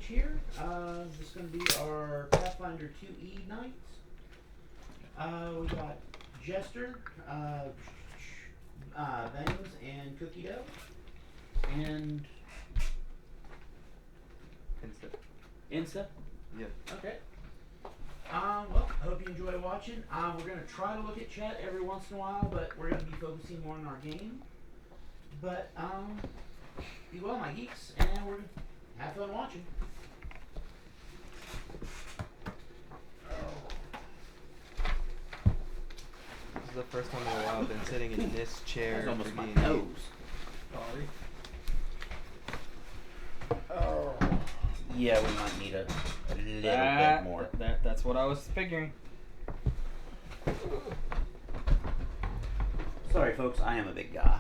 each here. This is going to be our Pathfinder 2E nights. We got Jester, Bangs, and Cookie Dough. And Insta? Yeah. Okay. Well, I hope you enjoy watching. We're going to try to look at chat every once in a while, but we're going to be focusing more on our game. But, be well, my geeks, and we're going to have fun watching. This is the first time in a while I've been sitting in this chair. That's almost for my D&D. nose. Sorry. Oh. Yeah, we might need a little bit more. That's what I was figuring. Sorry, folks, I am a big guy.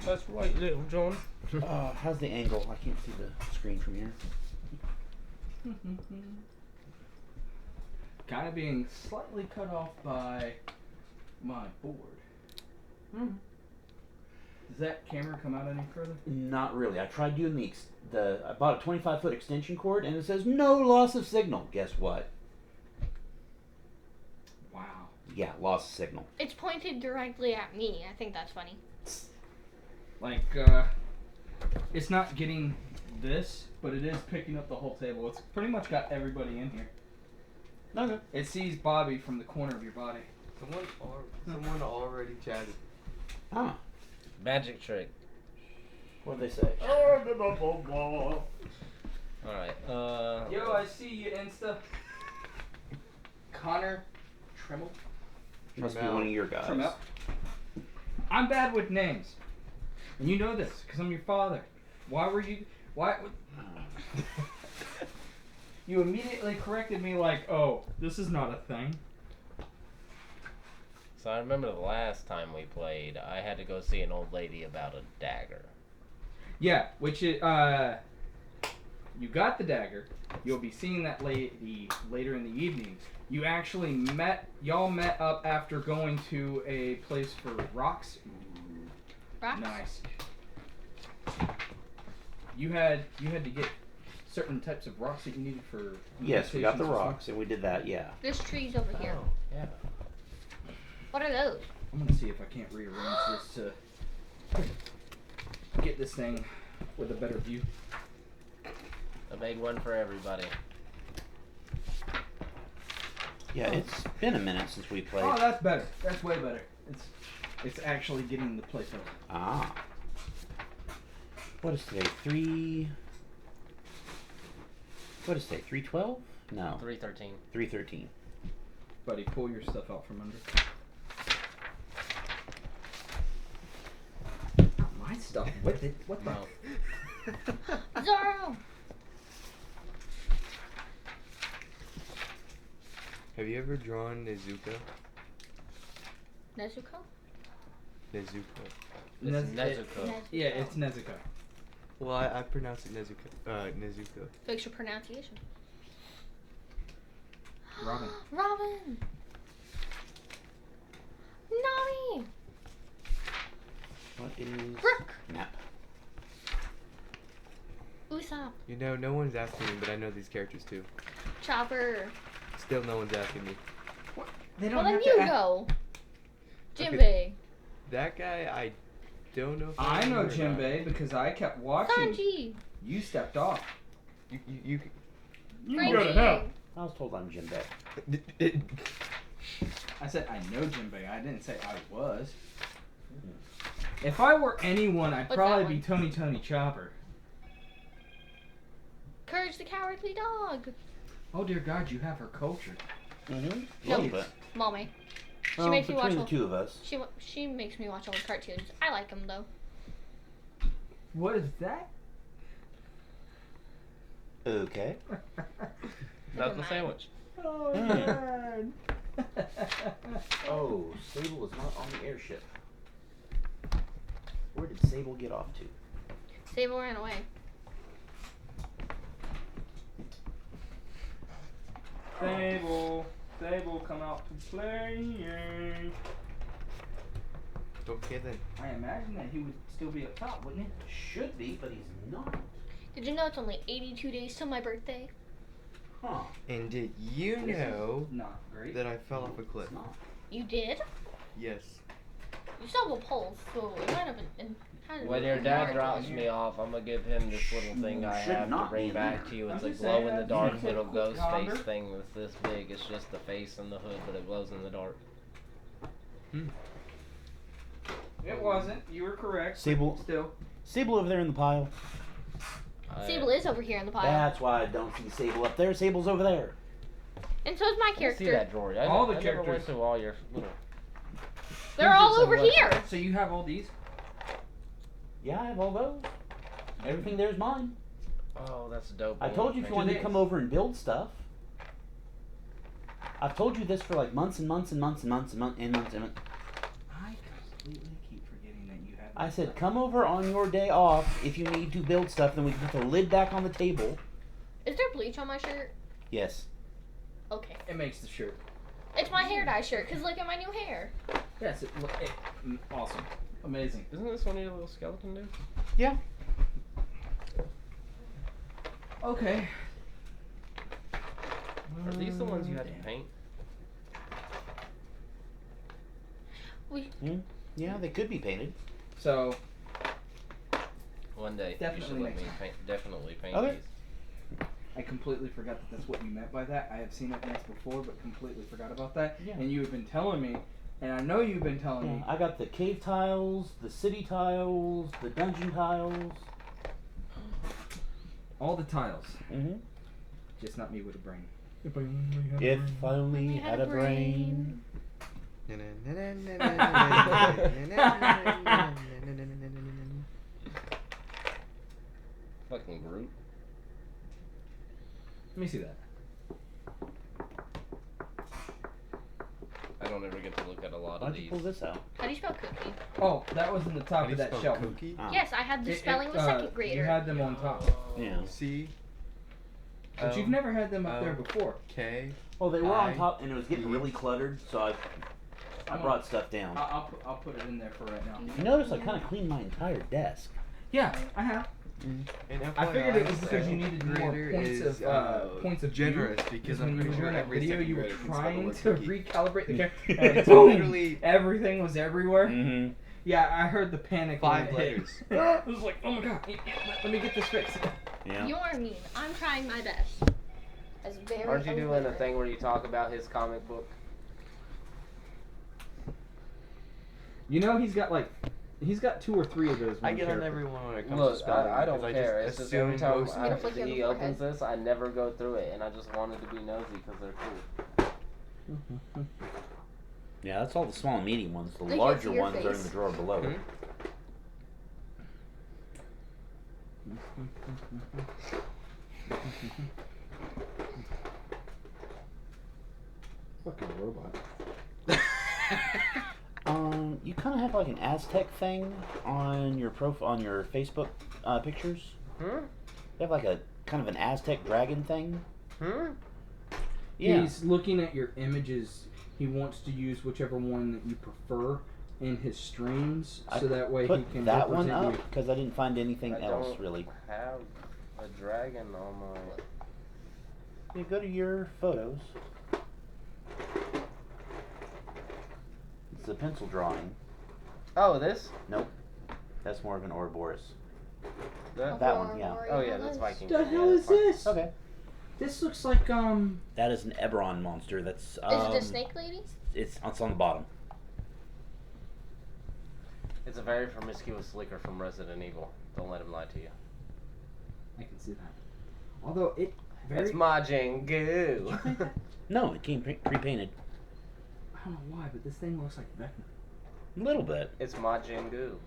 That's right, Little John. How's the angle? I can't see the screen from here. Kind of being slightly cut off by my board. Does that camera come out any further? Not really. I tried doing I bought a 25-foot extension cord, and it says no loss of signal. Guess what? Wow. Yeah, loss of signal. It's pointed directly at me. I think that's funny. Like, it's not getting this, but it is picking up the whole table. It's pretty much got everybody in here. Okay. It sees Bobby from the corner of your body. Someone already chatted. Huh. Magic trick. What'd they say? Alright, Yo, I see you, Insta. Connor Trimmel. Must be one of your guys. Trimmel. I'm bad with names. And you know this, because I'm your father. Why? You immediately corrected me like, oh, this is not a thing. so I remember the last time we played, I had to go see an old lady about a dagger. Yeah, which is, you got the dagger. You'll be seeing that lady later in the evening. You actually y'all met up after going to a place for rocks. Rocks? Nice. You had to get certain types of rocks that you needed for. Yes, we got the meditations or rocks, and we did that, yeah. There's trees over here. Oh, yeah. What are those? I'm gonna see if I can't rearrange this to get this thing with a better view. I made one for everybody. Yeah, it's been a minute since we played. Oh, that's better. That's way better. It's actually getting the place over. Ah. What is today? What is today? 312? No. 313. 313. Buddy, pull your stuff out from under. Not my stuff. What the? No. Zoro! Have you ever drawn Nezuko? Nezuko? Nezuko. It's Nezuko. Yeah, it's Nezuko. Well, I pronounce it Nezuko. Fix your pronunciation. Robin. Robin! Nami! What is... Brooke! Nap. Usopp. You know, no one's asking me, but I know these characters too. Chopper. Still, no one's asking me. They Well, don't then have you to. go. Jinbei. Okay. That guy, I don't know. If I know remember or not. Jinbei because I kept watching. Sanji. You stepped off. You Frankie. I was told I'm Jinbei. I said I know Jinbei. I didn't say I was. If I were anyone, I'd What's probably that be one? Tony Chopper. Courage the Cowardly Dog. Oh dear God, you have her culture. Mm-hmm. No. A little bit. Mommy. She Well, makes me watch between all. the two of us. She makes me watch all the cartoons. I like them though. What is that? Okay. That's the sandwich. Oh Mm. God. Oh, Sable is not on the airship. Where did Sable get off to? Sable ran away. Sable, come out to play. Okay then. I imagine that he would still be up top, wouldn't he? Should be, but he's not. Did you know it's only 82 days till my birthday? Huh. And did you know Not great. that I fell off a cliff? It's not. You did? Yes. You still have a pulse, so it might have been kind of. When your dad drops me off, I'm gonna give him this little thing I Should have to not bring be back there. to you. I'm It's a just glow saying in the that dark you little take ghost yonder. face thing that's this big. It's just the face and the hood, but it glows in the dark. It wasn't. You were correct. Sable. Still. Sable over there in the pile. Sable is over here in the pile. That's why I don't see Sable up there. Sable's over there. And so is my I see character. that drawer. All the I never characters. went through all your little. They're all over here. So you have all these? Yeah, I have all those. Everything there's mine. Oh, that's dope. I told you if you wanted to days. come over and build stuff. I've told you this for like months and months and months and months and months and months and months. I completely keep forgetting that you have. I said, come over on your day off if you need to build stuff, then we can put the lid back on the table. Is there bleach on my shirt? Yes. Okay. It makes the shirt. It's my hair dye shirt, because look at my new hair. Yes. Awesome. Amazing. Isn't this one of your little skeleton dudes? Yeah. Okay. Are these the ones you had to paint? Yeah, they could be painted. So One day. Definitely you should let me makes definitely paint Okay. these. I completely forgot that that's what you meant by that. I have seen it once before, but completely forgot about that. Yeah. And you have been telling me, and I know you've been telling me. I got the cave tiles, the city tiles, the dungeon tiles. All the tiles. Mm-hmm. Just not me with a brain. If I only had a brain. Fucking Groot. Let me see that. I don't ever get to look at a lot Why'd of you these. pull this out? How do you spell cookie? Oh, that was in the How top do of you that spell shelf. cookie? Oh. Yes, I had the spelling with second grader. You had them on top. Yeah. C But you've never had them up there before. K. Well, they were on I- top, and it was getting really cluttered, so I brought stuff down. I'll put it in there for right now. You notice I kind of cleaned my entire desk. Yeah, I have. And I figured it was FYI, because you needed more grader points is, of points of view. generous because When I'm you pretty were sure doing that every video, second you were grader can spell the trying word to cookie. recalibrate the camera. Yeah. And Literally everything was everywhere. Mm-hmm. Yeah, I heard the panic. 5 when it hit. letters. I was like, oh my god, let me get this fixed. Yeah. You're mean. I'm trying my best. As very Aren't you doing the overt. thing where you talk about his comic book? You know, he's got 2 or 3 of those. I one get on character. everyone when it comes to Look, spelling. I don't because care. I It's just just every assume time most gonna flick you on the he opens forehead. this, I never go through it, and I just wanted to be nosy because they're cool. Yeah, that's all the small and medium ones. The They can't larger see your ones are in face. the drawer below. Hmm? Fucking robot. You kind of have like an Aztec thing on your on your Facebook pictures. Hmm? You have like a kind of an Aztec dragon thing. Hmm? Yeah. He's looking at your images. He wants to use whichever one that you prefer in his streams, I so that way he Put can that one represent up you. because I didn't find anything I else don't really. have a dragon on my. You go to your photos. It's a pencil drawing. Oh, this? Nope. That's more of an Ouroboros. That? That one, yeah. Oh yeah, that's Viking. The Yeah, hell that's is fine. this? Okay. This looks like That is an Ebron monster. That's Is it the snake lady? It's on the bottom. It's a very promiscuous liquor from Resident Evil. Don't let him lie to you. I can see that. Although it very. It's Majin Goo. No, it came pre-painted. I don't know why, but this thing looks like Vecna. A little bit. It's Majin Goo.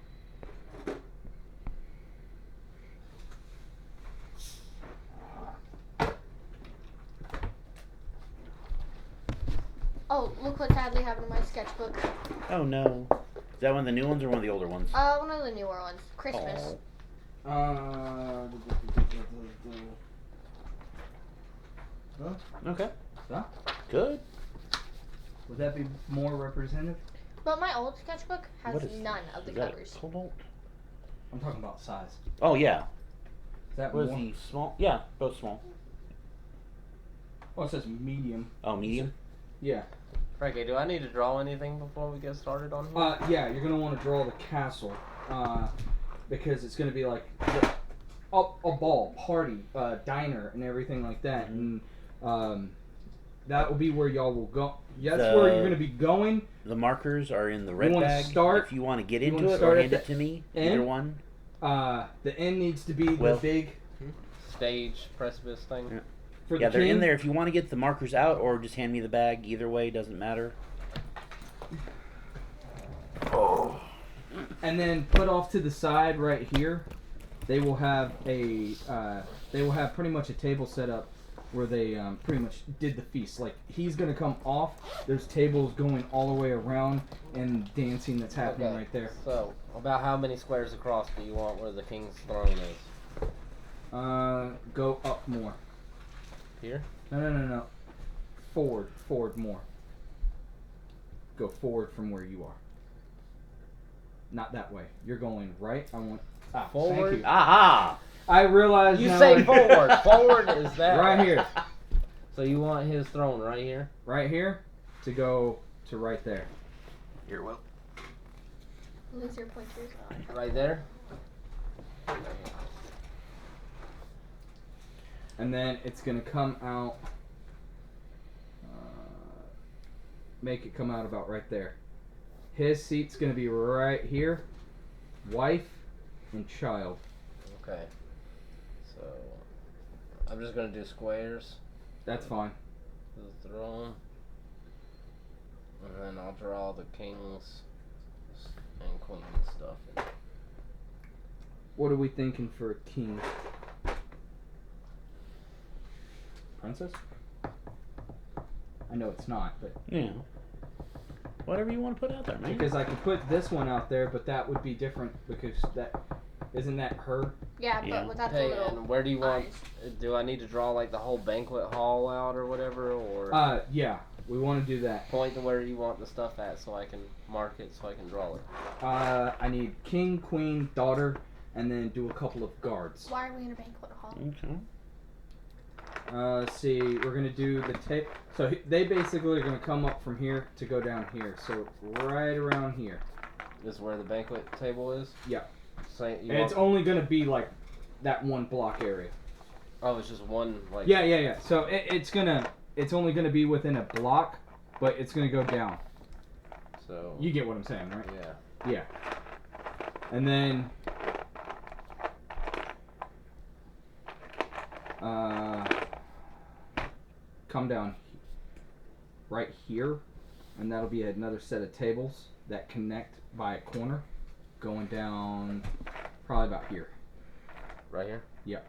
Oh, look what sadly happened to my sketchbook. Oh no. Is that one of the new ones or one of the older ones? One of the newer ones. Christmas. Oh. Okay. Huh? Good. Would that be more representative? But my old sketchbook has What is none of the Is that a covers. cobalt? I'm talking about size. Oh yeah. Is that What is more? he? Small? Yeah, both small. Oh, it says medium. Oh, medium. Yeah. Frankie, do I need to draw anything before we get started on here? Yeah, you're gonna want to draw the castle, because it's gonna be like a ball, party, diner, and everything like that, and that will be where y'all will go. That's where you're gonna be going. The markers are in the red wanna bag. start- If you want to get you into wanna it start or at hand the it to me, end? either one. The end needs to be Well- the big Stage precipice thing. Yeah. for Yeah, the they're king. in there. If you want to get the markers out or just hand me the bag, either way doesn't matter. Oh. And then put off to the side right here, they will have pretty much a table set up where they pretty much did the feast. Like he's gonna come off. There's tables going all the way around and dancing that's happening Okay, right there. So, about how many squares across do you want where the king's throne is? Go up more. Here? No. Forward more. Go forward from where you are. Not that way. You're going right. I want Forward? Thank you. Aha! I realize You now say I- forward. Forward is that. right here. So you want his throne right here? Right here to go to right there. Here, well. Laser pointers on. Right there? And then it's gonna come out. Make it come out about right there. His seat's gonna be right here. Wife and child. Okay. So, I'm just gonna do squares. That's fine. The throne. And then I'll draw the kings and queens stuff. What are we thinking for a king? Princess? I know it's not, but Yeah. Whatever you want to put out there, man. because I could put this one out there, but that would be different because that isn't that her? Yeah, Yeah. but without the Hey, little and where do you want? eyes. Do I need to draw like the whole banquet hall out or whatever, or Yeah, we want to do that. point to where you want the stuff at so I can mark it so I can draw it? I need king, queen, daughter, and then do a couple of guards. Why are we in a banquet hall? Okay. See, we're gonna do the tape. So they basically are gonna come up from here to go down here. So right around here. This is where the banquet table is. Yeah. Say you And it's want, only gonna be like that one block area. oh, it's just one like. Yeah. So it's only gonna be within a block, but it's gonna go down. So. You get what I'm saying, right? Yeah. Yeah. And then come down right here, and that'll be another set of tables that connect by a corner, going down probably about here. Right here. Yep.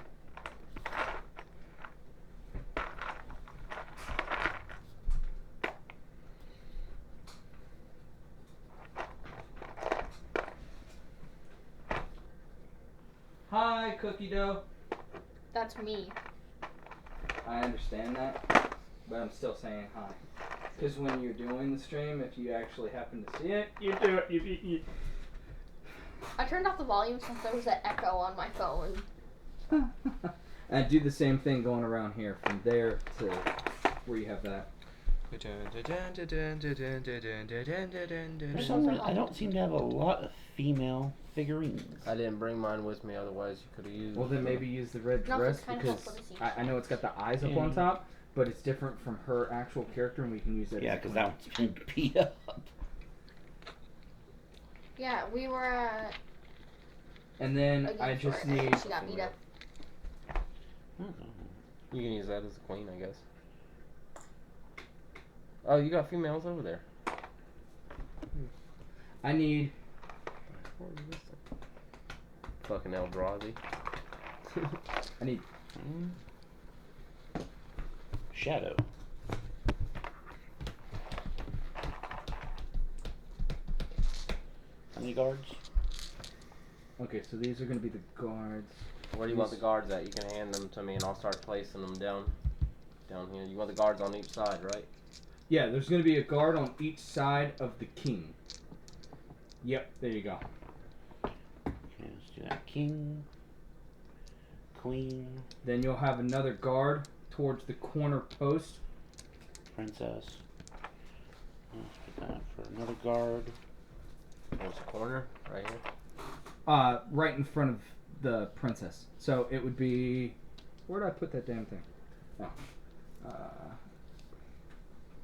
Hi, cookie dough. That's me. I understand that, but I'm still saying hi. Because when you're doing the stream, if you actually happen to see it, you do it. You. I turned off the volume since there was an echo on my phone. And do the same thing going around here, from there to where you have that. I don't seem to have a lot of female figurines. I didn't bring mine with me, otherwise you could have used. Well, then maybe use the red No, dress it's kinda because helpful to see. I know it's got the eyes up on top, but it's different from her actual character, and we can use that. Yeah, as a because point. that one's been beat up. Yeah, we were at And then a I game just store and need. she got beat up. You can use that as a queen, I guess. Oh, you got females over there. I need. Fucking Eldrazi. I need. Shadow. How many guards? Okay, so these are gonna be the guards. Where do you want the guards at? You can hand them to me and I'll start placing them down here. You want the guards on each side, right? Yeah, there's gonna be a guard on each side of the king. Yep, there you go. Okay, let's do that. King, queen, Then you'll have another guard towards the corner post. princess. Let's put that for another guard. There's a corner right here. Right in front of the princess. So it would be... Where did I put that damn thing? Oh.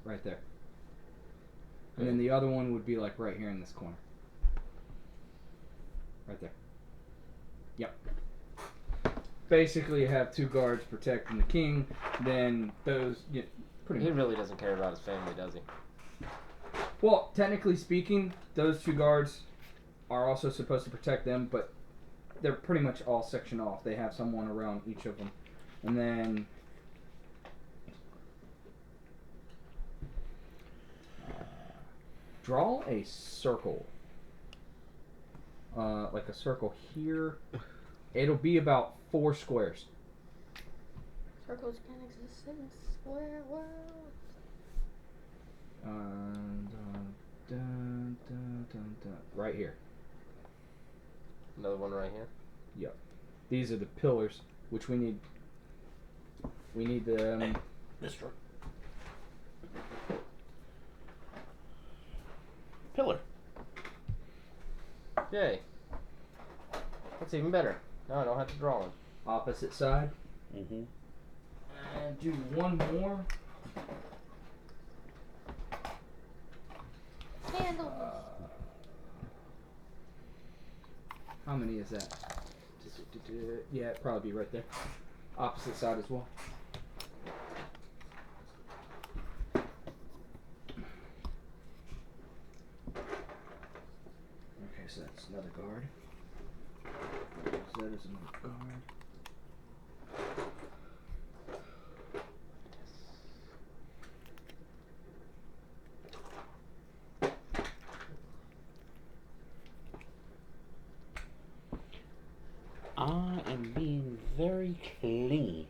Right there. And then the other one would be like right here in this corner. Right there. Yep. Basically, you have 2 guards protecting the king. Then those... Yeah, pretty He much. really doesn't care about his family, does he? Well, technically speaking, those 2 guards are also supposed to protect them, but they're pretty much all sectioned off. They have someone around each of them. And then... draw a circle. Like a circle here. It'll be about 4 squares. Circles can't exist in this square world. Right here. Another one right here. Yep. These are the pillars, which we need. We need the. Mister. Pillar. Yay. That's even better. Now I don't have to draw one. Opposite side. Mm-hmm. And do one more. Candles. How many is that? Yeah, it'd probably be right there. Opposite side as well. Okay, so that's another guard. So that is another guard. I am being very clingy.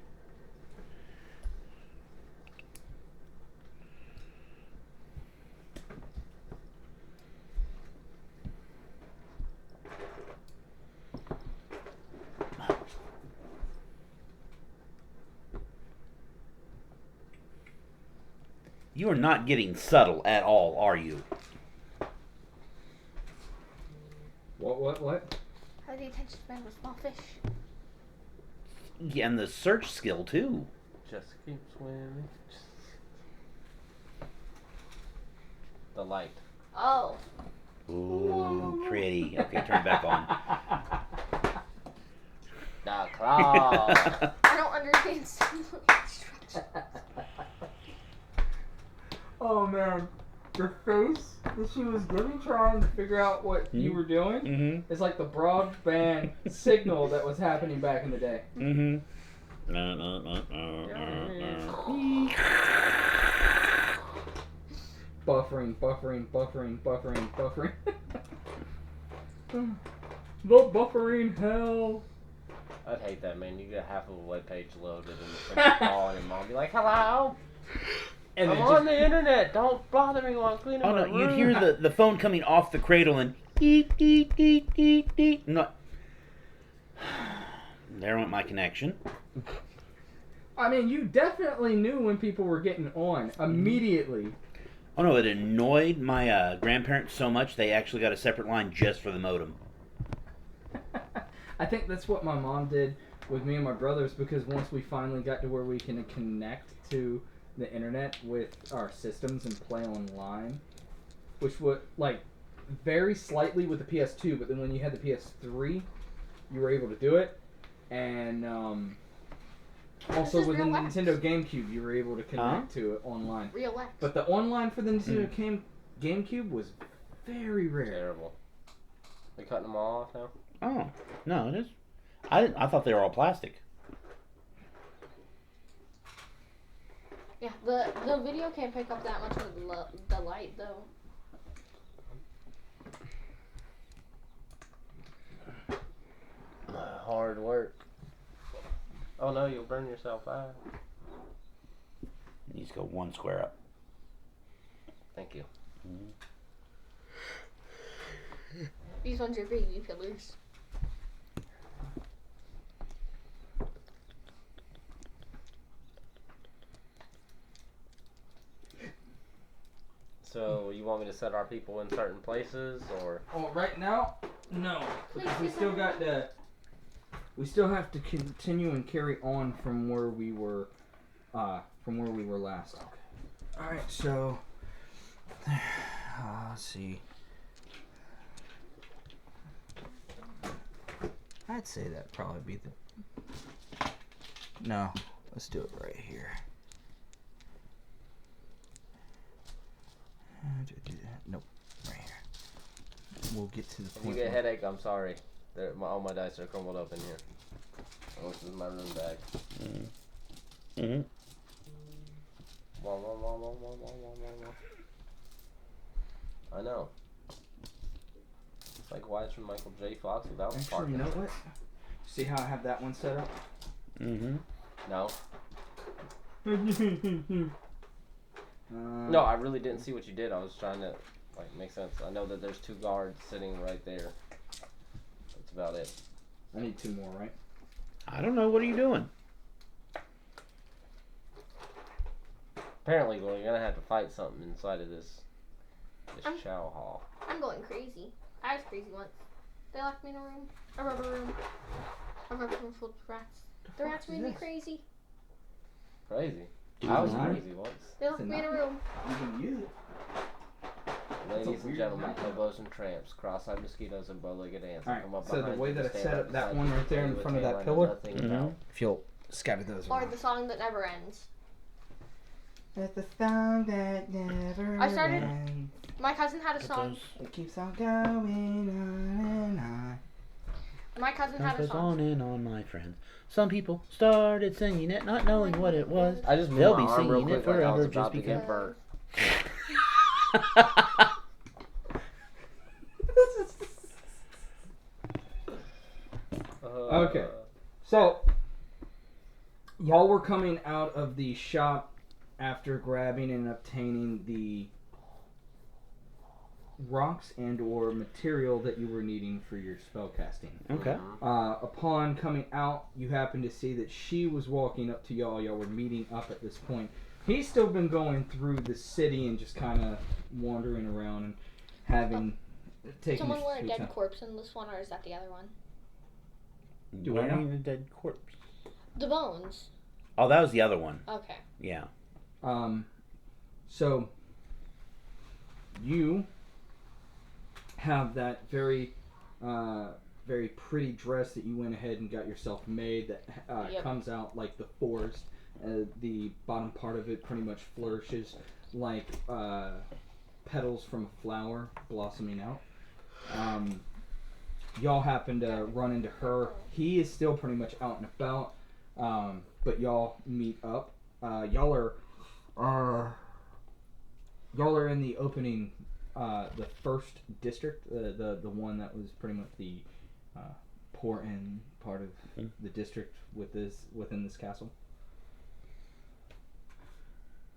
You are not getting subtle at all, are you? What? How the attention span for small fish. Yeah, and the search skill too. Just keep swimming. The light. Oh. Ooh, pretty. Okay, turn it back on. The claw. I don't understand some instructions. Oh man, the face that she was giving trying to figure out what you were doing Mm-hmm. is like the broadband signal that was happening back in the day. Mm-hmm. Buffering. The buffering hell. I'd hate that, man. You get half of a web page loaded and call your mom be like, "Hello, And I'm then on the internet. Don't bother me while I'm cleaning Oh my no, room." you'd hear the phone coming off the cradle and eek, eek, eek, eek, eek. Not. There went my connection. I mean, you definitely knew when people were getting on immediately. Oh no, it annoyed my grandparents so much they actually got a separate line just for the modem. I think that's what my mom did with me and my brothers, because once we finally got to where we can connect to the internet with our systems and play online, which would like very slightly with the PS2, but then when you had the PS3, you were able to do it, and also is with the real life. Nintendo GameCube, you were able to connect to it online. Real life. But the online for the Nintendo GameCube was very rare. Terrible. We cutting them all off now? Oh no, it is. I thought they were all plastic. Yeah, the video can't pick up that much of the light though. Hard work. Oh no, you'll burn yourself out. It needs to go one square up. Thank you. Mm-hmm. These ones are baby pillars. So you want me to set our people in certain places, or? Oh, right now, no. Because we still got to. We still have to continue and carry on from where we were. From where we were last. All right. So. Let's see. I'd say that'd probably be the. No, let's do it right here. Nope, right here. We'll get to the If you point. get a headache, I'm sorry. All my dice are crumbled up in here. Oh, this is my room bag. Mm-hmm. Wah, wah, wah, wah, wah, wah, wah, wah. I know. It's like watching Michael J. Fox without Actually, you know what? See how I have that one set up? Mm-hmm. No. No, I really didn't see what you did. I was trying to make sense. I know that there's 2 guards sitting right there. That's about it. I need 2 more, right? I don't know. What are you doing? Apparently, we're gonna have to fight something inside of this chow hall. I'm going crazy. I was crazy once. They locked me in a rubber room full of rats. The rats made me crazy. Crazy. Dude, I was nice. crazy once. They locked me in a room. You can use it. Ladies and weird gentlemen, night. hobos and tramps, cross-eyed mosquitoes, and bow-legged ants. Alright, Come up so the behind way you that and I stand set right up that beside one you, right there in with front of a that tail I know pillar. nothing Mhm. about. If you'll scatter those Or around. the song that never ends. It's the song that never I started- ends. My cousin had a song. It keeps on going on and on. My cousin had a Goes song. on and on, my friends. Some people started singing it, not knowing what it was. I just moved They'll my be arm real singing it quick like I was forever about just to get because. burnt. Okay. So, y'all were coming out of the shop after grabbing and obtaining the rocks and or material that you were needing for your spell casting. Okay. Upon coming out, you happen to see that she was walking up to y'all. Y'all were meeting up at this point. He's still been going through the city and just kind of wandering around and having taken Someone his wore a sweet dead time. corpse in this one, or is that the other one? Do Why I know? need a dead corpse? The bones. Oh, that was the other one. Okay. Yeah. So you have that very, very pretty dress that you went ahead and got yourself made that Yep. comes out like the forest. The bottom part of it pretty much flourishes like petals from a flower blossoming out. Y'all happen to run into her. He is still pretty much out and about, but y'all meet up. Y'all are in the opening, the first district, the one that was pretty much the poor end part of the district within this castle.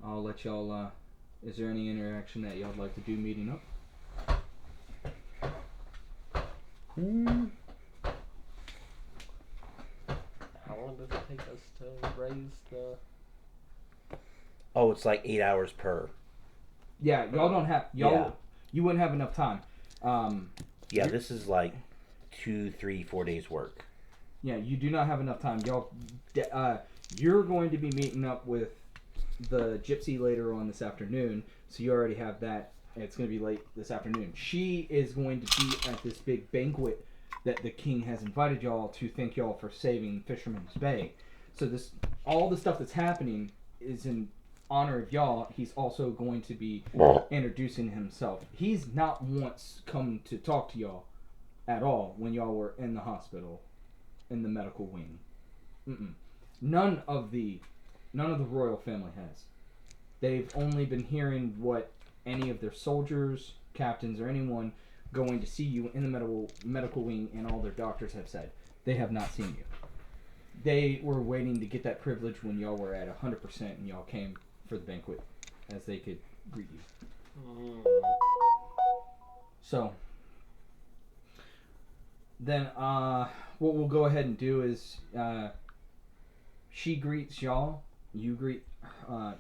I'll let y'all. Is there any interaction that y'all'd like to do meeting up? How long does it take us to raise the... Oh, it's like 8 hours per. Yeah, y'all don't have y'all. Yeah. You wouldn't have enough time. Yeah, this is like 2, 3, 4 days work. Yeah, you do not have enough time. Y'all, you're going to be meeting up with the gypsy later on this afternoon, so you already have that. It's going to be late this afternoon. She is going to be at this big banquet that the king has invited y'all to thank y'all for saving Fisherman's Bay. So all the stuff that's happening is in honor of y'all. He's also going to be introducing himself. He's not once come to talk to y'all at all when y'all were in the hospital, in the medical wing. None of the royal family has. They've only been hearing what any of their soldiers, captains, or anyone going to see you in the medical wing and all their doctors have said. They have not seen you. They were waiting to get that privilege when y'all were at 100% and y'all came for the banquet as they could greet you. So, Then what we'll go ahead and do is she greets y'all. You greet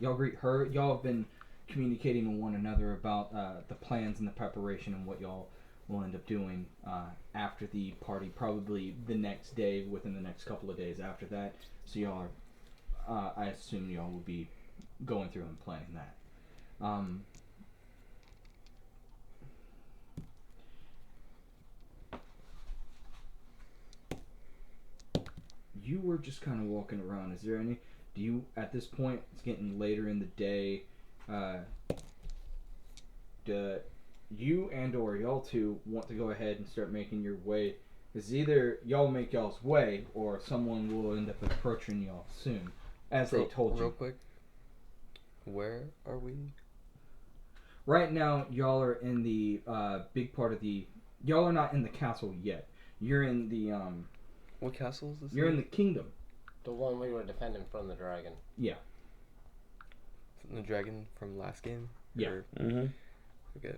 y'all greet her. Y'all have been communicating with one another about the plans and the preparation and what y'all will end up doing after the party. Probably the next day, within the next couple of days after that. So y'all are, I assume y'all will be going through and planning that. You were just kind of walking around. Is there any? Do you at this point? It's getting later in the day. Do you and or y'all two want to go ahead and start making your way? Because either y'all make y'all's way, or someone will end up approaching y'all soon, as they told you. Real quick, where are we? Right now, y'all are in the big part of the. Y'all are not in the castle yet. You're in the What castle is this? You're in the kingdom. The one we were defending from the dragon. Yeah. From the dragon from last game? Yeah. Or... Mm-hmm. Okay.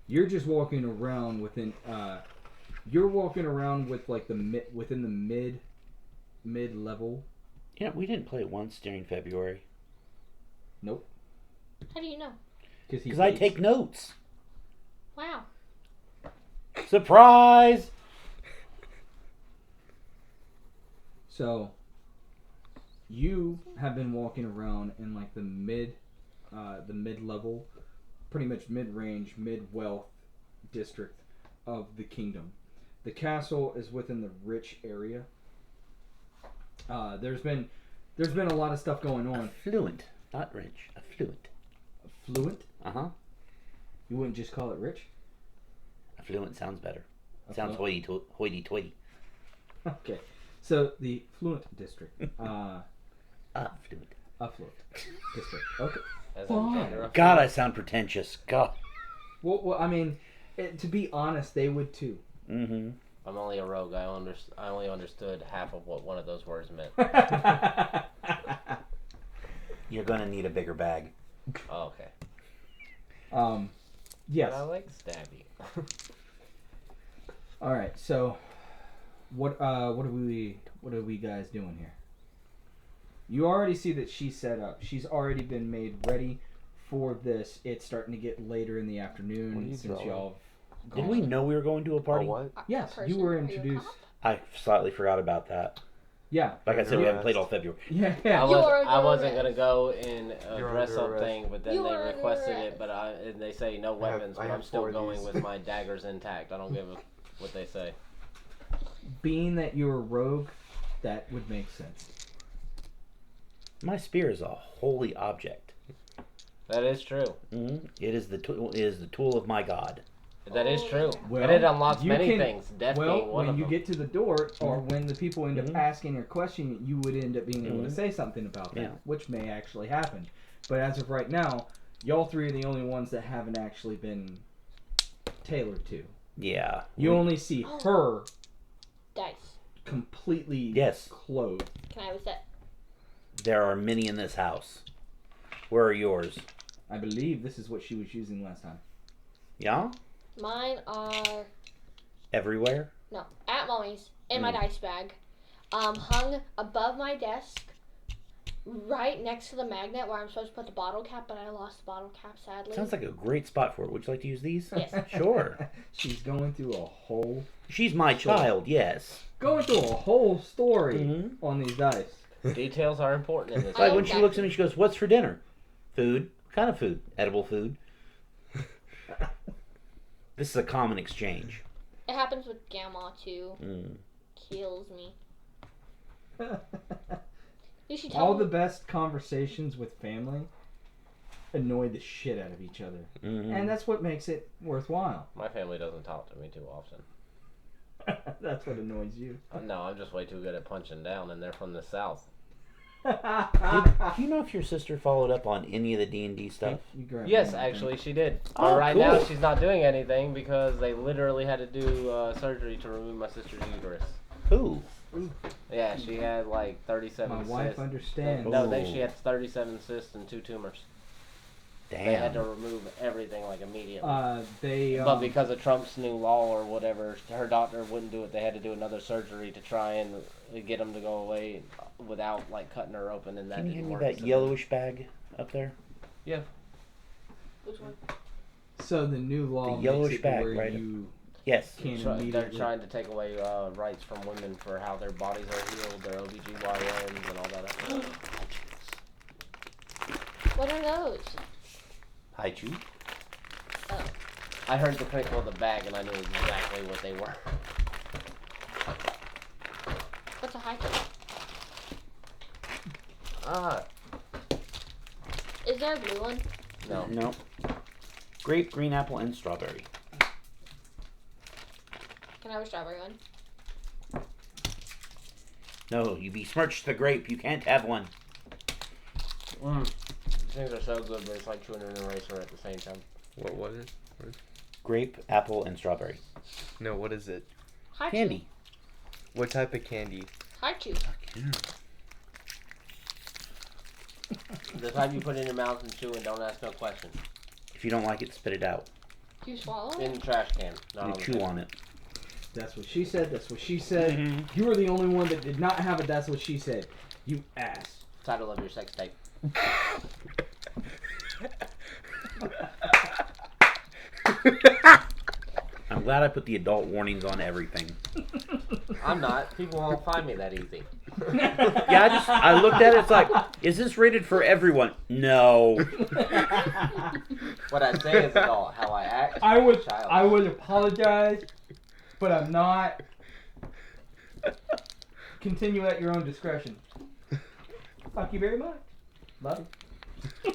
You're just walking around within. You're walking around with like within the mid level. Yeah, we didn't play it once during February. Nope. How do you know? Because I take notes. Wow. Surprise! So, you have been walking around in like the mid level, pretty much mid-range, mid-wealth district of the kingdom. The castle is within the rich area. There's been a lot of stuff going on. Affluent, not rich. Affluent. Affluent? Uh-huh. You wouldn't just call it rich? Affluent sounds better. Sounds Affluent. hoity-toity. Okay. So, the affluent district. Affluent. Affluent district. Okay. As Fine. in gender of- God, I sound pretentious. God. Well I mean, to be honest, they would too. Mm-hmm. I'm only a rogue. I only understood half of what one of those words meant. You're gonna need a bigger bag. Oh, okay. Yes. But I like stabby. All right. So, what are we guys doing here? You already see that she's set up. She's already been made ready for this. It's starting to get later in the What are afternoon you since drawing? y'all. Did we know we were going to a party? what? Yes, A you person? were Are you a introduced. cop? I slightly forgot about that. Yeah. Like I said, we haven't played all February. Yeah. I, Yeah. You are I under wasn't arrest. gonna go and You're dress under up arrest. thing, but then You they are under requested arrest. it. But and they say no I have- weapons, I but have I'm still 4 of going these. with my daggers intact. I don't give a what they say. Being that you're a rogue, that would make sense. My spear is a holy object. That is true. Mm-hmm. It is the tool of my God. That is true. Well, and it unlocks you many can- things. Death Well, being one when of you them. get to the door, or when the people end up Mhm. asking or questioning, you would end up being able to Mhm. say something about that, Yeah. which may actually happen. But as of right now, y'all three are the only ones that haven't actually been tailored to. Yeah. You only see Oh. her Dice. completely Yes. clothed. Can I have a set? There are many in this house. Where are yours? I believe this is what she was using last time. Yeah? Mine are Everywhere? no at mommy's in my dice bag, hung above my desk, right next to the magnet where I'm supposed to put the bottle cap, but I lost the bottle cap sadly. Sounds like a great spot for it. Would you like to use these? Yes. Sure. She's going through a whole She's my child, yes. story Mhm. on these dice. Details are important in this. It's like I when like she that. looks at me, she goes, "What's for dinner?" Food. What kind of food? Edible food. This is a common exchange. It happens with Gamma too. Mm. Kills me. You should tell All me. the best conversations with family annoy the shit out of each other. Mhm. And that's what makes it worthwhile. My family doesn't talk to me too often. That's what annoys you. No, I'm just way too good at punching down, and they're from the south. Do you know if your sister followed up on any of the D&D stuff? You grab Yes, me, actually, she did. Oh, But right cool. now, she's not doing anything because they literally had to do surgery to remove my sister's uterus. Who? Yeah, she had like 37 My cysts. wife understands. No, Oh. she had 37 cysts and 2 tumors. They had to Damn. remove everything like immediately. But because of Trump's new law or whatever, her doctor wouldn't do it. They had to do another surgery to try and get them to go away without like cutting her open, and that Can you didn't hand me work. that So yellowish bag up there? Yeah. Which one? so the new law The yellowish makes it bag, where right? you Yes. can They're immediately. trying to take away rights from women for how their bodies are healed, their OBGYNs and all that. What are those? Haichu. Oh. I heard the crinkle of the bag and I knew exactly what they were. What's a haiku? Is there a blue one? No. No. Grape, green apple, and strawberry. Can I have a strawberry one? No, you besmirched the grape. You can't have one. Things are so good, but it's like chewing an eraser at the same time. What is? Grape, apple, and strawberry. No, what is it? Haiku. Candy. What type of candy? Haiku. The type you put in your mouth and chew and don't ask no questions. If you don't like it, spit it out. Do you swallow In it? the trash can. Not You on the chew table. on it. That's what she said. That's what she said. Mhm. You were the only one that did not have it. That's what she said. You ass. Title of your sex tape. I'm glad I put the adult warnings on everything. I'm not. People won't find me that easy. Yeah, I looked at it. It's like, is this rated for everyone? No. What I say is adult. How I act. I would Child. apologize, but I'm not. Continue at your own discretion. Fuck you very much. Love you.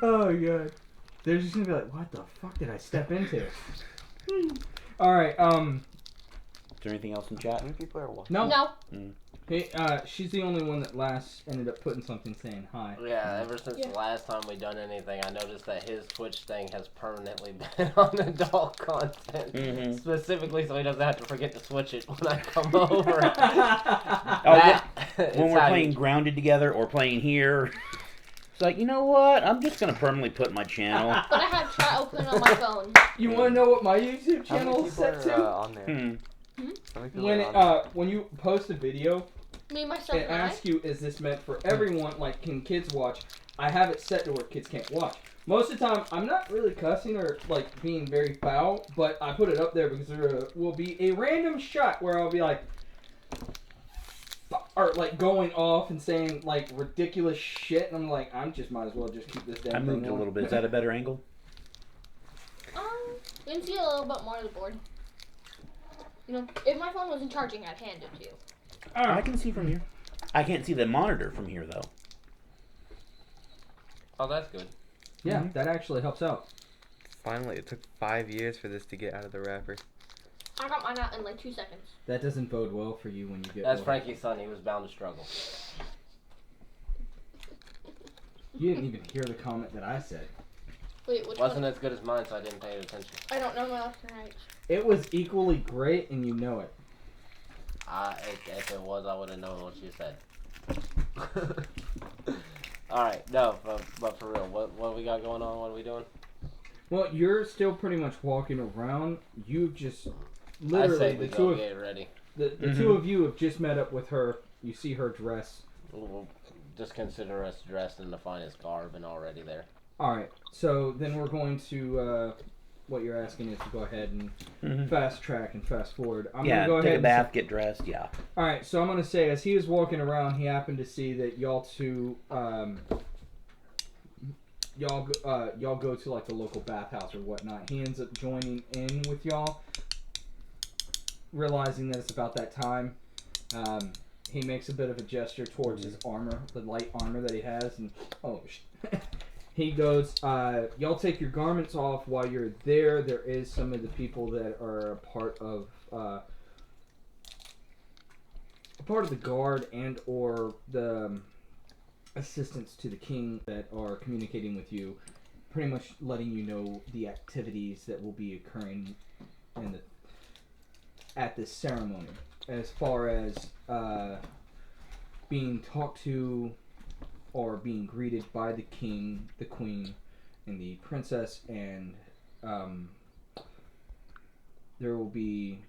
Oh god. They're just gonna be like, what the fuck did I step into? Alright, Is there anything else in chat? How many people are watching? no. No. Hey, she's the only one that last ended up putting something saying hi. Yeah, ever since Yeah. the last time we done anything, I noticed that his Twitch thing has permanently been on adult content. Mhm. Specifically so he doesn't have to forget to switch it when I come over. Oh, It's when we're how playing you- Grounded together or playing here, it's like, you know what? I'm just going to permanently put my channel. But I have chat open on my phone. You wanna know what my YouTube How many channel is people set are to? on there? Hmm. How many people When are on it, when you post a video, Me, myself, it and I. asks you, is this meant for everyone? Like, can kids watch? I have it set to where kids can't watch. Most of the time, I'm not really cussing or, like, being very foul, but I put it up there because there will be a random shot where I'll be like, or, like, going off and saying, like, ridiculous shit, and I'm like, just might as well just keep this damn I thing moved it a on. little bit. Is that a better angle? You can see a little bit more of the board. You know, if my phone wasn't charging, I'd hand it to you. I can see from here. I can't see the monitor from here, though. Oh, that's good. Yeah, that actually helps out. Finally, it took 5 years for this to get out of the wrapper. I got mine out in like 2 seconds. That doesn't bode well for you when you get That's older. Frankie's son. He was bound to struggle. You didn't even hear the comment that I said. Wait, which Wasn't one? as good as mine, so I didn't pay attention. I don't know my left and right. It was equally great, and you know it. If it was, I would have known what you said. Alright, no, but for real, what we got going on? What are we doing? Well, you're still pretty much walking around. You've just I literally say we the go two of get ready. the two of you have just met up with her. You see her dress. We'll just consider us dressed in the finest garb and already there. All right, so then we're going to. What you're asking is to go ahead and fast track and fast forward. I'm Yeah, gonna go take ahead a and bath, get dressed, yeah. All right, so I'm gonna say as he was walking around, he happened to see that y'all two, y'all go to like the local bathhouse or whatnot. He ends up joining in with y'all, realizing that it's about that time. He makes a bit of a gesture towards his armor, the light armor that he has, and he goes, y'all take your garments off while you're there. There is some of the people that are a part of the guard and or the assistants to the king that are communicating with you, pretty much letting you know the activities that will be occurring at this ceremony. As far as being talked to are being greeted by the king, the queen, and the princess, and there will be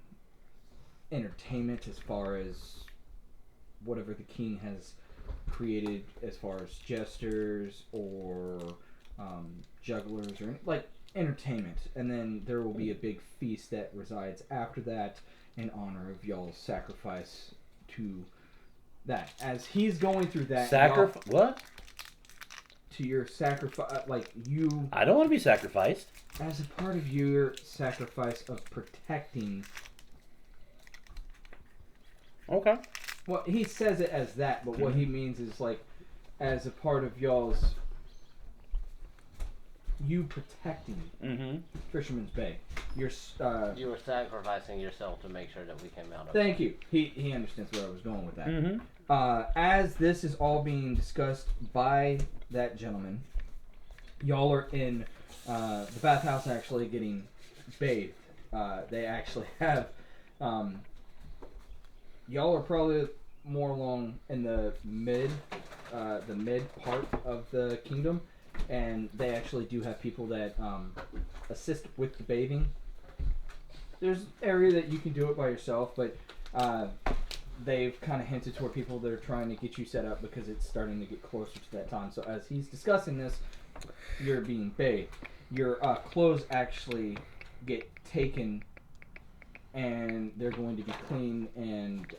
entertainment as far as whatever the king has created as far as jesters or jugglers or like entertainment, and then there will be a big feast that resides after that in honor of y'all's sacrifice to that. As he's going through that, What? To your sacrifice, like you. I don't want to be sacrificed. As a part of your sacrifice of protecting. Okay. Well, he says it as that, but what he means is like, as a part of y'all's, you protecting Fisherman's Bay. You were sacrificing yourself to make sure that we came out of Thank you. He understands where I was going with that. Mm-hmm. As this is all being discussed by that gentleman, y'all are in the bathhouse actually getting bathed. They actually have... y'all are probably more along in the mid part of the kingdom, and they actually do have people that assist with the bathing. There's an area that you can do it by yourself, but they've kind of hinted toward people that are trying to get you set up because it's starting to get closer to that time. So as he's discussing this, you're being bathed. Your clothes actually get taken, and they're going to be cleaned and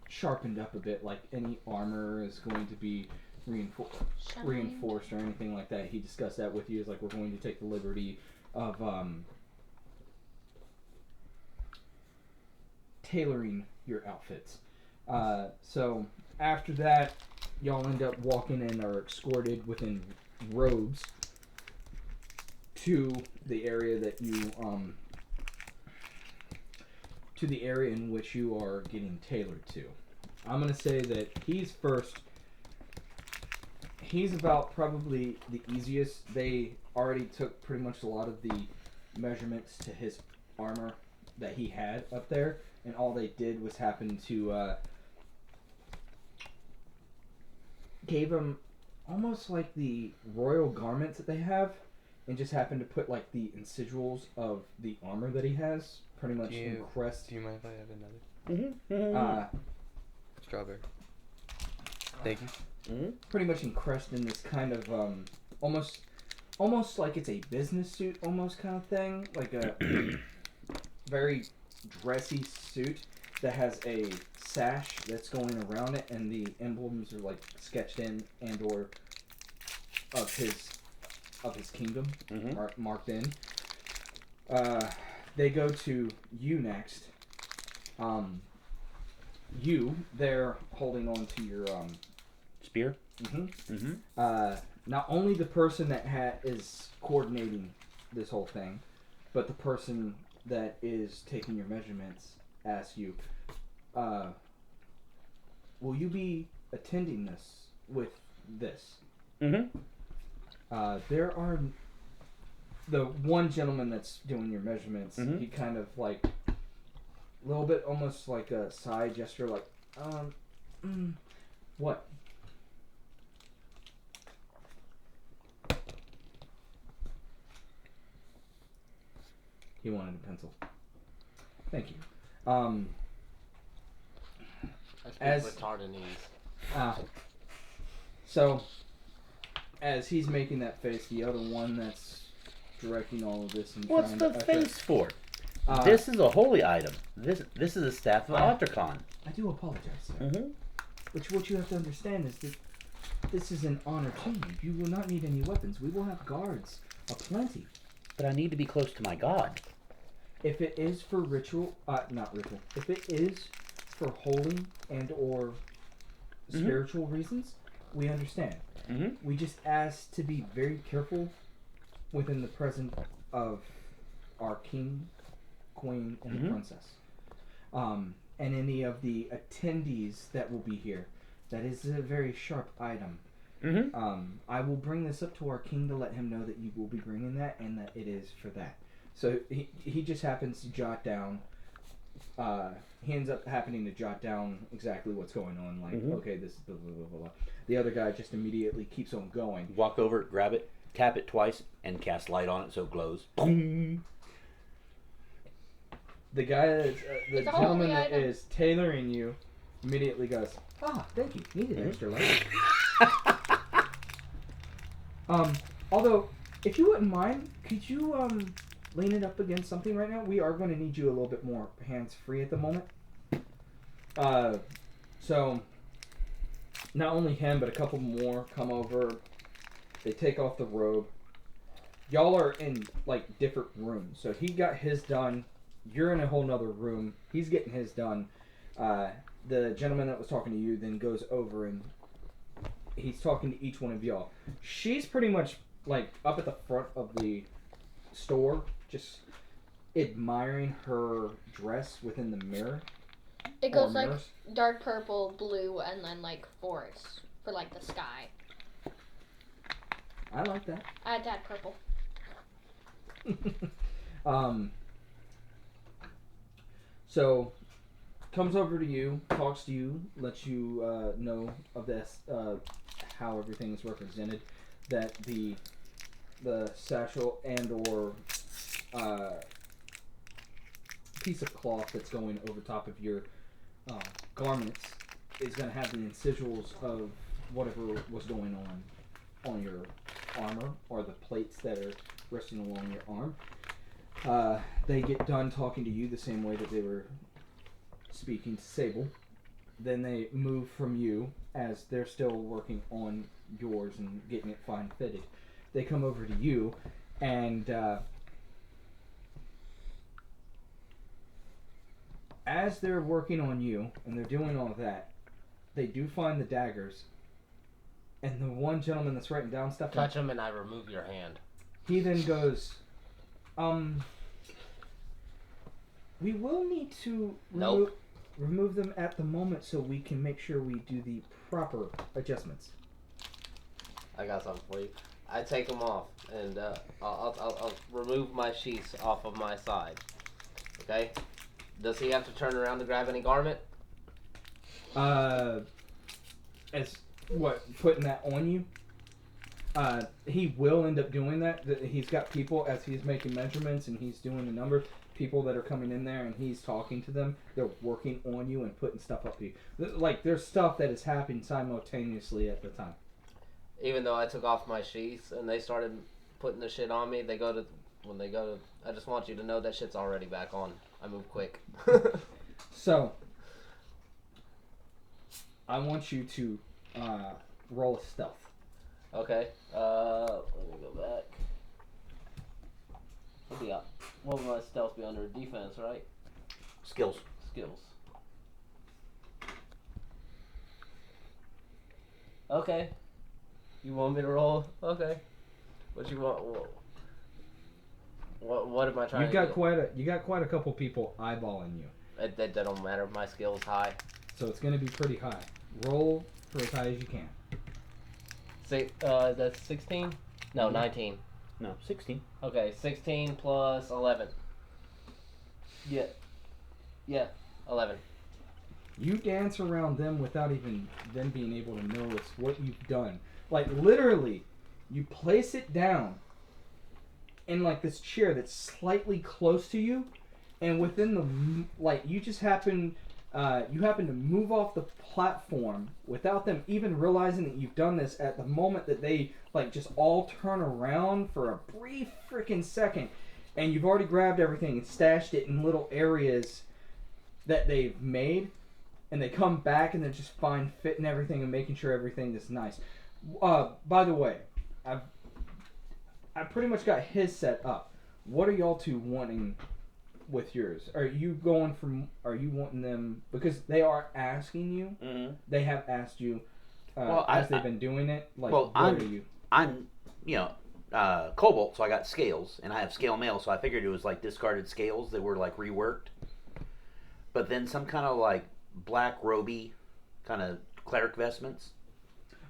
sharpened up a bit, like any armor is going to be reinforced or anything like that. He discussed that with you. It's like, we're going to take the liberty of tailoring your outfits. So after that, y'all end up walking and are escorted within robes to the area that you to the area in which you are getting tailored to. I'm gonna say that he's first. He's about probably the easiest. They already took pretty much a lot of the measurements to his armor that he had up there, and all they did was happen to gave him almost like the royal garments that they have, and just happened to put like the insigils of the armor that he has pretty much encrust. Do you mind if I have another? Strawberry. Thank you. Pretty much encrusted in this kind of almost like it's a business suit almost kind of thing, like a very dressy suit that has a sash that's going around it, and the emblems are like sketched in and or of his kingdom are marked in. They go to you next. They're holding on to your spear. Not only the person that is coordinating this whole thing, but the person that is taking your measurements asks you, will you be attending this with this? There are the one gentleman that's doing your measurements. He kind of like a little bit almost like a side gesture, like what? He wanted a pencil. Thank you. I speak with Tardanese. So, as he's making that face, the other one that's directing all of this and What's trying the to face for? This is a holy item. This is a staff of Octocon. I do apologize, sir. Which what you have to understand is that this is an honor to you. You will not need any weapons. We will have guards aplenty. But I need to be close to my god. If it is for ritual, not ritual. If it is for holy and or spiritual reasons, we understand. We just ask to be very careful within the presence of our king, queen, and the princess. And any of the attendees that will be here. That is a very sharp item. I will bring this up to our king to let him know that you will be bringing that and that it is for that. So he just happens to jot down he ends up happening to jot down exactly what's going on. Like, Mhm. okay, this is blah, blah, blah, blah, blah. The other guy just immediately keeps on going. Walk over, grab it, tap it twice, and cast light on it so it glows. Boom. The guy that's the It's a holy gentleman that item. is tailoring you immediately goes, thank you. Needed Mhm. extra light. Although, if you wouldn't mind, could you lean it up against something right now? We are going to need you a little bit more hands-free at the moment. So, not only him, but a couple more come over. They take off the robe. Y'all are in, like, different rooms. So he got his done. You're in a whole nother room. He's getting his done. The gentleman that was talking to you then goes over and he's talking to each one of y'all. She's pretty much, like, up at the front of the store, just admiring her dress within the mirror. It goes like mirrors. dark purple, blue, and then like forest for like the sky. I like that. I had to add purple. So comes over to you, talks to you, lets you know of this, how everything is represented, that the satchel and or piece of cloth that's going over top of your garments is going to have the insigils of whatever was going on your armor or the plates that are resting along your arm. They get done talking to you the same way that they were speaking to Sable. Then they move from you as they're still working on yours and getting it fine fitted. They come over to you and as they're working on you and they're doing all that, they do find the daggers. And the one gentleman that's writing down stuff, Touch him and I remove your hand. he then goes, we will need to Nope. remove them at the moment so we can make sure we do the proper adjustments. I got something for you. I take them off and I'll remove my sheaths off of my side. Okay? Does he have to turn around to grab any garment? As what, putting that on you? He will end up doing that. He's got people, as he's making measurements and he's doing the numbers, people that are coming in there and he's talking to them, they're working on you and putting stuff up to you. Like, there's stuff that is happening simultaneously at the time. Even though I took off my sheaths and they started putting the shit on me, I just want you to know that shit's already back on. I move quick. So, I want you to roll a stealth. Okay. Let me go back. What will my stealth be under? Defense, right? Skills. Skills. Okay. You want me to roll? Okay. What you want? What am I trying You to got do? quite a couple people eyeballing you. That don't matter. My skill's high. So it's going to be pretty high. Roll for as high as you can. That's 16? No, 19. No, 16. Okay, 16 plus 11. Yeah, 11. You dance around them without even them being able to notice what you've done. Like, literally, you place it down in, like, this chair that's slightly close to you, and within the, like, you just happen to move off the platform without them even realizing that you've done this at the moment that they, like, just all turn around for a brief freaking second, and you've already grabbed everything and stashed it in little areas that they've made, and they come back and they're just fine fitting everything and making sure everything is nice. By the way, I pretty much got his set up. What are y'all two wanting with yours? Are you wanting them, because they are asking you, they have asked you, they've been doing it, like, well, what are you? I'm, Cobalt, so I got scales, and I have scale mail, so I figured it was like discarded scales that were like reworked. But then some kind of like black roby kind of cleric vestments.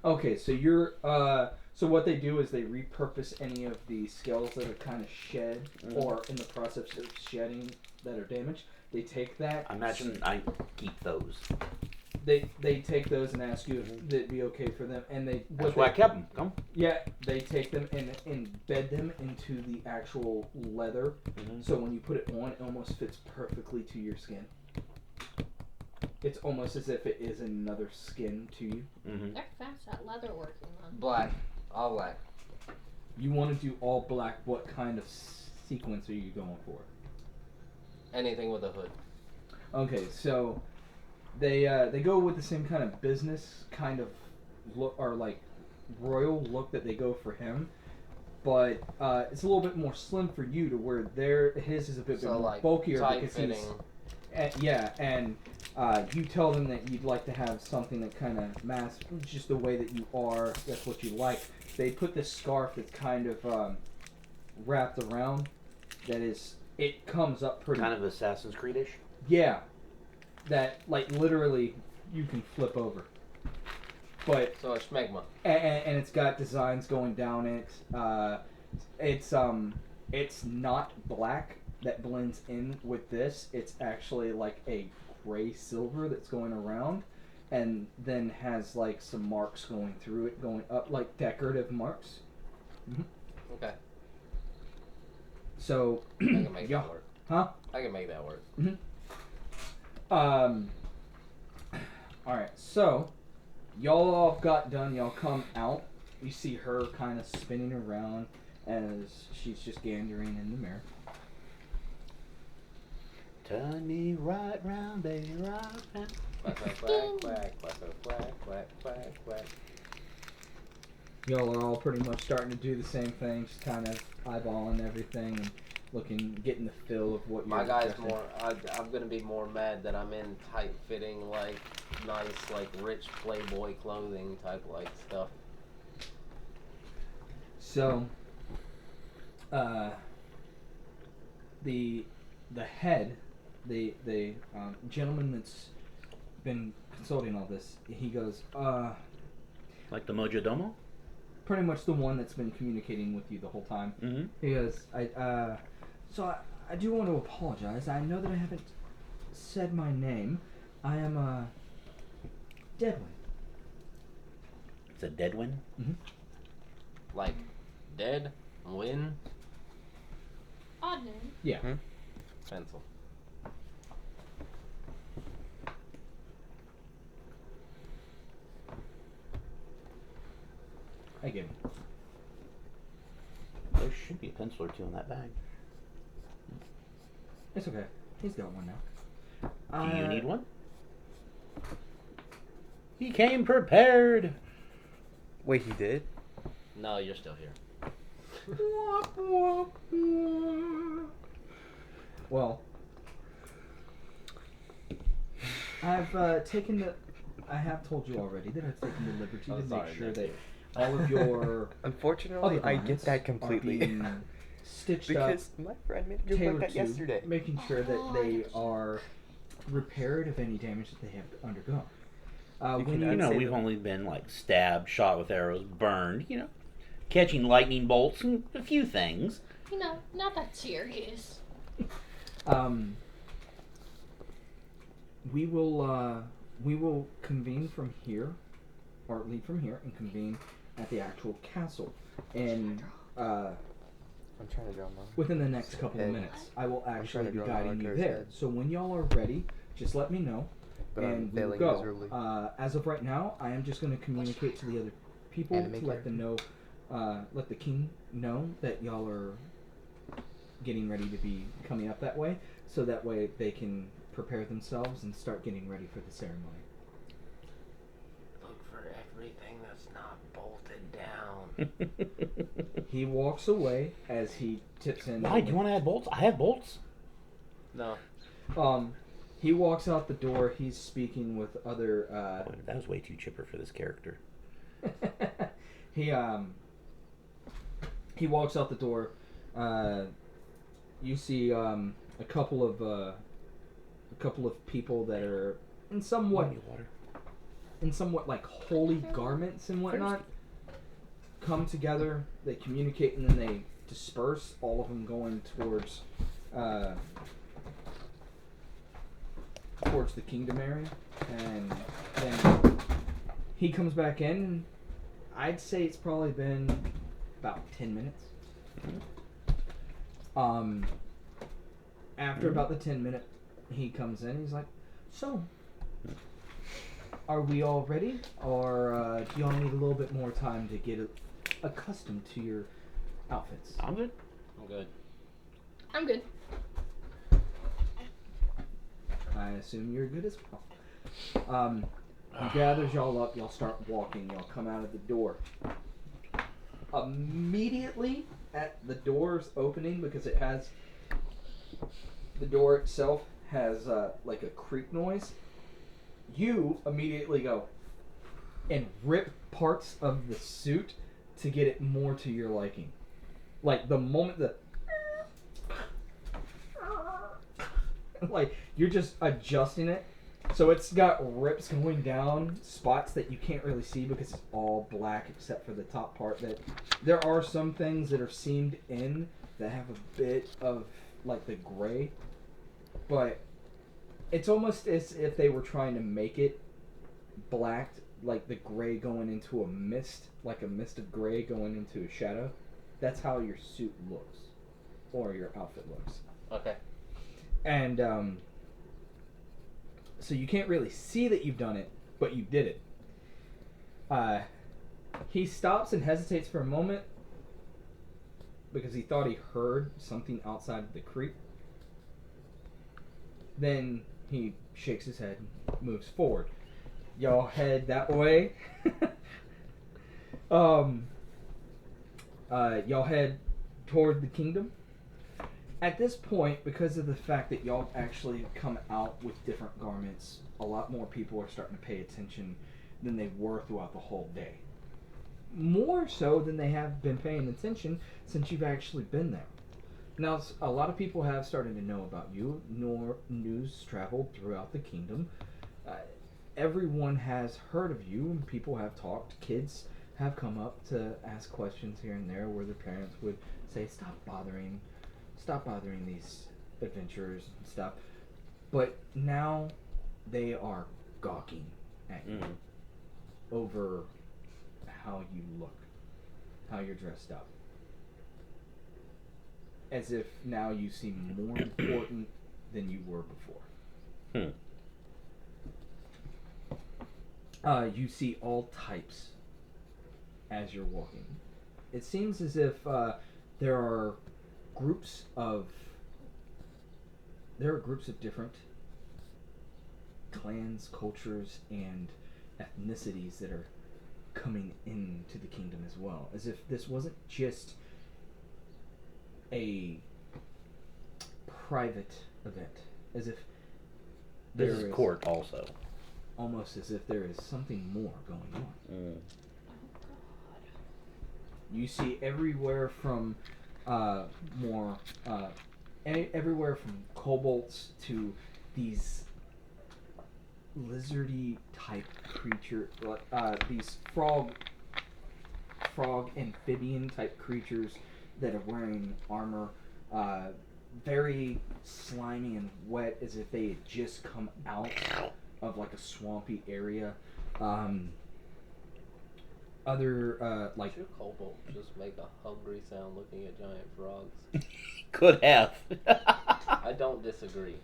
Okay, so you're So what they do is they repurpose any of the scales that are kind of shed or in the process of shedding that are damaged. They take that. I imagine I keep those. They take those and ask you if it'd be okay for them, and That's why I kept them. Come. Yeah, they take them and embed them into the actual leather. So when you put it on, it almost fits perfectly to your skin. It's almost as if it is another skin to you. They're fast at leather working, man. Black. All black. You want to do all black. What kind of sequence are you going for? Anything with a hood. Okay, so they go with the same kind of business kind of look, or like royal look that they go for him, but it's a little bit more slim for you to where his is a bit more like bulkier tight because fitting. you tell them that you'd like to have something that kind of masks just the way that you are. That's what you like. They put this scarf that's kind of wrapped around. It comes up pretty. Kind of Assassin's Creed-ish. Yeah, that like literally you can flip over. But So a schmegma. and it's got designs going down it. It's not black that blends in with this. It's actually like a gray silver that's going around, and then has like some marks going through it, going up like decorative marks. Okay. So I can make yeah, that work. huh? I can make that work. Alright, so y'all all got done, y'all come out. You see her kind of spinning around as she's just gandering in the mirror. Turn me right round, baby, right round. Quack, quack, quack, quack, quack, quack, quack, quack, quack. Y'all are all pretty much starting to do the same thing, just kind of eyeballing everything and getting the feel of what you're My guy's adjusting. more. I'm gonna be more mad that I'm in tight fitting, like nice, like rich Playboy clothing type like stuff. So, the head, the gentleman that's been consulting all this, he goes, Like the Mojo Domo? pretty much the one that's been communicating with you the whole time. Mm-hmm. He goes, I do want to apologize. I know that I haven't said my name. I am, Deadwin. It's a Deadwin? Like dead, win, Odd name. Yeah. pencil. I give him. There should be a pencil or two in that bag. It's okay. He's got one now. Do you need one? He came prepared. Wait, he did? No, you're still here. Well, I've taken the. I have told you already that I've taken the liberty to make sure that all of your Unfortunately, I get that are completely. being stitched Because up, my friend made a joke like tailored that to, yesterday. making sure that they are repaired of any damage that they have undergone. When You know, we've only been like stabbed, shot with arrows, burned, catching lightning bolts and a few things. You know, not that serious. We will convene from here, or leave from here and convene at the actual castle. And I'm trying to draw mine. within the next couple of Hey. minutes, I will trying actually to be draw guiding you Malachi's there. head. So when y'all are ready, just let me know, But I'm and we'll failing go. miserably. As of right now, I am just going to communicate to the other people Anime to let them know, let the king know that y'all are getting ready to be coming up that way, so that way they can prepare themselves and start getting ready for the ceremony. Look for everything that's not bolted down. He walks away as he tips in. Why? Do you want to add bolts? I have bolts. No. He walks out the door. He's speaking with other. Boy, that was way too chipper for this character. He walks out the door. You see a couple of people that are in somewhat Water. like holy garments and whatnot. come together, they communicate, and then they disperse, all of them going towards the kingdom area. And then he comes back in, and I'd say it's probably been about 10 minutes. After about the 10-minute, he comes in, he's like, so, are we all ready? Or do y'all need a little bit more time to get accustomed to your outfits? I'm good. I'm good. I'm good. I assume you're good as well. He gathers y'all up, y'all start walking, y'all come out of the door. Immediately at the door's opening, because it has, the door itself has like a creak noise, you immediately go and rip parts of the suit to get it more to your liking. Like the moment like you're just adjusting it, so it's got rips going down, spots that you can't really see because it's all black except for the top part. That there are some things that are seamed in that have a bit of like the gray, but it's almost as if they were trying to make it black, like the gray going into a mist, like a mist of gray going into a shadow. That's how your suit looks, or your outfit looks. Okay. And so you can't really see that you've done it, but you did it. He stops and hesitates for a moment because he thought he heard something outside of the creek. Then he shakes his head and moves forward. Y'all head that way. Y'all head toward the kingdom. At this point, because of the fact that y'all actually come out with different garments, a lot more people are starting to pay attention than they were throughout the whole day. More so than they have been paying attention since you've actually been there. Now, a lot of people have started to know about you. News traveled throughout the kingdom. Everyone has heard of you, and people have talked. Kids have come up to ask questions here and there where their parents would say, stop bothering these adventurers and stuff. But now they are gawking at you over how you look, how you're dressed up. As if now you seem more important than you were before. You see all types as you're walking. It seems as if there are groups of different clans, cultures, and ethnicities that are coming into the kingdom as well. As if this wasn't just a private event. As if This is court also. Almost as if there is something more going on. You see everywhere from everywhere from kobolds to these lizardy type creature, these frog amphibian type creatures that are wearing armor, very slimy and wet, as if they had just come out of like a swampy area. Should kobold just make a hungry sound looking at giant frogs? Could have. I don't disagree.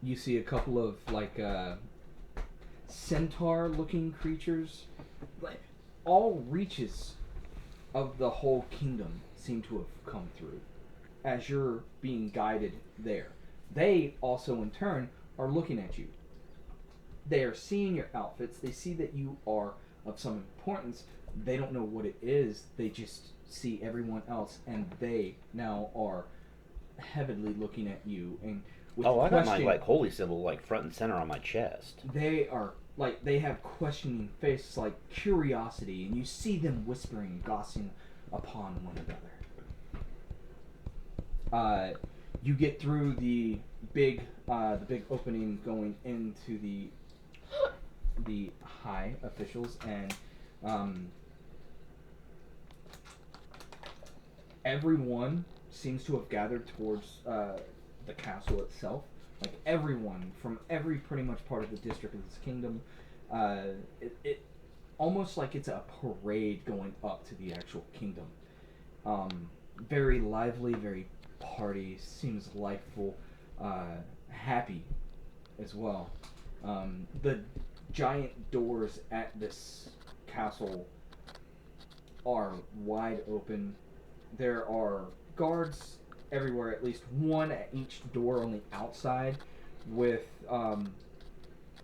You see a couple of like centaur-looking creatures. Like all reaches of the whole kingdom seem to have come through as you're being guided there. They also, in turn, are looking at you. They are seeing your outfits. They see that you are of some importance. They don't know what it is. They just see everyone else, and they now are heavily looking at you. And with I got my like holy symbol like front and center on my chest. They are like, they have questioning faces, like curiosity, and you see them whispering, gossiping upon one another. You get through the big opening going into the the high officials, and everyone seems to have gathered towards the castle itself. Like everyone from every pretty much part of the district of this kingdom. It almost like it's a parade going up to the actual kingdom. Very lively, very party, seems lifeful, happy as well. The giant doors at this castle are wide open. There are guards everywhere, at least one at each door on the outside, with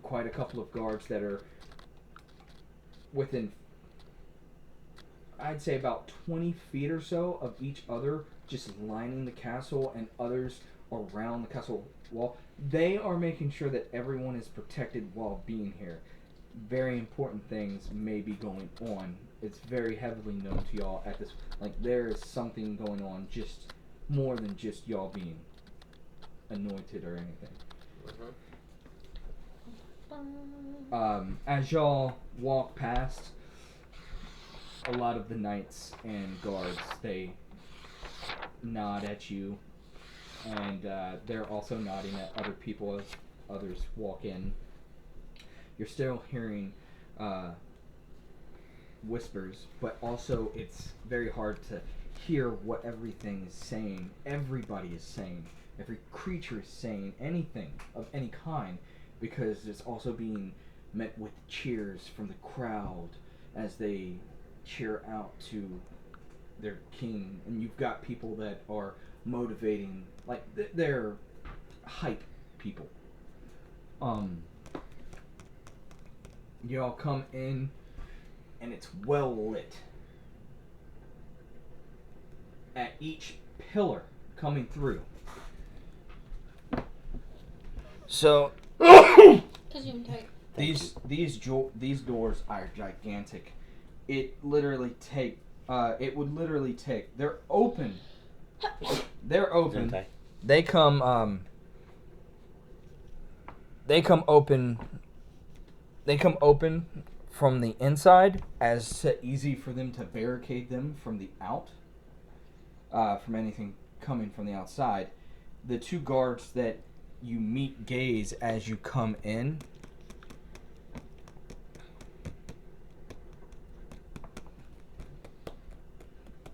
quite a couple of guards that are within, I'd say, about 20 feet or so of each other, just lining the castle, and others around the castle wall. They are making sure that everyone is protected while being here. Very important things may be going on. It's very heavily known to y'all at this, like there is something going on, just more than just y'all being anointed or anything. As y'all walk past, a lot of the knights and guards, they nod at you, and they're also nodding at other people as others walk in. You're still hearing whispers, but also it's very hard to hear what everything is saying. Everybody is saying, every creature is saying anything of any kind, because it's also being met with cheers from the crowd as they cheer out to their king. And you've got people that are motivating, like they're hype people. Y'all come in and it's well lit. At each pillar coming through. So these doors are gigantic. It would literally take. They're open. They're open. They come. They come open. They come open from the inside, as easy for them to barricade them from the out. From anything coming from the outside. The two guards that you meet gaze as you come in.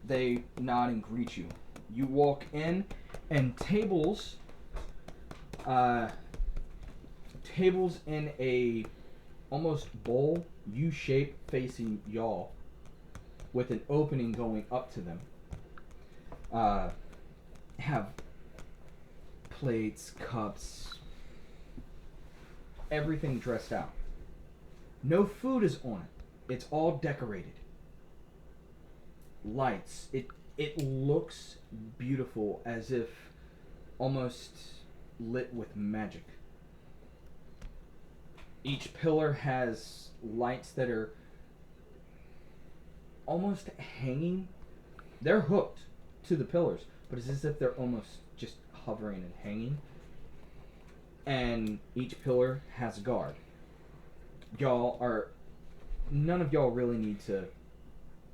They nod and greet you. You walk in, and tables in a almost bowl U-shape facing y'all, with an opening going up to them. Have plates, cups, everything dressed out. No food is on it. It's all decorated. Lights. It looks beautiful, as if almost lit with magic. Each pillar has lights that are almost hanging. They're hooked to the pillars, but it's as if they're almost just hovering and hanging. And each pillar has a guard. None of y'all really need to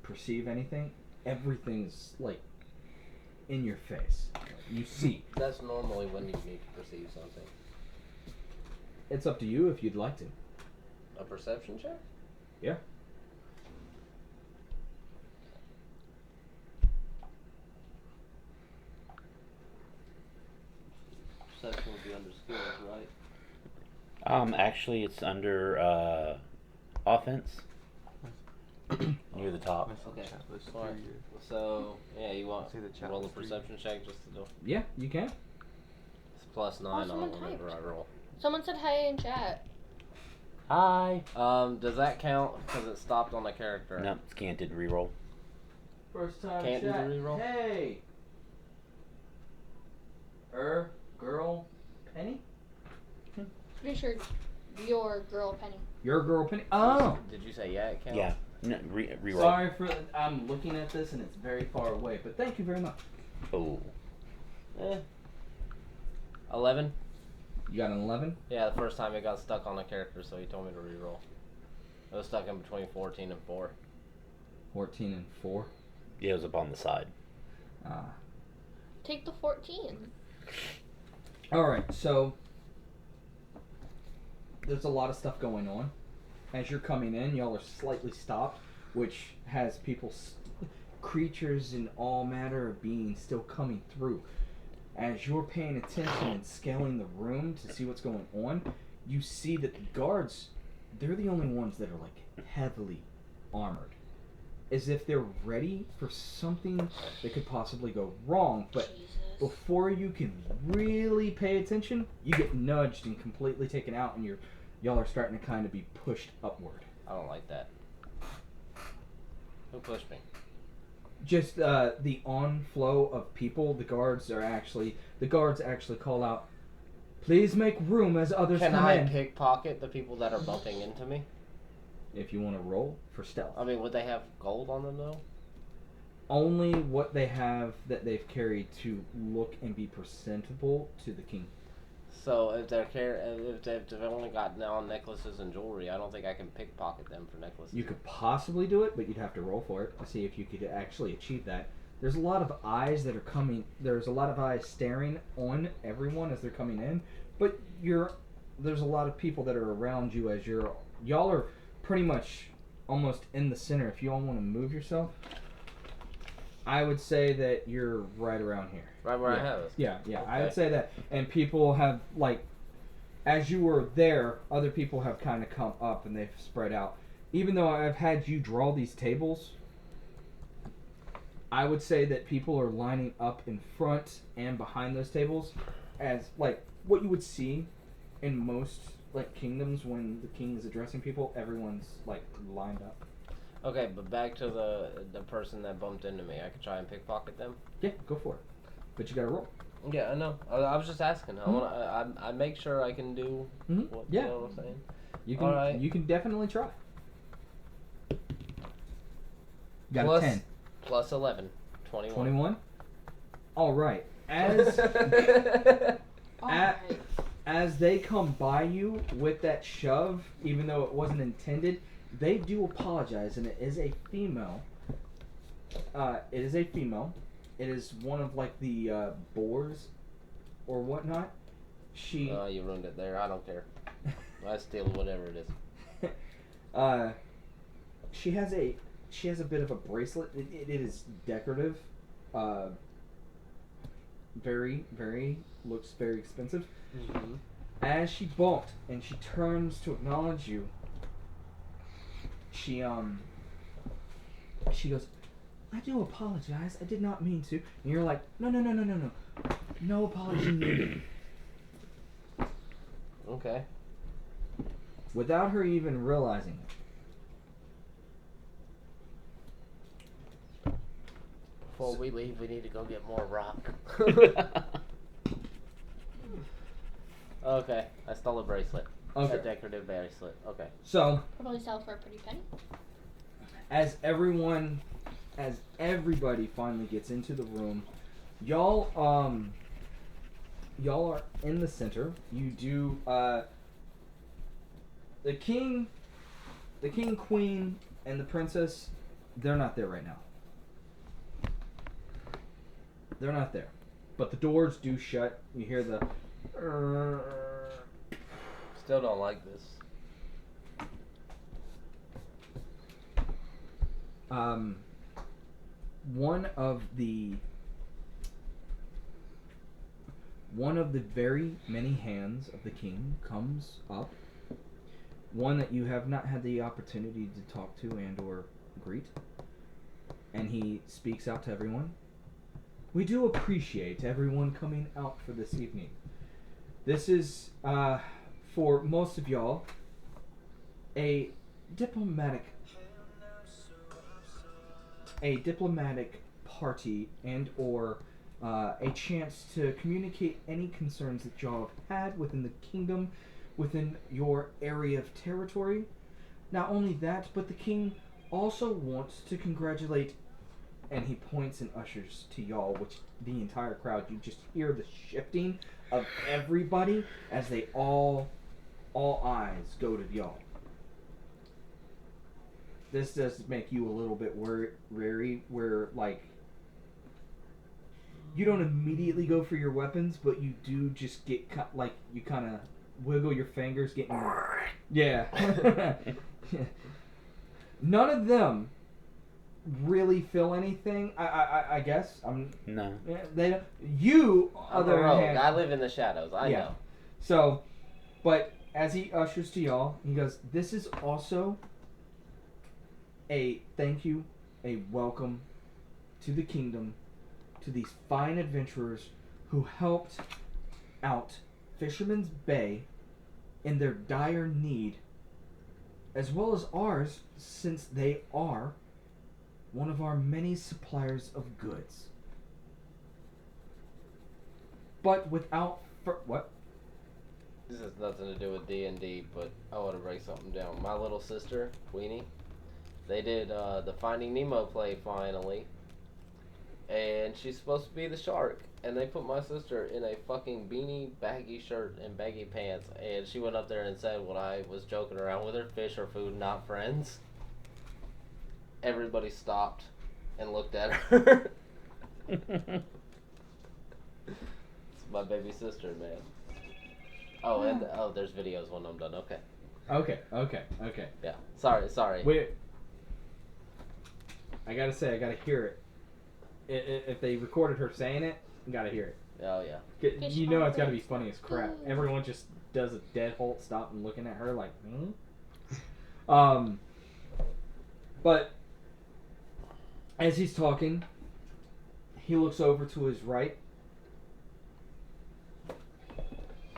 perceive anything. Everything's like in your face. You see. That's normally when you need to perceive something. It's up to you if you'd like to. A perception check? Yeah. Perception would be under skills, right? Actually, it's under offense. Near the top. Okay. Alright. So, yeah, you want See the chat roll a was free. perception check just to do. Yeah, you can. It's plus 9 someone on whenever I roll. Someone said hi in chat. Hi. Does that count because it stopped on a character? No, it's canted reroll. First time Can't do the chat. reroll? Hey. Girl, Penny? Pretty sure your girl Penny. Your girl, Penny. Oh. Did you say yeah? It counts? Yeah. No, reroll. Sorry for. I'm looking at this and it's very far away, but thank you very much. Oh. 11. You got an 11? Yeah, the first time it got stuck on a character, so he told me to reroll. I was stuck in between 14 and 4. 14 and 4. Yeah, it was up on the side. Take the 14. Alright, so there's a lot of stuff going on. As you're coming in, y'all are slightly stopped, which has people, creatures and all manner of beings still coming through. As you're paying attention and scaling the room to see what's going on, you see that the guards, they're the only ones that are like heavily armored. As if they're ready for something that could possibly go wrong, but Jesus. before you can really pay attention, you get nudged and completely taken out, and y'all are starting to kind of be pushed upward. I don't like that. Who pushed me? Just the on-flow of people. The guards actually call out, "Please make room as others Can come I in." pickpocket the people that are bumping into me? If you want to roll for stealth. I mean, would they have gold on them though? Only what they have that they've carried to look and be presentable to the king. So if they've only got on necklaces and jewelry, I don't think I can pickpocket them for necklaces. You could possibly do it, but you'd have to roll for it to see if you could actually achieve that. There's a lot of eyes that are coming. There's a lot of eyes staring on everyone as they're coming in, but there's a lot of people that are around you as y'all are pretty much almost in the center. If you all want to move yourself, I would say that you're right around here. Right where I have it. Yeah, Okay. I would say that. And people have, like, as you were there, other people have kind of come up and they've spread out. Even though I've had you draw these tables, I would say that people are lining up in front and behind those tables as, like, what you would see in most, like, kingdoms when the king is addressing people. Everyone's, like, lined up. Okay, but back to the person that bumped into me. I could try and pickpocket them. Yeah, go for it. But you gotta roll. Yeah, I know. I was just asking. I make sure I can do what Yeah. you know what I'm saying. You can. Alright. You can definitely try. Got Plus- a 10. Plus 11. 21. 21. All right. As Alright. as they come by you with that shove, even though it wasn't intended, they do apologize, and it is a female. It is a female. It is one of, like, the boars or whatnot. She Oh, you ruined it there. I don't care. I steal whatever it is. she has a bit of a bracelet. It is decorative. Looks very expensive. Mm-hmm. As she balked and she turns to acknowledge you, she goes, "I do apologize. I did not mean to." And you're like, No. No apology needed. Okay. Without her even realizing it. Before we leave, we need to go get more rock. Okay, I stole a bracelet. Okay. A decorative bracelet. Okay. So, Probably sell for a pretty penny. as everybody finally gets into the room, y'all are in the center. You do the king, queen, and the princess, they're not there right now. They're not there. But the doors do shut. You hear the Still don't like this. one of the very many hands of the king comes up. One that you have not had the opportunity to talk to and or greet. And he speaks out to everyone. "We do appreciate everyone coming out for this evening. This is, for most of y'all, a diplomatic party and or a chance to communicate any concerns that y'all have had within the kingdom, within your area of territory. Not only that, but the king also wants to congratulate," and he points and ushers to y'all, which the entire crowd, you just hear the shifting of everybody as they all eyes go to y'all. this does make you a little bit wary, where like you don't immediately go for your weapons, but you do just get like you kind of wiggle your fingers, getting yeah. None of them really feel anything. I guess No. they don't. You I'm a other rogue. hand, I live in the shadows. I know. So, but as he ushers to y'all, he goes, "This is also a thank you, a welcome to the kingdom, to these fine adventurers who helped out Fisherman's Bay in their dire need, as well as ours, since they are one of our many suppliers of goods. But without what? This has nothing to do with D&D, but I want to break something down. My little sister, Weenie, they did the Finding Nemo play finally, and she's supposed to be the shark. And they put my sister in a fucking beanie, baggy shirt, and baggy pants. And she went up there and said when I was joking around with her, fish are food, not friends. Everybody stopped and looked at her. It's my baby sister, man. Oh, and there's videos when I'm done. Okay. Okay. Yeah. Sorry. Wait. I gotta say, I gotta hear it. If they recorded her saying it, you gotta hear it. Oh yeah. You know it's gotta be funny as crap. Everyone just does a dead halt stop and looking at her like, But as he's talking, he looks over to his right.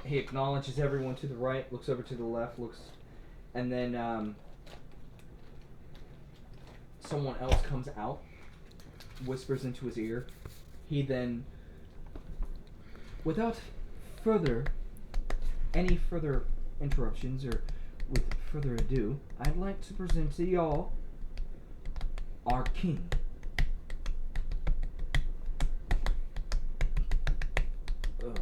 He acknowledges everyone to the right, looks over to the left, and then someone else comes out, whispers into his ear. He then, without any further interruptions or with further ado, I'd like to present to y'all our king. Ugh.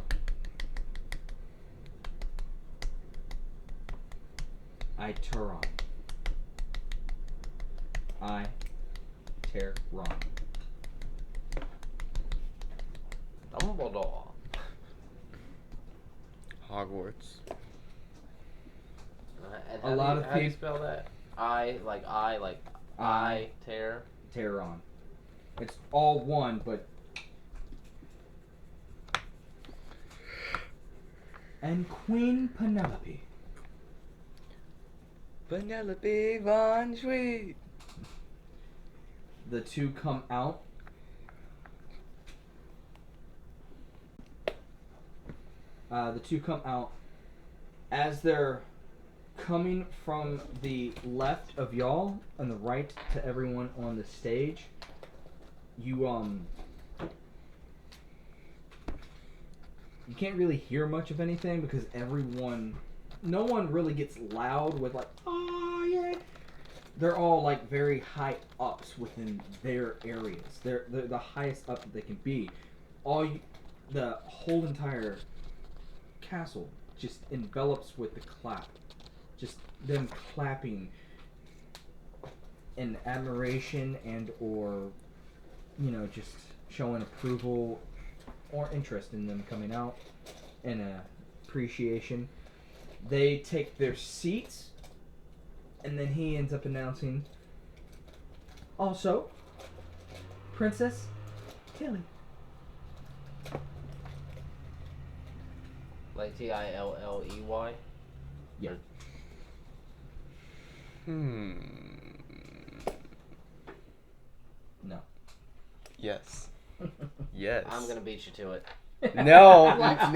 Iteron. Dumbledore. Hogwarts. And A lot of how do you people- spell that? Tear. Teron. It's all one, but. And Queen Penelope. Penelope Von Sweet. The two come out. As they're coming from the left of y'all and the right to everyone on the stage. You can't really hear much of anything because no one really gets loud with like, oh yeah. They're all like very high ups within their areas. They're the highest up that they can be. The whole entire castle just envelops with the clap. Just them clapping in admiration and or, just showing approval or interest in them coming out and appreciation. They take their seats and then he ends up announcing, also, Princess Tilly. Like Tilley? Yeah. No. Yes. Yes. I'm gonna beat you to it. No, What?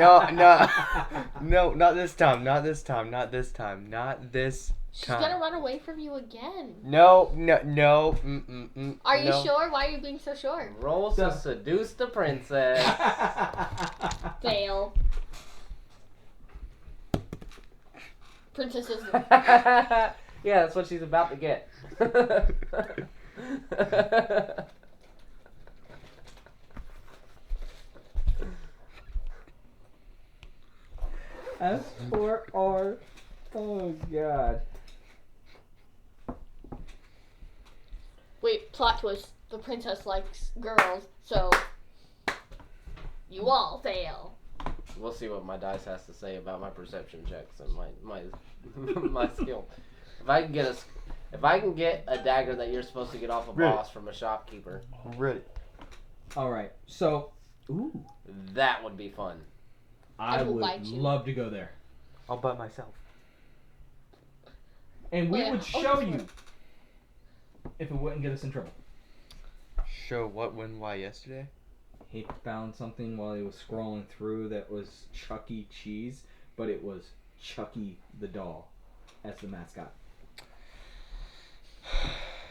no, not this time, not this time, not this time, not this She's time. gonna run away from you again. No. Are you no. sure? Why are you being so sure? Roll to seduce the princess. Fail. Princess is Yeah, that's what she's about to get. As for our... Oh, God. Wait, plot twist. The princess likes girls, so you all fail. We'll see what my dice has to say about my perception checks and my my skill. If I can get a dagger that you're supposed to get off a boss from a shopkeeper. I'm ready. All right. So, That would be fun. I will would bite you. love to go there, I'll buy myself. and we Oh, yeah. would Oh, show this you one. if it wouldn't get us in trouble. Show what, when, why yesterday? He found something while he was scrolling through that was Chuck E. Cheese, but it was Chucky the doll as the mascot.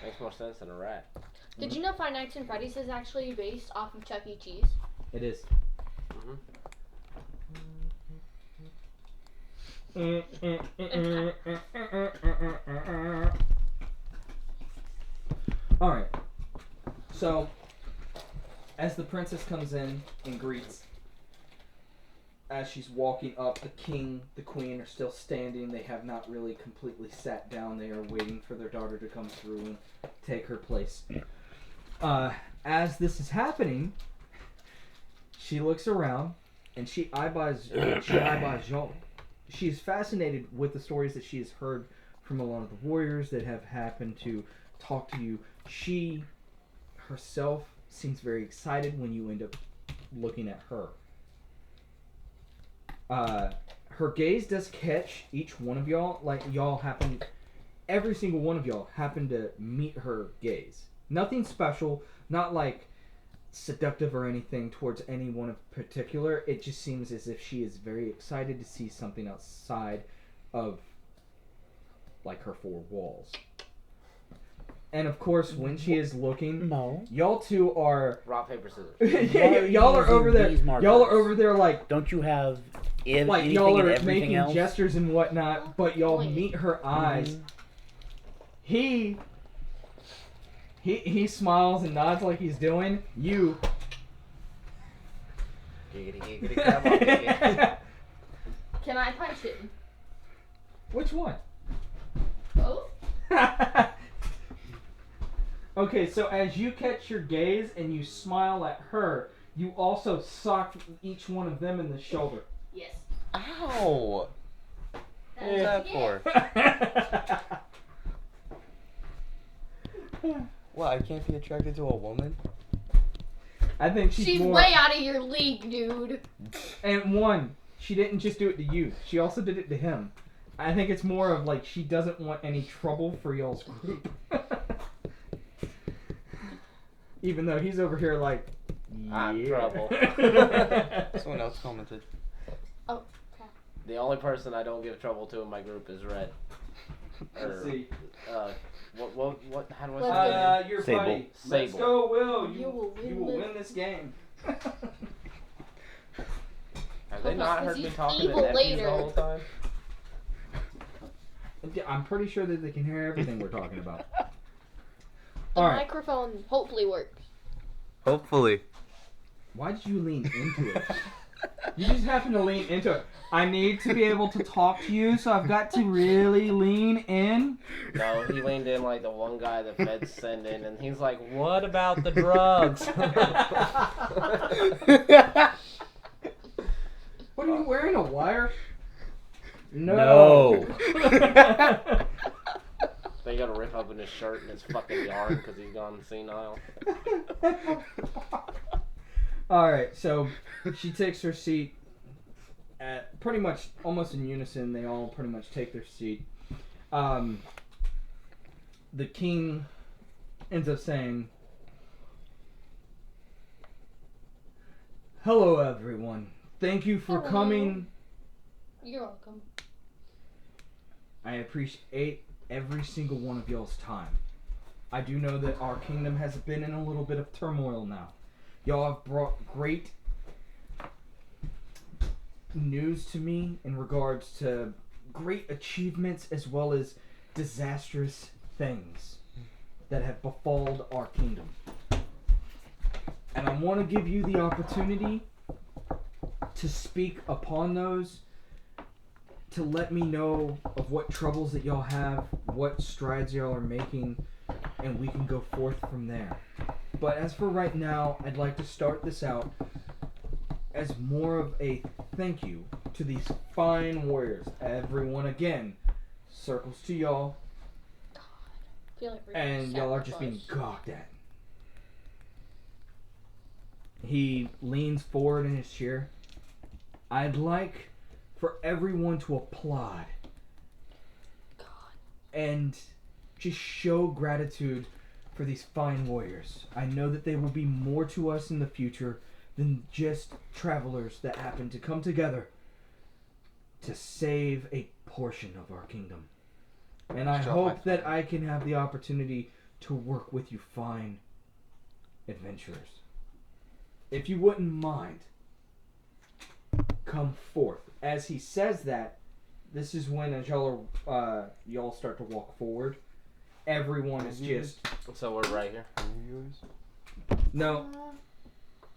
Makes more sense than a rat. Did you know Five Nights at Freddy's is actually based off of Chuck E. Cheese? It is. All right. So, as the princess comes in and greets, as she's walking up, the king, the queen are still standing. They have not really completely sat down. They are waiting for their daughter to come through and take her place. As this is happening, she looks around and she eyeballs y'all. She's fascinated with the stories that she has heard from a lot of the warriors that have happened to talk to you. She herself seems very excited when you end up looking at her. Her gaze does catch each one of y'all. Like, every single one of y'all happen to meet her gaze. Nothing special, not like seductive or anything towards anyone in particular. It just seems as if she is very excited to see something outside of like her four walls. And of course, when she is looking, y'all two are Rock, paper, scissors. y'all are over there. Y'all are over there like Don't you have like anything y'all and are everything making else? gestures and whatnot, but y'all meet her eyes. He smiles and nods like he's doing. You. Giggity, giggity, come on, giggity. Can I punch him? Which one? Both? Okay, so as you catch your gaze and you smile at her, you also sock each one of them in the shoulder. Yes. Ow! What was that for? What, I can't be attracted to a woman? I think she's more... way out of your league, dude. And one, she didn't just do it to you. She also did it to him. I think it's more of like she doesn't want any trouble for y'all's group. Even though he's over here like, I'm trouble. Someone else commented. Oh, crap. The only person I don't give trouble to in my group is Red. Let's see. What, how do I say it? Your Sable. buddy. Sable. Let's go, Will. You will win this game. Have they not heard me He's talking to evil nephews later. the whole time? I'm pretty sure that they can hear everything we're talking about. The All right. microphone hopefully works. Hopefully. Why did you lean into it? You just happen to lean into it. I need to be able to talk to you, so I've got to really lean in. No, he leaned in like the one guy the feds send in, and he's like, "What about the drugs?" What are you wearing? A wire? No. They gotta rip open his shirt and it's fucking yarn because he's gone senile. Alright, so she takes her seat at pretty much almost in unison. They all pretty much take their seat. The king ends up saying, "Hello, everyone. Thank you for Hello. coming. You're welcome. I appreciate every single one of y'all's time. I do know that our kingdom has been in a little bit of turmoil now. Y'all have brought great news to me in regards to great achievements as well as disastrous things that have befalled our kingdom. And I want to give you the opportunity to speak upon those, to let me know of what troubles that y'all have, what strides y'all are making, and we can go forth from there. But as for right now, I'd like to start this out as more of a thank you to these fine warriors. Everyone again circles to y'all, I feel like we're and y'all are just being gawked at. He leans forward in his chair. I'd like for everyone to applaud and just show gratitude for these fine warriors. I know that they will be more to us in the future than just travelers that happen to come together to save a portion of our kingdom. And I hope that I can have the opportunity to work with you fine adventurers. If you wouldn't mind, come forth. As he says that, this is when, as y'all start to walk forward, everyone is just... So we're right here. No.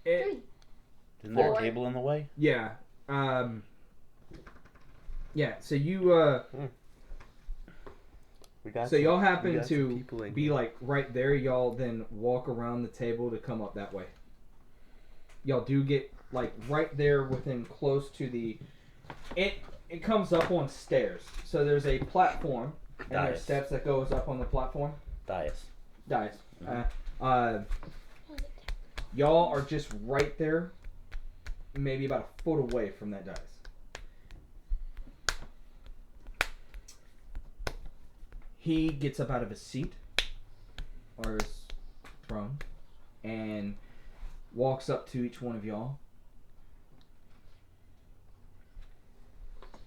Three. Isn't there a 4. table in the way? Yeah. Yeah, so you, so y'all happen to be, like, right there. Y'all then walk around the table to come up that way. Y'all do get, like, right there within close to the... It comes up on stairs. So there's a platform, and there's steps that goes up on the platform. Dais. Mm-hmm. Y'all are just right there, maybe about a foot away from that dais. He gets up out of his seat, or his throne, and walks up to each one of y'all.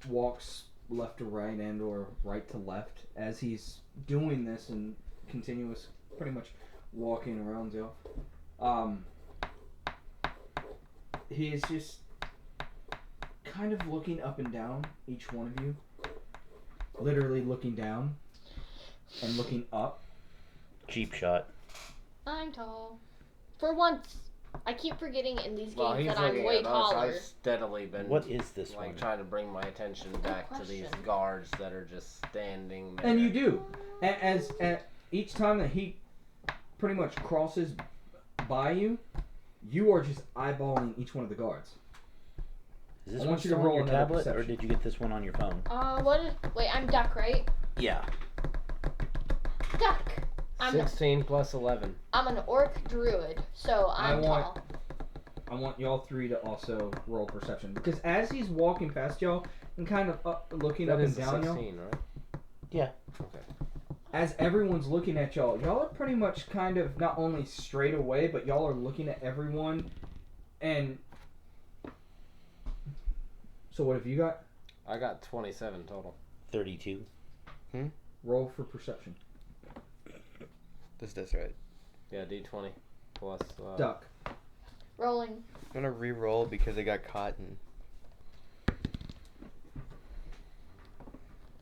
Walks left to right and or right to left. As he's doing this and continuous, pretty much walking around y'all, he's just kind of looking up and down each one of you. Literally looking down and looking up. Cheap shot. I'm tall. For once. I keep forgetting in these Well, games he's that I'm looking way at us. taller. I've steadily been What is this like one? trying to bring my attention back to these question. guards that are just standing there. And you do. As each time that he pretty much crosses by you, you are just eyeballing each one of the guards. Is this I one want you to still on roll your another tablet, or perception. did you get this one on your phone? What is... Wait, I'm duck, right? Yeah. Duck! I'm 16 plus 11. I'm an orc druid, so I'm tall. I want y'all three to also roll perception, because as he's walking past y'all and kind of looking That up and is down 16, y'all, right? Yeah. Okay. as everyone's looking at y'all are pretty much kind of not only straight away, but y'all are looking at everyone. And so what have you got? I got 27 total. 32. Roll for perception. That's right. Yeah, D20 plus. Duck. Rolling. I'm gonna re-roll because I got caught in.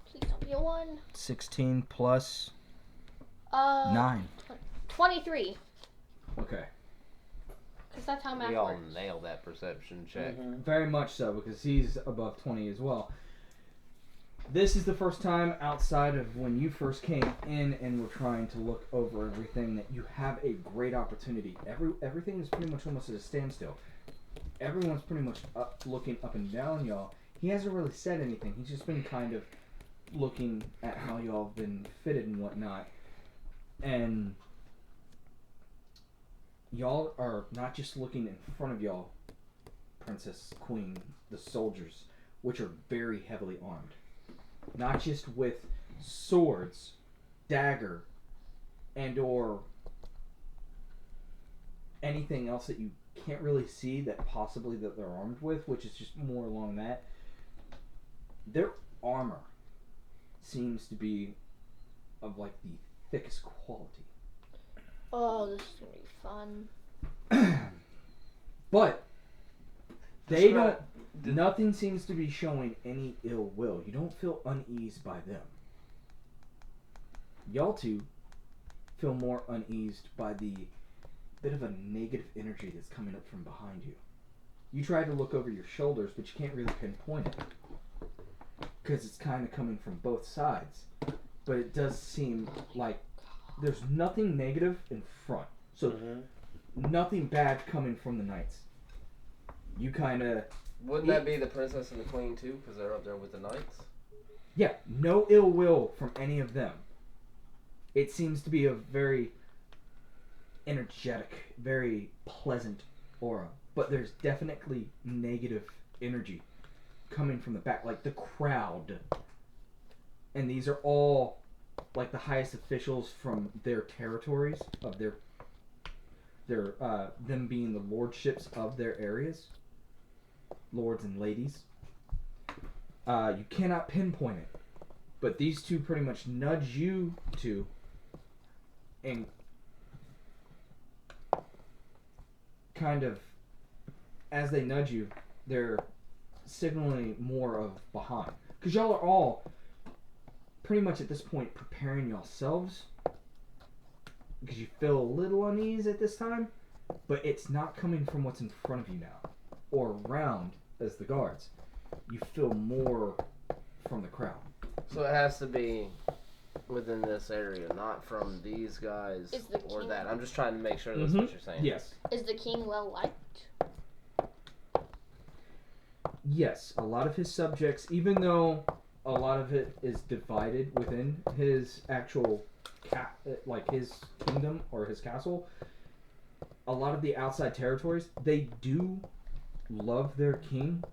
Please don't be a 1. 16 plus 9. 23. Okay. Because that's how math We all works. nailed that perception check. Very much so, because he's above 20 as well. This is the first time outside of when you first came in and were trying to look over everything that you have a great opportunity. Everything is pretty much almost at a standstill. Everyone's pretty much looking up and down y'all. He hasn't really said anything. He's just been kind of looking at how y'all have been fitted and whatnot. And y'all are not just looking in front of y'all, Princess, Queen, the soldiers, which are very heavily armed. Not just with swords, dagger, and or anything else that you can't really see that possibly that they're armed with, which is just more along that. Their armor seems to be of like the thickest quality. Oh, this is going to be fun. But they don't. Nothing seems to be showing any ill will. You don't feel uneased by them. Y'all two feel more uneased by the bit of a negative energy that's coming up from behind you. You try to look over your shoulders, but you can't really pinpoint it. Because it's kind of coming from both sides. But it does seem like there's nothing negative in front. So nothing bad coming from the knights. You kind of... Wouldn't that be the princess and the queen too? Because they're up there with the knights? Yeah, no ill will from any of them. It seems to be a very energetic, very pleasant aura. But there's definitely negative energy coming from the back, like the crowd. And these are all like the highest officials from their territories, of their them being the lordships of their areas. Lords and ladies. You cannot pinpoint it, but these two pretty much nudge you to, and kind of, as they nudge you, they're signaling more of behind. Because y'all are all pretty much at this point preparing yourselves, because you feel a little unease at this time, but it's not coming from what's in front of you now, or around as the guards. You feel more from the crowd. So it has to be within this area, not from these guys Is the or king- that. I'm just trying to make sure that's what you're saying. Yes. Is the king well liked? Yes, a lot of his subjects, even though a lot of it is divided within his actual like his kingdom or his castle, a lot of the outside territories, they do love their king,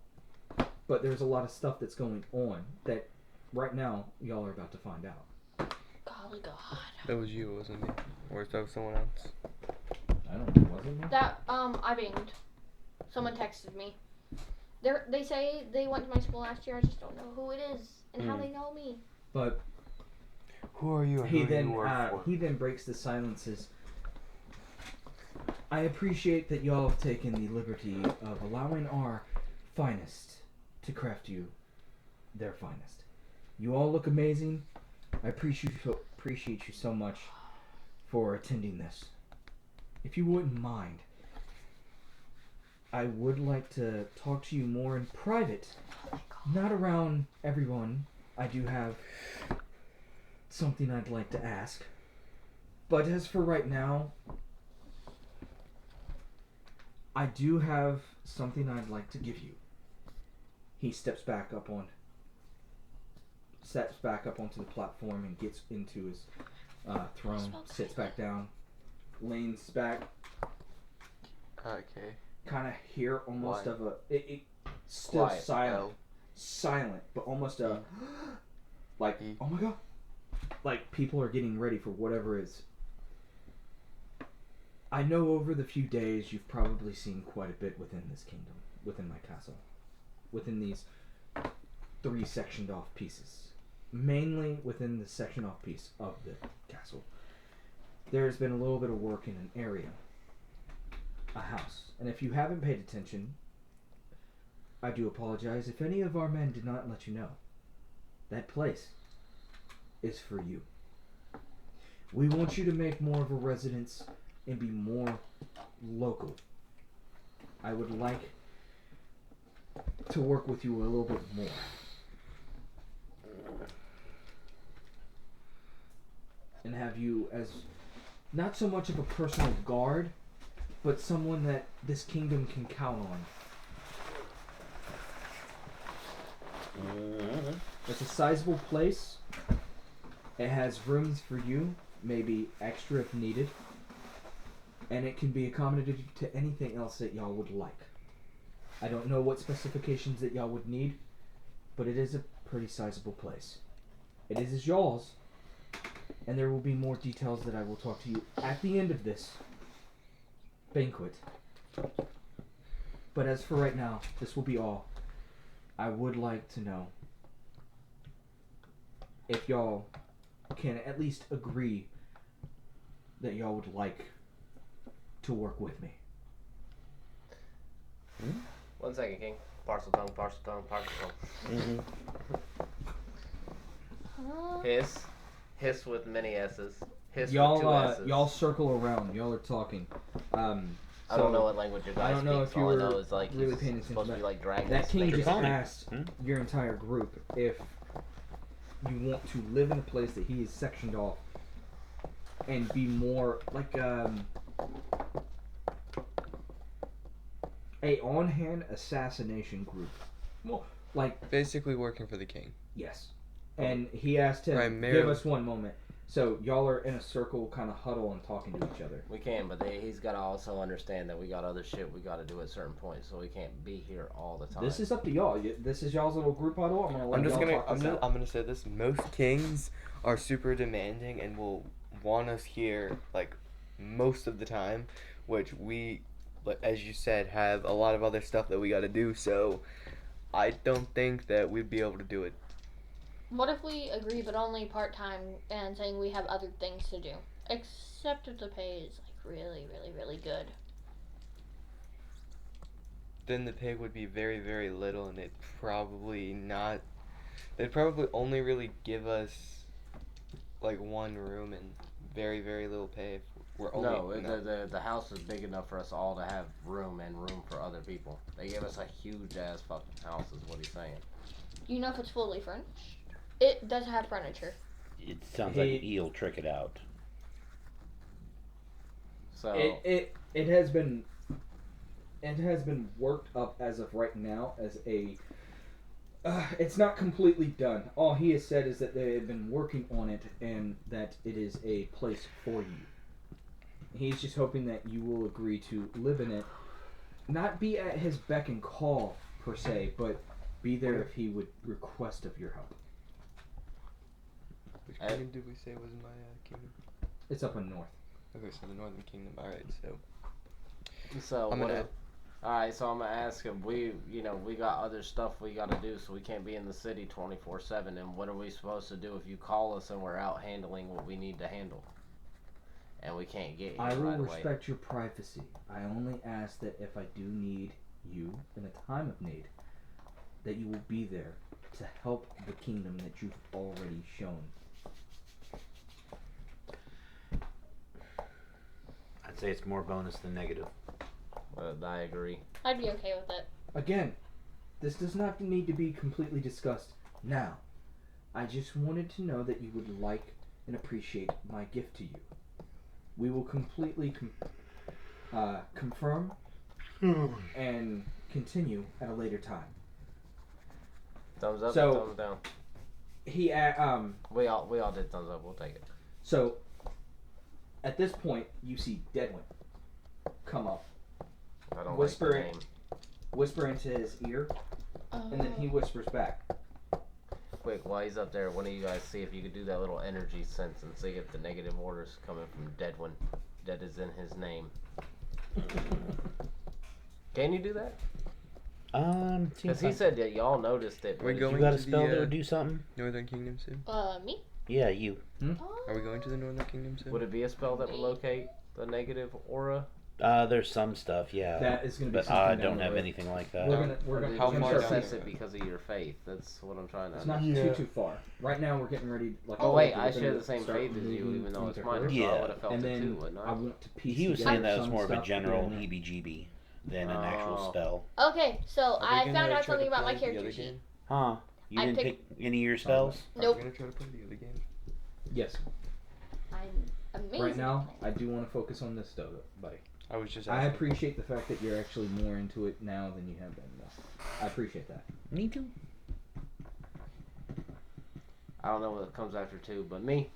but there's a lot of stuff that's going on that right now y'all are about to find out. Golly God. That was you, wasn't me? Or is that someone else? I don't know, was it me? That, I binged. Someone texted me. They say they went to my school last year. I just don't know who it is and how they know me. But Who are you? And he who do then you work for? he then breaks the silences. I appreciate that y'all have taken the liberty of allowing our finest to craft you their finest. You all look amazing. I appreciate you so much for attending this. If you wouldn't mind, I would like to talk to you more in private. Not around everyone. I do have something I'd like to ask. But as for right now, I do have something I'd like to give you. He steps back up onto the platform and gets into his throne, sits back down, leans back. Okay. Kind of hear almost Why? of a it still Quiet. silent, but almost a like oh my god, like people are getting ready for whatever is. I know over the few days you've probably seen quite a bit within this kingdom, within my castle, within these 3 sectioned off pieces, mainly within the sectioned off piece of the castle. There's been a little bit of work in an area, a house, and if you haven't paid attention, I do apologize if any of our men did not let you know. That place is for you. We want you to make more of a residence and be more local. I would like to work with you a little bit more. And have you as not so much of a personal guard, but someone that this kingdom can count on. It's a sizable place. It has rooms for you, maybe extra if needed. And it can be accommodated to anything else that y'all would like. I don't know what specifications that y'all would need, but it is a pretty sizable place. It is y'all's, and there will be more details that I will talk to you at the end of this banquet. But as for right now, this will be all. I would like to know if y'all can at least agree that y'all would like to work with me. 1 second, King. Parcel tongue, parcel tongue, parcel tongue. Hiss with many S's. Hiss with 2 S's. Y'all circle around. Y'all are talking. I don't know what language your guy I don't know speaks. if you All I were know is like really he's paying supposed to be attention, like dragging that his king snake just or something. asked your entire group if you want to live in a place that he is sectioned off and be more like a on-hand assassination group. Well, like Basically working for the king. yes, and he asked him, Primarily. "Give us one moment." So y'all are in a circle, kind of huddle and talking to each other. We can, but he's got to also understand that we got other shit we got to do at certain points, so we can't be here all the time. This is up to y'all. This is y'all's little group huddle. I'm gonna let y'all talk this out. I'm gonna say this. Most kings are super demanding and will want us here like most of the time, which we, like, as you said, have a lot of other stuff that we got to do. So I don't think that we'd be able to do it. What if we agree, but only part-time, and saying we have other things to do? Except if the pay is, like, really, really, really good. Then the pay would be very, very little, and they'd probably only really give us like one room and very, very little pay if we're only the house is big enough for us all to have room and room for other people. They give us a huge ass fucking house is what he's saying. Do you know if it's fully furnished? It does have furniture. It sounds like he'll trick it out. So It has been worked up as of right now as a. It's not completely done. All he has said is that they have been working on it and that it is a place for you. He's just hoping that you will agree to live in it, not be at his beck and call per se, but be there if he would request of your help. Which kingdom did we say was in my kingdom? It's up in north. Okay, so the Northern Kingdom. All right, So I'm what? gonna- Alright, so I'm gonna ask him. We got other stuff we gotta do, so we can't be in the city 24/7. And what are we supposed to do if you call us and we're out handling what we need to handle, and we can't get here I will right away? respect your privacy. I only ask that if I do need you in a time of need, that you will be there to help the kingdom that you've already shown. I'd say it's more bonus than negative. I agree. I'd be okay with it. Again, this does not need to be completely discussed now. I just wanted to know that you would like and appreciate my gift to you. We will completely confirm and continue at a later time. Thumbs up, So- thumbs down. He We all did thumbs up. We'll take it. So at this point, you see Deadwin come up, I don't Whisper like the it. name. whisper into his ear, and then he whispers back. Quick, while he's up there, one of you guys see if you could do that little energy sense and see if the negative orders coming from Deadwin. Dead is in his name. Can you do that? Because he said that y'all noticed it. Are we but going You got to a spell that the would do something? Northern Kingdom soon? Me? Yeah, you. Are we going to the Northern Kingdom soon? would it be a spell that would locate the negative aura? There's some stuff, yeah. That is going to be But something I down don't the have road. anything like that. We're gonna How we're far gonna down start Assess there? it because of your faith. That's what I'm trying to It's not understand. too far. Right now, we're getting ready. Like, Oh all wait, we're I gonna share the same start faith as you, moving even though it's into minor. her. So I Yeah. would have felt And it then too, wouldn't I I? want to piece He was together saying that was some more of a stuff general together. heebie-jeebie than an actual Oh. spell. Okay, so Are we I gonna found out try to something about my play the character other sheet. game? Huh? You I didn't pick picked- any of your spells? Nope. Are we gonna try to play the other game? Yes. I'm amazing. Right now, I do want to focus on this though, buddy. I was just I asking. appreciate the fact that you're actually more into it now than you have been. Though. I appreciate that. Me too. I don't know what comes after two, but me.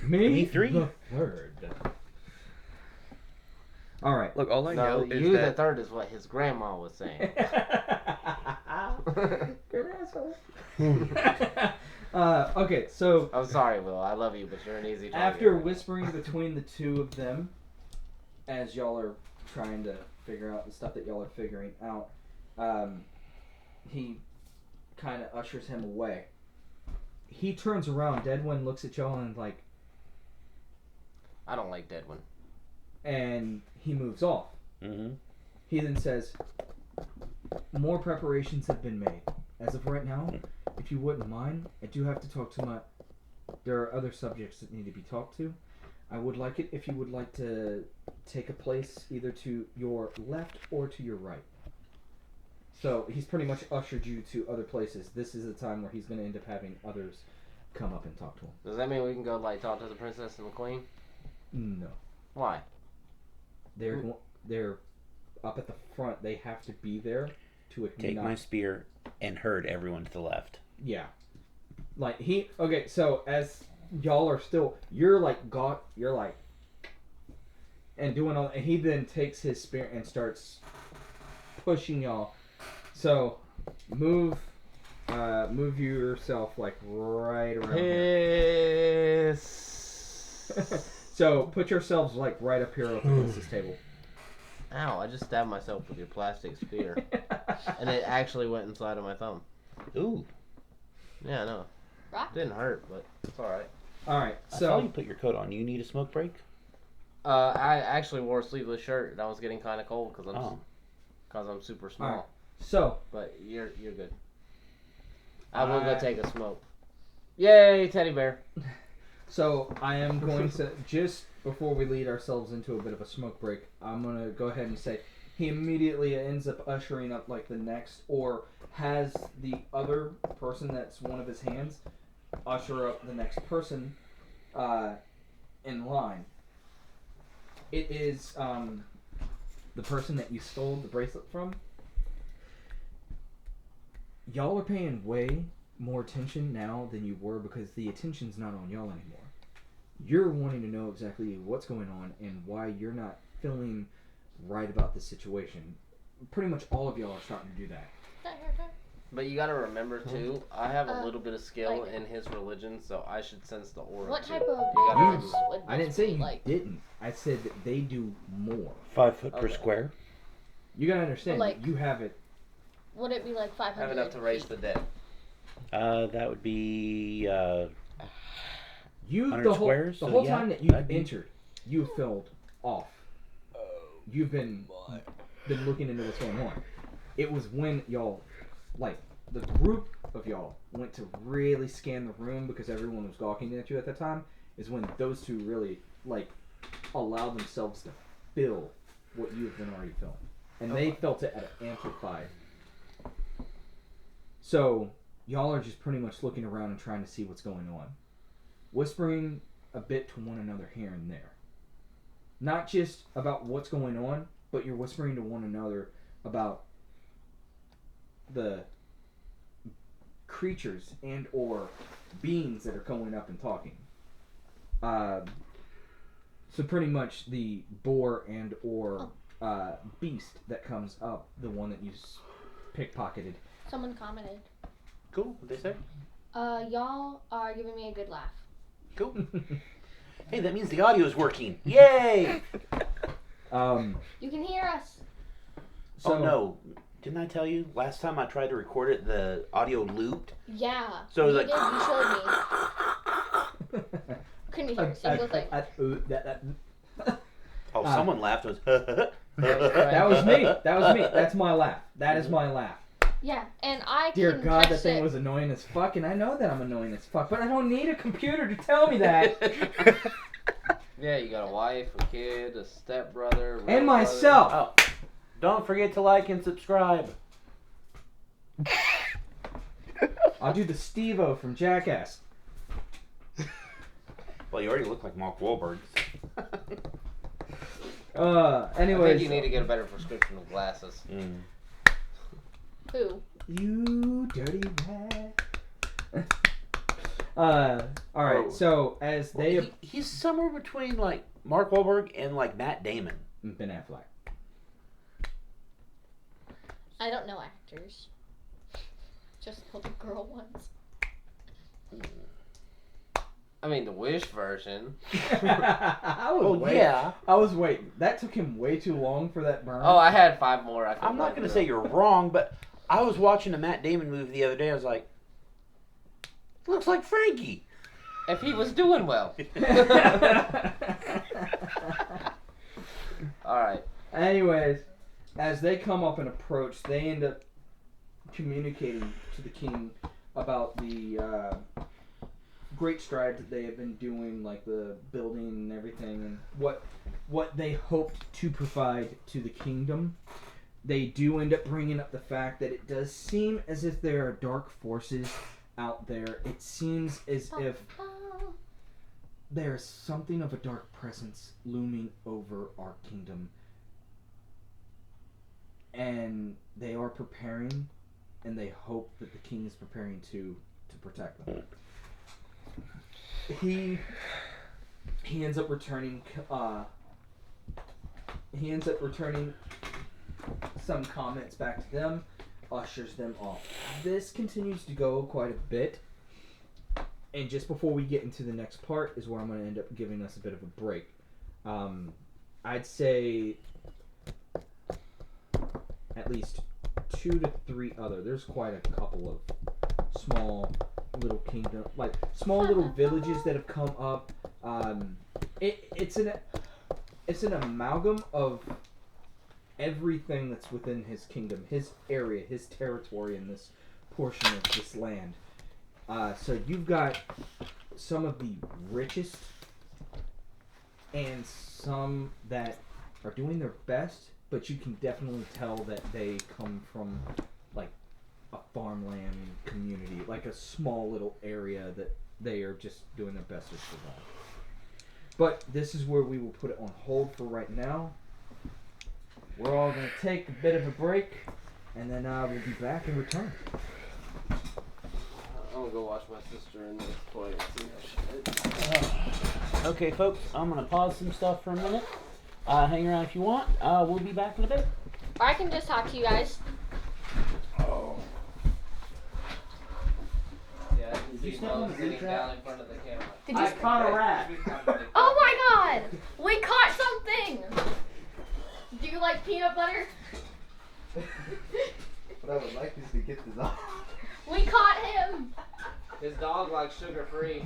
Me three. the third. All right. Look, all I No, know is you the that third is what his grandma was saying. Good asshole. Okay, so I'm sorry, Will. I love you, but you're an easy target. after whispering between the two of them, as y'all are trying to figure out the stuff that y'all are figuring out, he kind of ushers him away. He turns around. Deadwin looks at y'all and like, I don't like Deadwin. and he moves off. Mm-hmm. He then says, "More preparations have been made. As of right now, if you wouldn't mind, I do have to talk to my... There are other subjects that need to be talked to. I would like it if you would like to take a place either to your left or to your right." So he's pretty much ushered you to other places. This is a time where he's going to end up having others come up and talk to him. Does that mean we can go like talk to the princess and the queen? No. Why? They're up at the front. They have to be there to acknowledge. Take my spear and herd everyone to the left. Yeah. Like okay, so as y'all are still, you're like and doing all, and he then takes his spear and starts pushing y'all. So move yourself like right around here. So put yourselves like right up here up against this table. Ow, I just stabbed myself with your plastic spear. And it actually went inside of my thumb. Ooh. Yeah, I know. Rock? Didn't hurt, but it's alright. Alright, I saw you so put your coat on. You need a smoke break? I actually wore a sleeveless shirt and I was getting kind of cold because I'm super small. Alright. So But you're good. I will go take a smoke. Yay, teddy bear. So I am going to, just before we lead ourselves into a bit of a smoke break, I'm going to go ahead and say he immediately ends up ushering up like the next, or has the other person that's one of his hands usher up the next person in line. It is the person that you stole the bracelet from. Y'all are paying way more attention now than you were because the attention's not on y'all anymore. You're wanting to know exactly what's going on and why you're not feeling right about the situation. Pretty much all of y'all are starting to do that. But you gotta remember too, I have a little bit of skill like- in his religion, so I should sense the aura What too. type of You gotta remember boss that. would I didn't this say be, you like? didn't. I said that they do more. 5 foot per Okay. square. You gotta understand, Like- you have it. Would it be like 500? I have enough to raise the dead. That would be You 100 the whole squares, the so whole yeah, time that you've that'd be- entered, you filled off. You've been looking into what's going on. It was when y'all, like the group of y'all, went to really scan the room because everyone was gawking at you at the time. Is when those two really like allowed themselves to feel what you have been already feeling, and they felt it at an amplified. So y'all are just pretty much looking around and trying to see what's going on, whispering a bit to one another here and there. Not just about what's going on, but you're whispering to one another about the creatures and or beings that are going up and talking. So pretty much the boar and or beast that comes up, the one that you pickpocketed. Someone commented. cool. What they say? Y'all are giving me a good laugh. Cool. Hey, that means the audio is working. Yay! You can hear us. So, Oh no! Didn't I tell you last time I tried to record it, the audio looped? Yeah. So you like- did. You showed me. Couldn't hear a single thing. Oh, Ah. someone laughed. It was That was me. That was me. That's my laugh. That is my laugh. Yeah, and I Dear can God, text that thing it. was annoying as fuck, and I know that I'm annoying as fuck, but I don't need a computer to tell me that. Yeah, you got a wife, a kid, a stepbrother, real And brother. myself. Oh, don't forget to like and subscribe. I'll do the Steve-O from Jackass. Well, you already look like Mark Wahlberg. I Anyways. think you need to get a better prescription of glasses. Who? You dirty rat. Alright, Oh. so as they... He's somewhere between like Mark Wahlberg and like Matt Damon. Ben Affleck. I don't know actors. Just know the girl ones. I mean, the Wish version. I was Oh waiting. yeah. I was waiting. That took him way too long for that burn. Oh, I had 5 more. I I'm not gonna say you're wrong, but I was watching a Matt Damon movie the other day. I was like, looks like Frankie. If he was doing well. Alright. Anyways, as they come up and approach, they end up communicating to the king about the great strides that they have been doing, like the building and everything, and what they hoped to provide to the kingdom. They do end up bringing up the fact that it does seem as if there are dark forces out there, it seems as if there's something of a dark presence looming over our kingdom. And they are preparing, and they hope that the king is preparing to protect them. He ends up returning some comments back to them, ushers them off. This continues to go quite a bit, and just before we get into the next part is where I'm going to end up giving us a bit of a break. I'd say at least 2 to 3 other. There's quite a couple of small little kingdom, like small little villages that have come up. It's an amalgam of everything that's within his kingdom, his area, his territory in this portion of this land. So you've got some of the richest and some that are doing their best, but you can definitely tell that they come from like a farmland community, like a small little area that they are just doing their best to survive. But this is where we will put it on hold for right now. We're all going to take a bit of a break, and then we'll be back and return. I'm gonna go watch my sister in the toilet and see how she did. Okay, folks, I'm going to pause some stuff for a minute. Hang around if you want. We'll be back in a bit. Or I can just talk to you guys. Yeah, You he's step on the sitting blue trap? down in front of the camera. Did you? I caught a rat. Oh my God! We caught something. Do you like peanut butter? What I would like is to get this off. We caught him. His dog likes sugar free.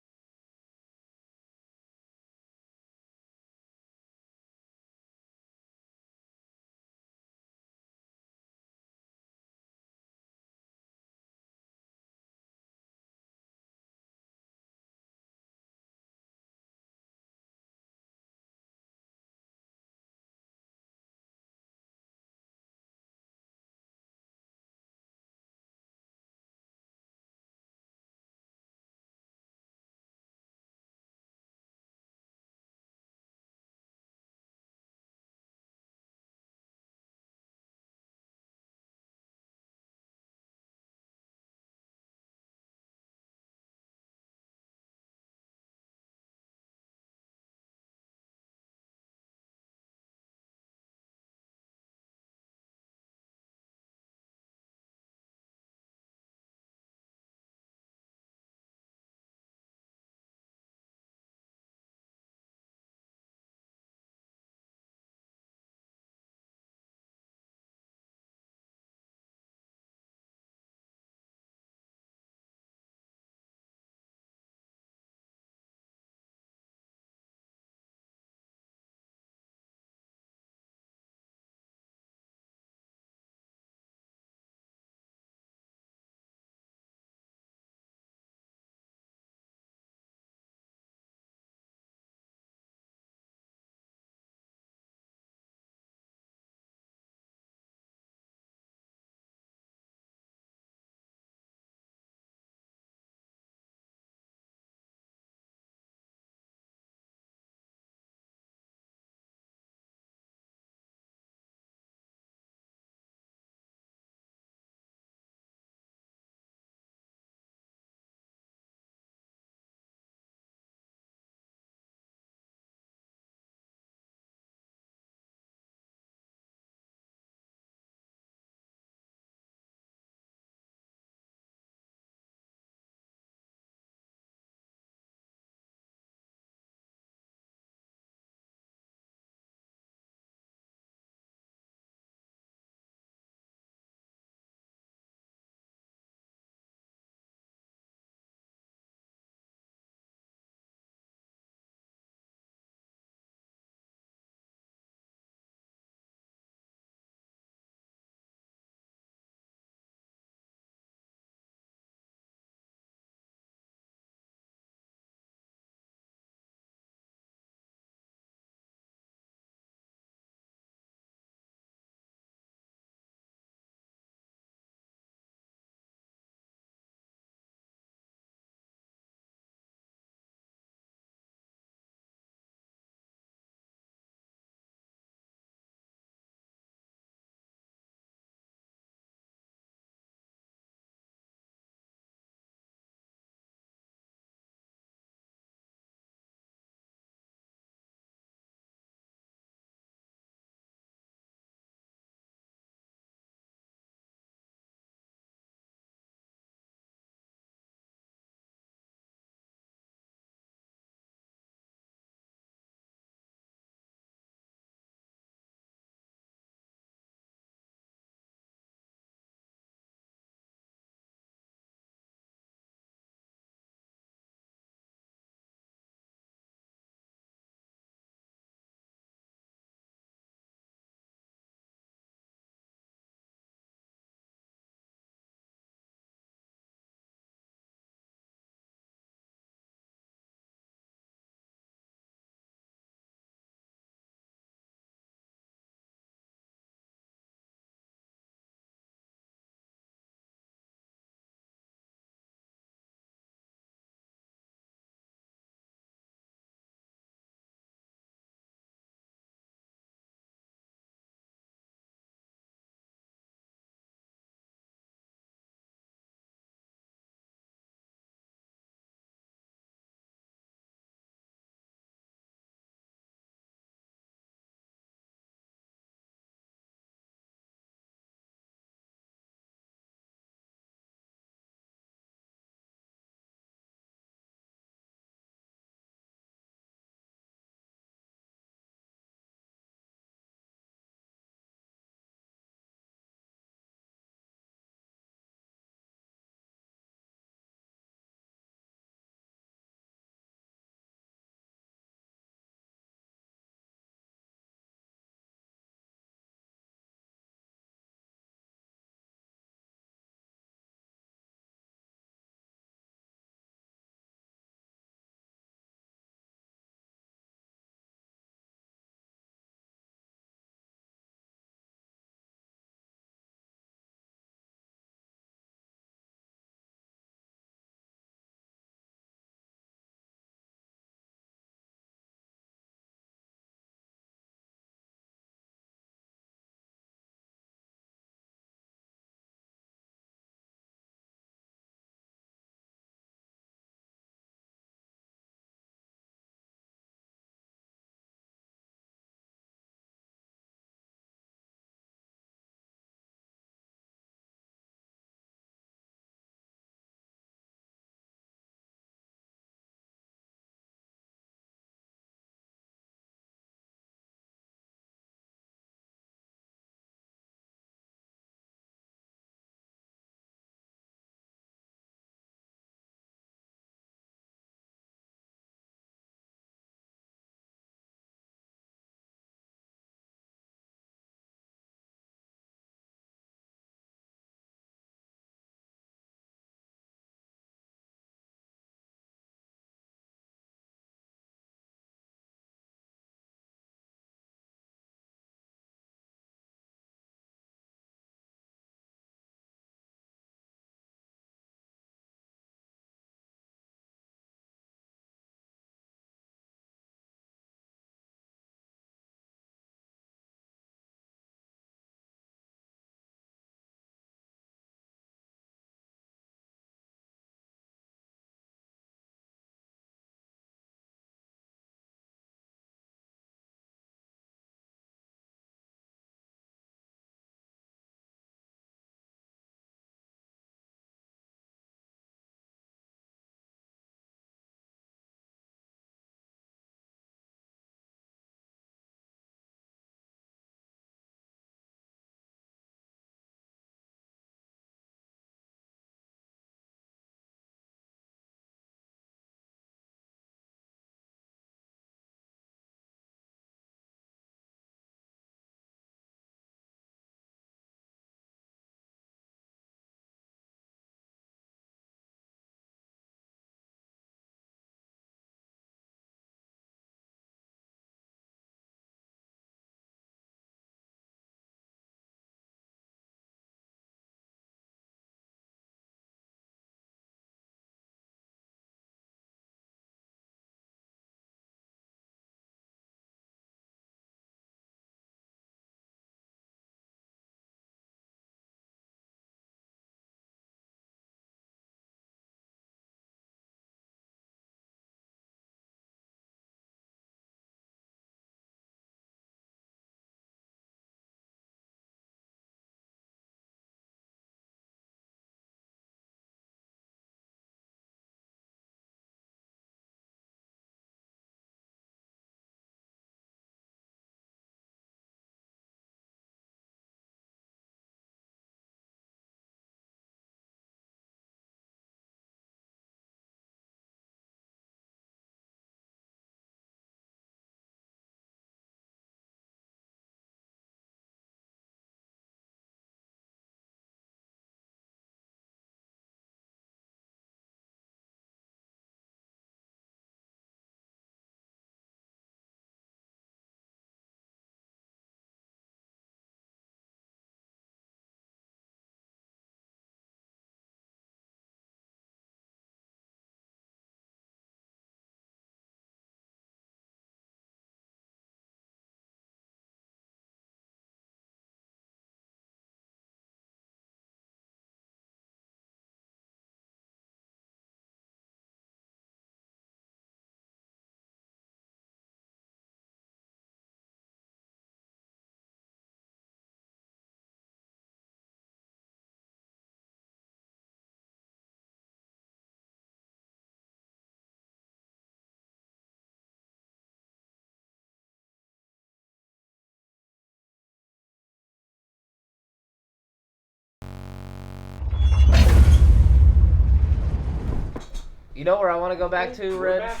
You know where I want to go back to, We're Red? back.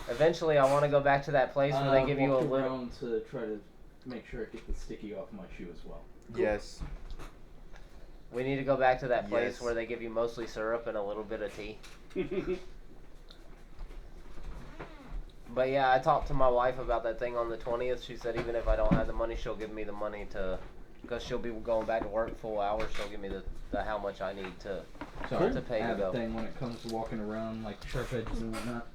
Eventually, I want to go back to that place where they give you a walked little. around to try to make sure I get the sticky off my shoe as well. Yes. We need to go back to that place Yes. where they give you mostly syrup and a little bit of tea. But yeah, I talked to my wife about that thing on the 20th. She said even if I don't have the money, she'll give me the money to, because she'll be going back to work full hours. She'll give me the how much I need to So pay I to have go. a thing when it comes to walking around like sharp edges and whatnot.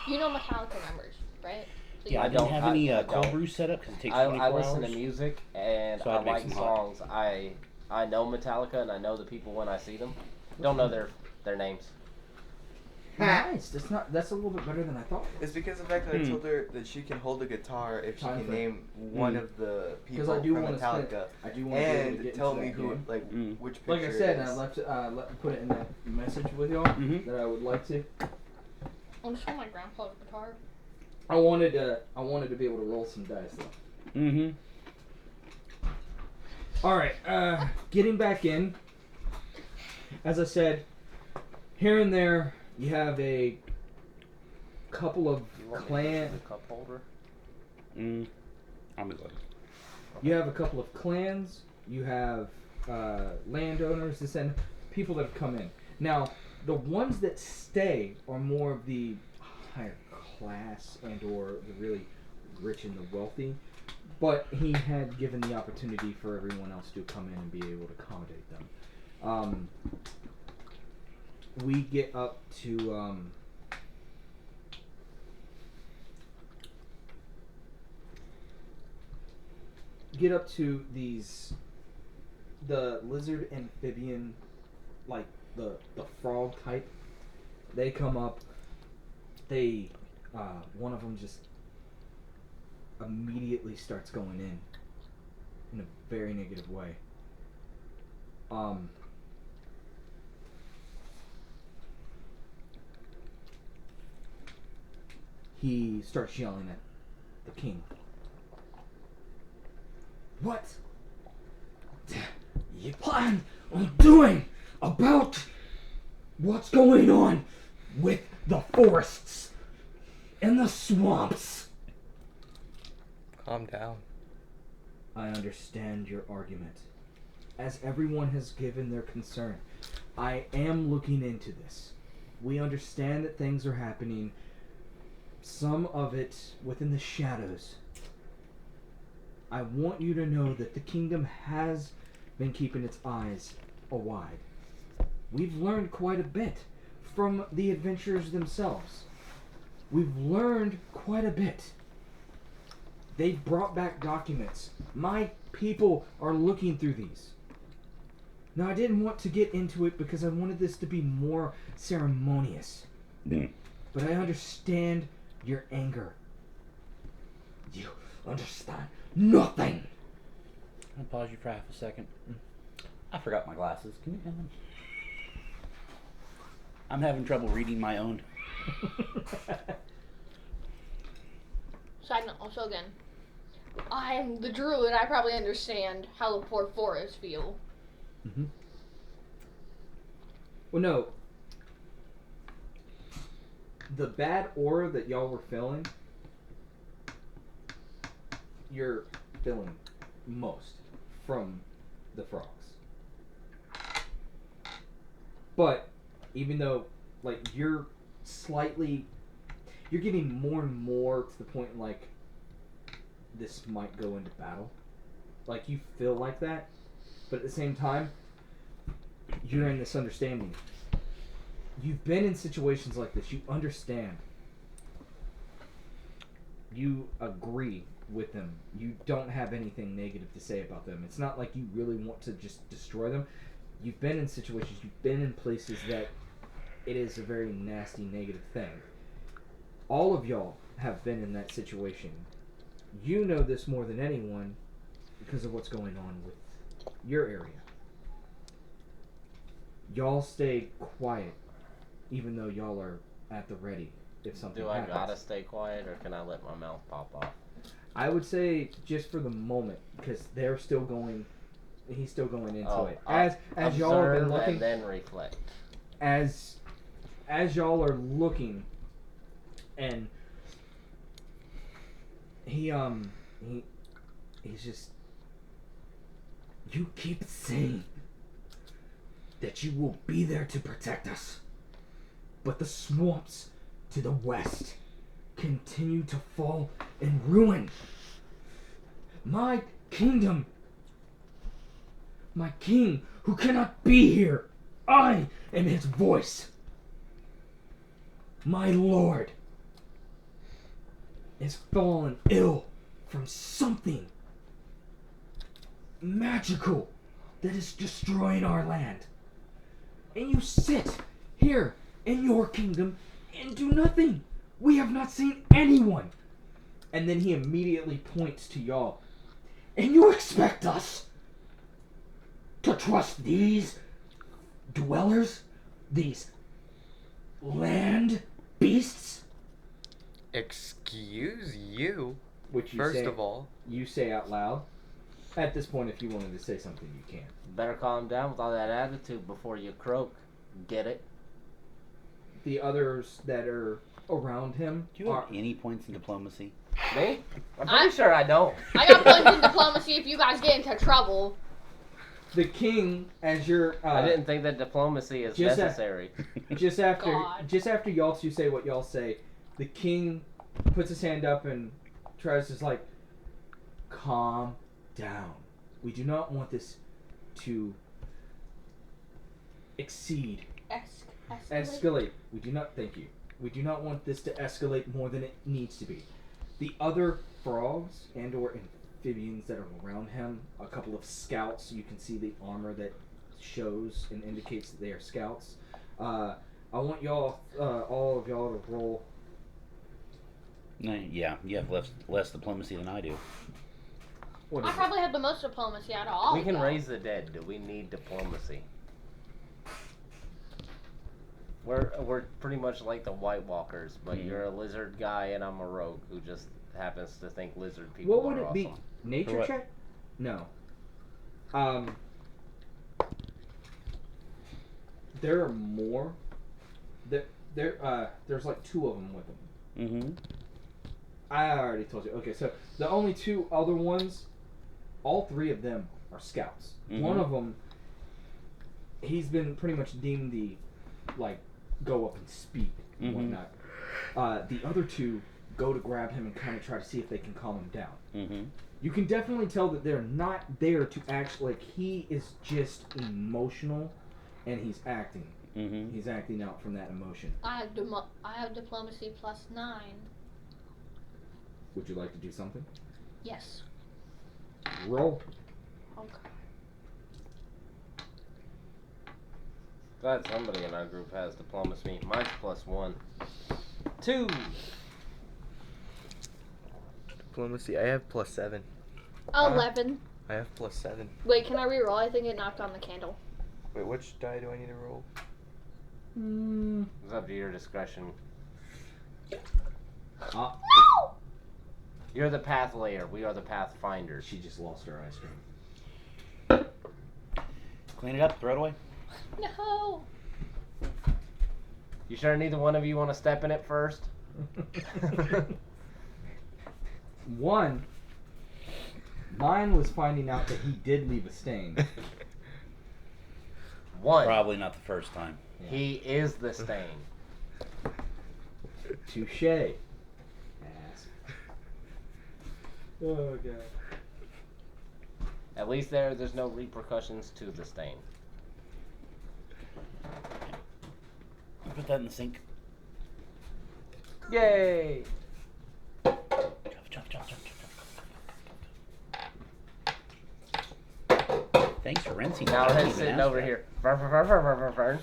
You know Metallica members, right? So Yeah, I I don't don't- have any I cold don't. brew set up because it takes I 24 listen hours. to music and So I I'd make like some hot. songs. I know Metallica and I know the people when I see them. Don't know their names. Nice. That's a little bit better than I thought. It's because of the fact that I told her that she can hold a guitar if she Time can frame. name one of the Because people I do from want to Metallica I do want to be able to and get tell into me that who game. like Mm. which picture Like I said, it and is. I put it in that message with y'all Mhm. that I would like to. I'm just on my grandpa's guitar. I wanted to be able to roll some dice though. Mm-hmm. All right, getting back in. As I said, here and there you have a couple of You want me to clan. use the cup holder? I'm good. You have a couple of clans. You have landowners, this and people that have come in. Now, the ones that stay are more of the higher class and or the really rich and the wealthy. But he had given the opportunity for everyone else to come in and be able to accommodate them. We get up to the lizard amphibian, like the frog type. They come up. They one of them just immediately starts going in a very negative way. He starts yelling at the king. What you plan on doing about what's going on with the forests and the swamps? Calm down. I understand your argument. As everyone has given their concern, I am looking into this. We understand that things are happening, some of it within the shadows. I want you to know that the kingdom has been keeping its eyes wide. We've learned quite a bit from the adventurers themselves. We've learned quite a bit. They brought back documents. My people are looking through these. Now, I didn't want to get into it because I wanted this to be more ceremonious. But I understand your anger. You understand nothing. I'll pause you for half a second. I forgot my glasses. Can you get them? I'm having trouble reading my own. Side note, also again, I'm the druid. I probably understand how the poor forests feel. Mm-hmm. Well, no. The bad aura that y'all were feeling, you're feeling most from the frogs. But even though, like, you're getting more and more to the point, like, this might go into battle. Like, you feel like that, but at the same time, you're in this understanding. You've been in situations like this. You understand. You agree with them. You don't have anything negative to say about them. It's not like you really want to just destroy them. You've been in situations, you've been in places that it is a very nasty, negative thing. All of y'all have been in that situation. You know this more than anyone because of what's going on with your area. Y'all stay quiet, even though y'all are at the ready if something Do I happens. gotta stay quiet or can I let my mouth pop off? I would say just for the moment, because they're still going. He's still going into it. As y'all have been Observe looking, and then reflect. as as y'all are looking, and he's just, you keep saying that you will be there to protect us, but the swamps to the west continue to fall in ruin. My kingdom, my king who cannot be here, I am his voice. My lord is fallen ill from something magical that is destroying our land. And you sit here in your kingdom and do nothing. We have not seen anyone. And then he immediately points to y'all. And you expect us to trust these dwellers? These land beasts? Excuse you. Which you First say, of all, you say out loud. At this point, if you wanted to say something, you can. Better calm down with all that attitude before you croak. Get it? The others that are around him Do you have are... any points in diplomacy? Me? I'm pretty sure I don't. I got points in diplomacy if you guys get into trouble. The king, as you're... I didn't think that diplomacy is just necessary. Just after God. y'all two say what y'all say, the king puts his hand up and tries to like, calm down. We do not want this to exceed, escalate. We do not, thank you. We do not want this to escalate more than it needs to be. The other frogs and or amphibians that are around him, a couple of scouts, you can see the armor that shows and indicates that they are scouts. I want y'all, all of y'all to roll. Yeah, you have less diplomacy than I do. What I is it? probably have the most diplomacy out of all We of can y'all. raise the dead. Do we need diplomacy? We're pretty much like the White Walkers, but you're a lizard guy and I'm a rogue who just happens to think lizard people What would are it awesome. be? Nature what? check? No. There are more. There's like two of them with them. Mm-hmm. I already told you. Okay, so the only two other ones, all three of them are scouts. Mhm. One of them, he's been pretty much deemed the, like, go up and speak and Mhm. whatnot. The other two go to grab him and kind of try to see if they can calm him down. Mm-hmm. You can definitely tell that they're not there to actually, like, he is just emotional and he's acting. Mm-hmm. He's acting out from that emotion. I have diplomacy +9. Would you like to do something? Yes. Roll. Okay. Glad somebody in our group has diplomacy. Mine's +1. 2. diplomacy. I have +7. 11. I have +7. Wait, can I reroll? I think it knocked on the candle. Wait, which die do I need to roll? It's up to your discretion. Ah, You're the path layer. We are the pathfinders. she just lost her ice cream. Clean it up, throw it away. No. You sure neither one of you want to step in it first? One, mine was finding out that he did leave a stain. One. Probably not the first time. He is the stain. Touche. Ass. Oh god. At least there's no repercussions to the stain. Put that in the sink. Yay! Thanks for rinsing. Now I didn't he's even sitting ask over that. here. Fern.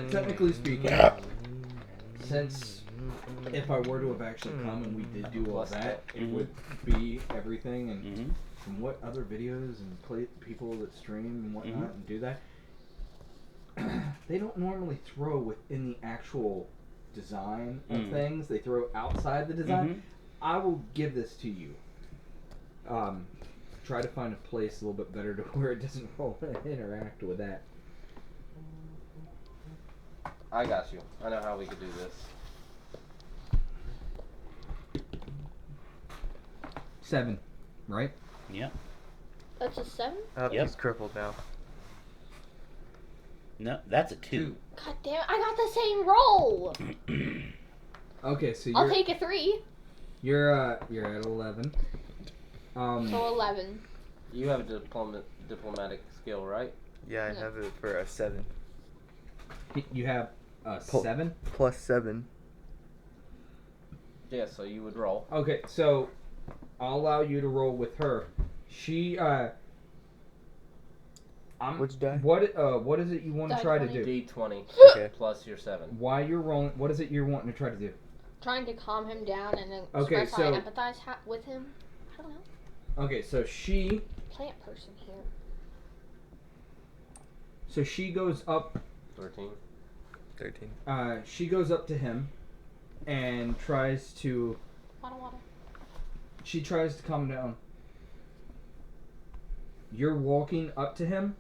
Technically speaking, since if I were to have actually come and we did do all that, it would be everything. And Mhm. from what other videos and people that stream and whatnot and do that, they don't normally throw within the actual design of things. They throw outside the design. I will give this to you. Try to find a place a little bit better to where it doesn't interact with that. I got you. I know how we could do this. 7, right? Yep. That's a 7? Yep. Yep. He's crippled now. No, that's a 2. God damn it, I got the same roll! Okay, so I'll take a 3. you're at 11. So 11. You have a diplomatic skill, right? Yeah, I No. have it for a 7. You have Pull. 7. Plus 7. Yeah, so you would roll. Okay, so I'll allow you to roll with her. She Which die? what is it you want to Die try 20. to do? D20 Okay. plus your 7. While you're rolling, what is it you're wanting to try to do? Trying to calm him down and then Okay, express how I so- empathize with him. I don't know. Okay, so she Plant person here. goes up 13. 13. she goes up to him and tries to Water. calm him down. You're walking up to him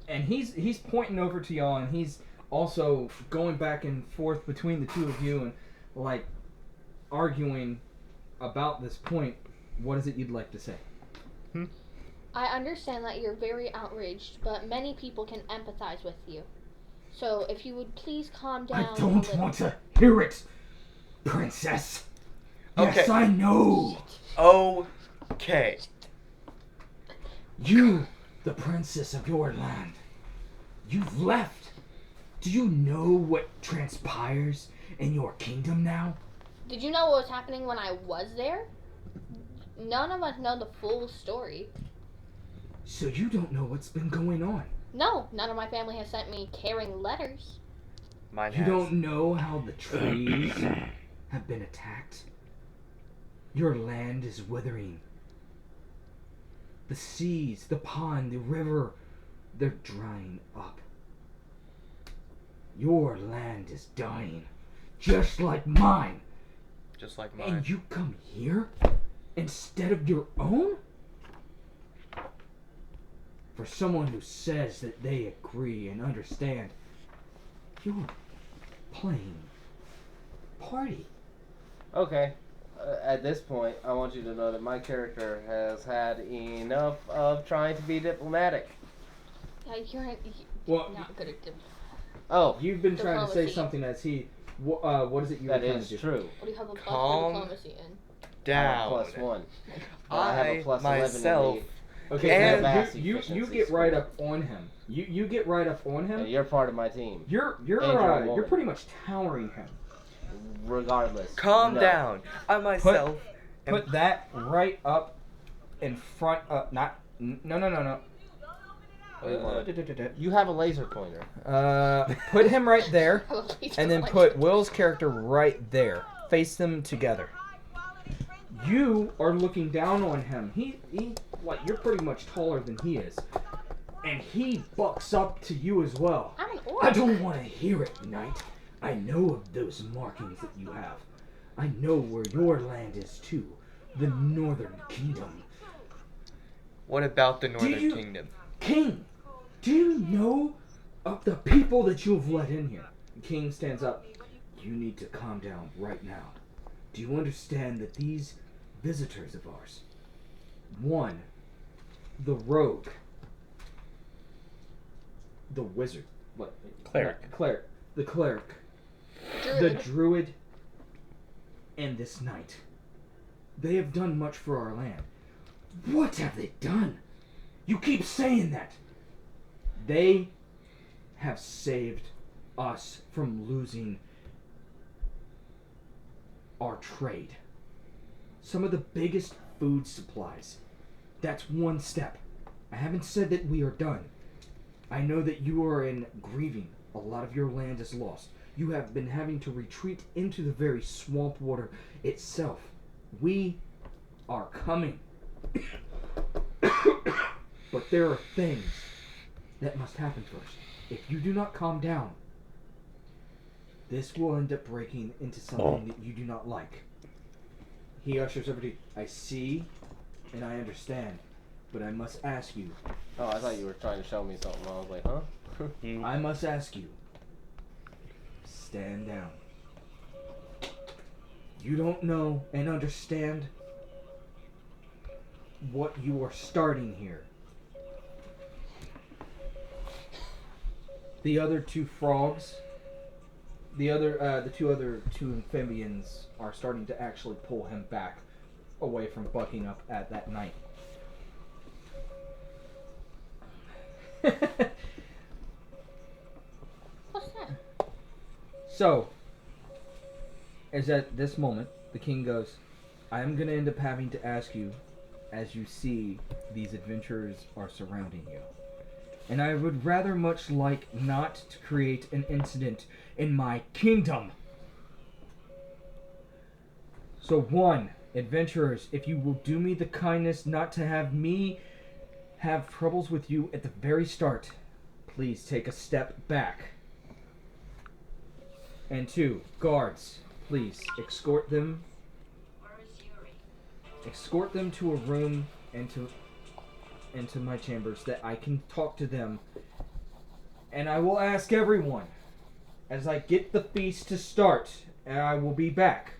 and he's pointing over to y'all and he's also going back and forth between the two of you and like arguing about this point. What is it you'd like to say? I understand that you're very outraged, but many people can empathize with you. So if you would please calm down. I don't want to hear it, princess. Yes, Okay. I know. Okay. You, the princess of your land. You've left. Do you know what transpires in your kingdom now? Did you know what was happening when I was there? None of us know the full story. So you don't know what's been going on. No, none of my family has sent me caring letters. Mine You has. don't know how the trees have been attacked. Your land is withering. The seas, the pond, the river, they're drying up. Your land is dying, just like mine. Just like mine. And you come here instead of your own? For someone who says that they agree and understand, you're playing party. Okay. At this point, I want you to know that my character has had enough of trying to be diplomatic. Yeah, you're Well, not good at Oh, you've been trying to say Diplomacy. something as he. What is it you were that trying is to do? true. What do you have a plus Calm for diplomacy in? Down. Plus 1. I have a plus 11 in myself. the- Okay, And so you- you efficiency get right score. up on him. You get right up on Yeah, him. you're part of my team. You're And you're a woman. pretty much towering him. Regardless. Calm no. down. I myself. Put that right up in front of not no. You have a laser pointer. Put him right there, Please and then don't put Will's character right there. Face them together. You are looking down on him. He like you're pretty much taller than he is, and he bucks up to you as well. I'm an orc. I don't want to hear it, Knight. I know of those markings that you have. I know where your land is too, the Northern Kingdom. What about the Northern you- Kingdom? King, do you know of the people that you have let in here? The king stands up. You need to calm down right now. Do you understand that these visitors of ours, one, the rogue, the wizard, what? Cleric. The cleric, the Druid. druid, and this knight. They have done much for our land. What have they done? You keep saying that. They have saved us from losing our trade. Some of the biggest food supplies. That's one step. I haven't said that we are done. I know that you are in grieving. A lot of your land is lost. You have been having to retreat into the very swamp water itself. We are coming. But there are things that must happen first. If you do not calm down, this will end up breaking into something that you do not like. He ushers over to you. I see and I understand, but I must ask you. Oh, I thought you were trying to show me something. I was like, huh? I must ask you. stand down. You don't know and understand what you are starting here. The other two frogs, the two amphibians are starting to actually pull him back away from bucking up at that night. What's that? So, as at this moment, the king goes, I am going to end up having to ask you, as you see these adventurers are surrounding you. And I would rather much like not to create an incident in my kingdom. So one, adventurers, if you will do me the kindness not to have me have troubles with you at the very start, please take a step back. And two, guards, please escort them to a room and into my chambers that I can talk to them. And I will ask everyone as I get the feast to start, and I will be back.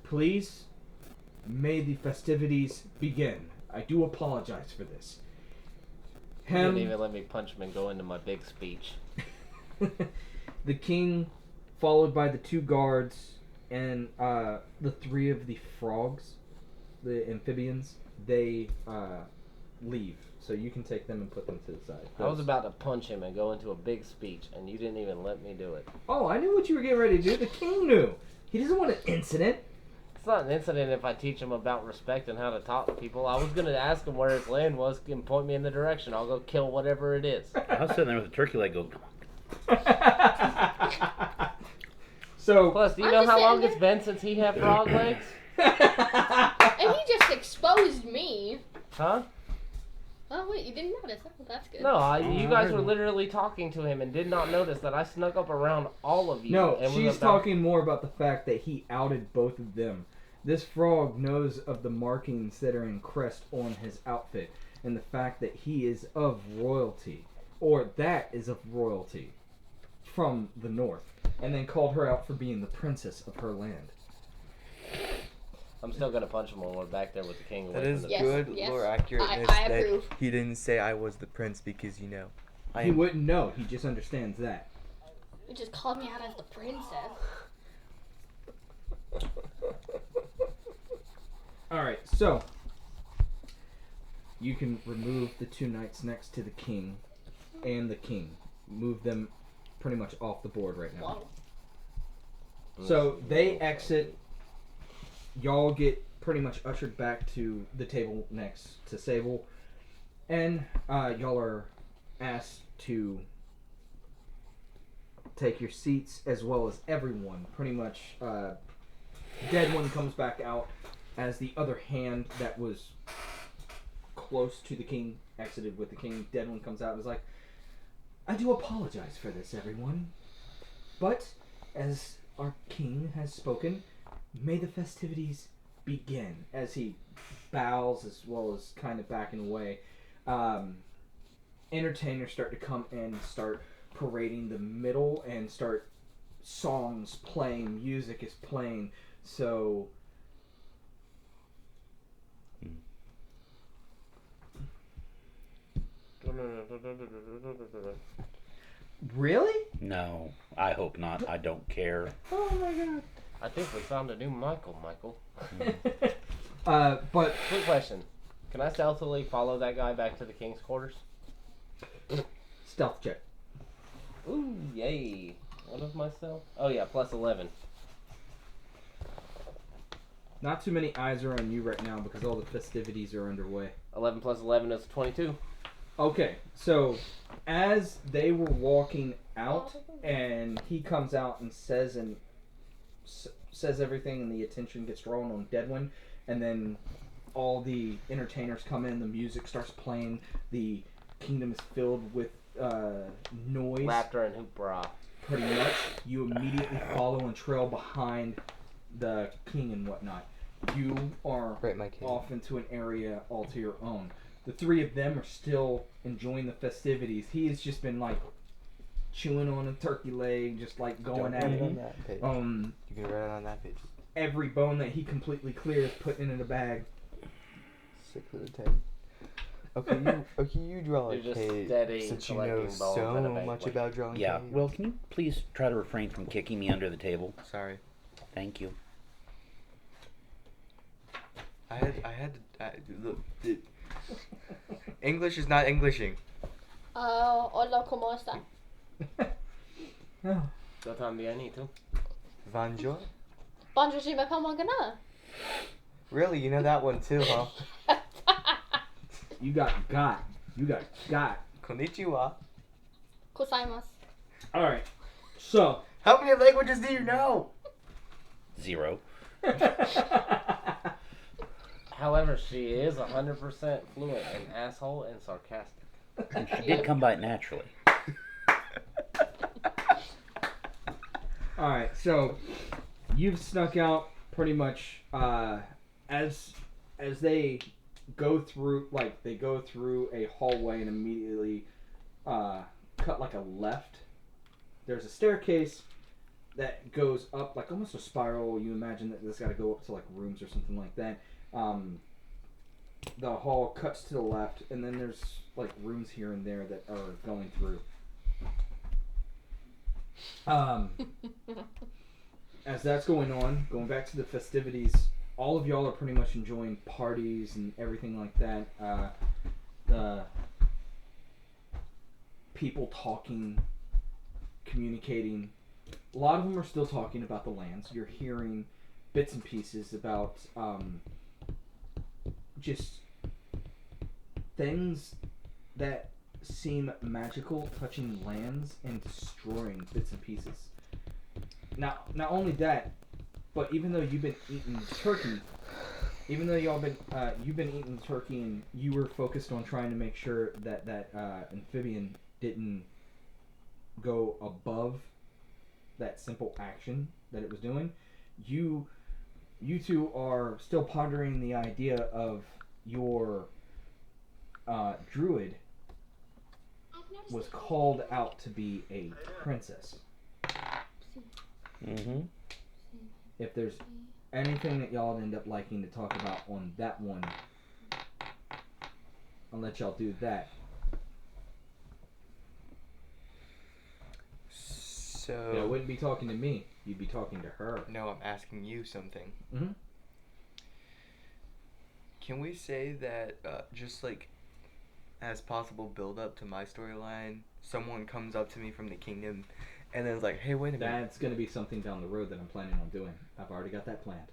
Please, may the festivities begin. I do apologize for this. You didn't even let me punch him and go into my big speech. The king, followed by the two guards and the three of the frogs, the amphibians, they leave. So you can take them and put them to the side. I was about to punch him and go into a big speech, and you didn't even let me do it. Oh, I knew what you were getting ready to do. The king knew. He doesn't want an incident. It's not an incident if I teach him about respect and how to talk to people. I was going to ask him where his land was and point me in the direction. I'll go kill whatever it is. I was sitting there with a turkey leg going, come on. So, Plus, do you I'm know just how long saying it's been since he had frog legs? And he just exposed me. Huh? Oh, wait, you didn't notice. Oh, that's good. No, you guys were literally talking to him and did not notice that I snuck up around all of you. no, and was she's about- talking more about the fact that he outed both of them. This frog knows of the markings that are encrusted on his outfit and the fact that he is of royalty, or that is of royalty from the north, and then called her out for being the princess of her land. I'm still going to punch him when we're back there with the king. That away is from the- Yes, good yes. lore accurateness I that approve. he didn't say I was the prince because, you know, I He am... wouldn't know, he just understands that. You just called me out as the princess. Alright, so you can remove the two knights next to the king and the king. Move them pretty much off the board right now. Whoa. So they exit. Y'all get pretty much ushered back to the table next to Sable. And y'all are asked to take your seats, as well as everyone. Pretty much, Dead One comes back out as the other hand that was close to the king exited with the king. Dead One comes out and is like, I do apologize for this, everyone. But, as our king has spoken, may the festivities begin. As he bows as well as kind of backing away, entertainers start to come in and start parading the middle and start songs playing, music is playing. So really? No, I hope not. I don't care. Oh my god. I think we found a new Michael. But Quick question. Can I stealthily follow that guy back to the king's quarters? stealth check. Ooh, yay. What is my stealth? Oh yeah, plus 11. Not too many eyes are on you right now because all the festivities are underway. 11 plus 11 is 22. Okay, so as they were walking out, and he comes out and says everything, and the attention gets drawn on Deadwin, and then all the entertainers come in, the music starts playing, the kingdom is filled with noise. Laughter and hoopra. Pretty much, you immediately follow and trail behind the king and whatnot. You are Right, my king. off into an area all to your own. The three of them are still enjoying the festivities. He has just been like chewing on a turkey leg, just like going at Don't it. write it on that page. You can write it on that page. Every bone that he completely clears, putting it in a bag. 6 out of 10. Okay, you draw a You're just cave steady since you collecting know bones so at a banquet. much about drawing Yeah. caves. Will, can you please try to refrain from kicking me under the table? Sorry. Thank you. Look, English is not Englishing. Hola, ¿cómo está? Yo también, y tú? Bonjour. Bonjour, je m'appelle Magana. Really, you know that one too, huh? You got. You got. Konnichiwa. Kusaimasu. Alright. So. How many languages do you know? 0. However, she is 100% fluent in asshole and sarcastic. And she did come by it naturally. Alright, so you've snuck out pretty much as they go through a hallway and immediately cut like a left. There's a staircase that goes up like almost a spiral. You imagine that this got to go up to like rooms or something like that. The hall cuts to the left, and then there's like rooms here and there that are going through. As that's going on, going back to the festivities, all of y'all are pretty much enjoying parties and everything like that. The people talking, communicating. A lot of them are still talking about the lands. You're hearing bits and pieces about just things that seem magical, touching lands and destroying bits and pieces. Now, not only that, but even though you've been eating turkey, even though you've been eating turkey and you were focused on trying to make sure that amphibian didn't go above that simple action that it was doing, you two are still pondering the idea of your druid was called out to be a princess. Mm-hmm. If there's anything that y'all end up liking to talk about on that one, I'll let y'all do that. So... You wouldn't be talking to me. You'd be talking to her. No, I'm asking you something. Mm-hmm. Can we say that just like as possible build up to my storyline, someone comes up to me from the kingdom and then it's like, hey, wait a minute. That's going to be something down the road that I'm planning on doing. I've already got that planned.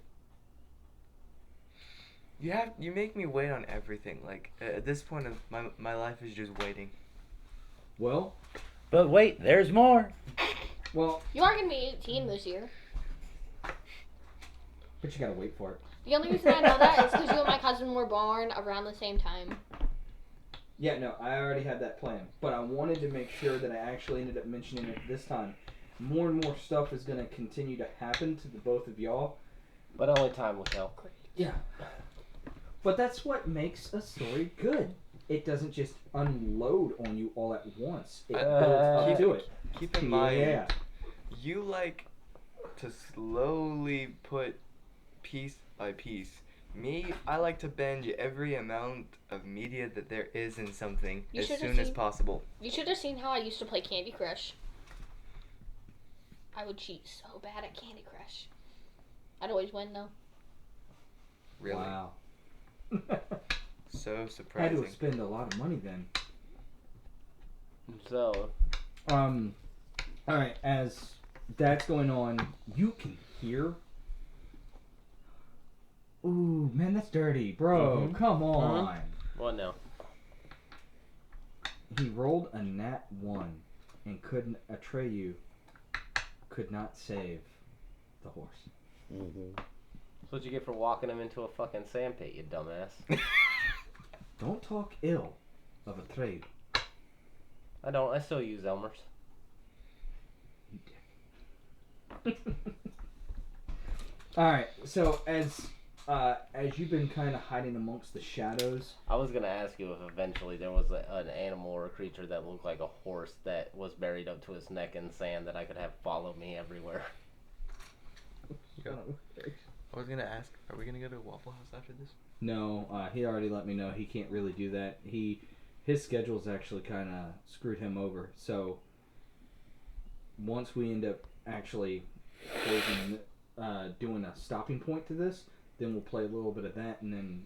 You make me wait on everything. Like at this point of my life is just waiting. Well, But wait, there's more. well, You are going to be 18 this year. but you got to wait for it. The only reason I know that is because you and my cousin were born around the same time. Yeah, no, I already had that plan, but I wanted to make sure that I actually ended up mentioning it this time. More and more stuff is going to continue to happen to the both of y'all. But only time will tell. Yeah. But that's what makes a story good. It doesn't just unload on you all at once. It builds up to it. Keep in mind, Yeah. you like to slowly put piece by piece. Me, I like to binge every amount of media that there is in something You as should've soon as seen- possible. You should have seen how I used to play Candy Crush. I would cheat so bad at Candy Crush. I'd always win though. Really. Wow. So Had to surprising. spend a lot of money then. So, Alright, as that's going on, you can hear. Ooh, man, that's dirty. Bro, Mhm. come on. what now? He rolled a nat 1 and Atreyu could not save the horse. Mm-hmm. That's what you get for walking him into a fucking sandpit, you dumbass. Don't talk ill of Atreyu. I don't. I still use Elmer's. You dick. Alright, so as as you've been kind of hiding amongst the shadows, I was gonna ask you if eventually there was an animal or a creature that looked like a horse that was buried up to his neck in sand that I could have follow me everywhere. I was gonna ask, are we gonna go to Waffle House after this? no, he already let me know he can't really do that. His schedule's actually kind of screwed him over. So once we end up actually doing a stopping point to this, then we'll play a little bit of that, and then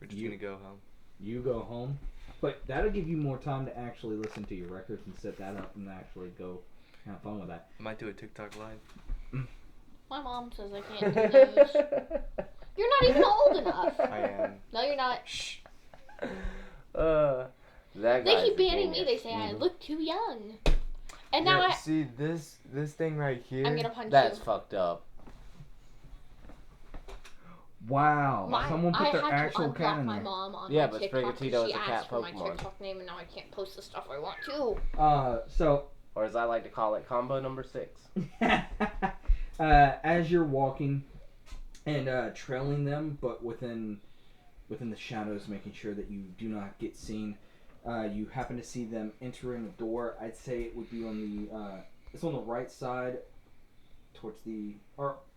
We're just gonna go home. you go home. But that'll give you more time to actually listen to your records and set that up and actually go have fun with that. I might do a TikTok live. My mom says I can't do those. You're not even old enough. I am. No, you're not. Shh. That They guy's keep a banning me. genius. They say I look too young. And now Yeah, see this thing right here. I'm gonna punch That's you. fucked up. Wow. Someone put I their had actual to cat unblock in my there. mom on Yeah, my but TikTok 'cause Sprigatito is she a cat asked for my Pokemon. TikTok name, and now I can't post the stuff I want to. So Or as I like to call it, combo number 6. as you're walking and trailing them, but within the shadows, making sure that you do not get seen, you happen to see them entering a door. I'd say it would be on the it's on the right side, towards the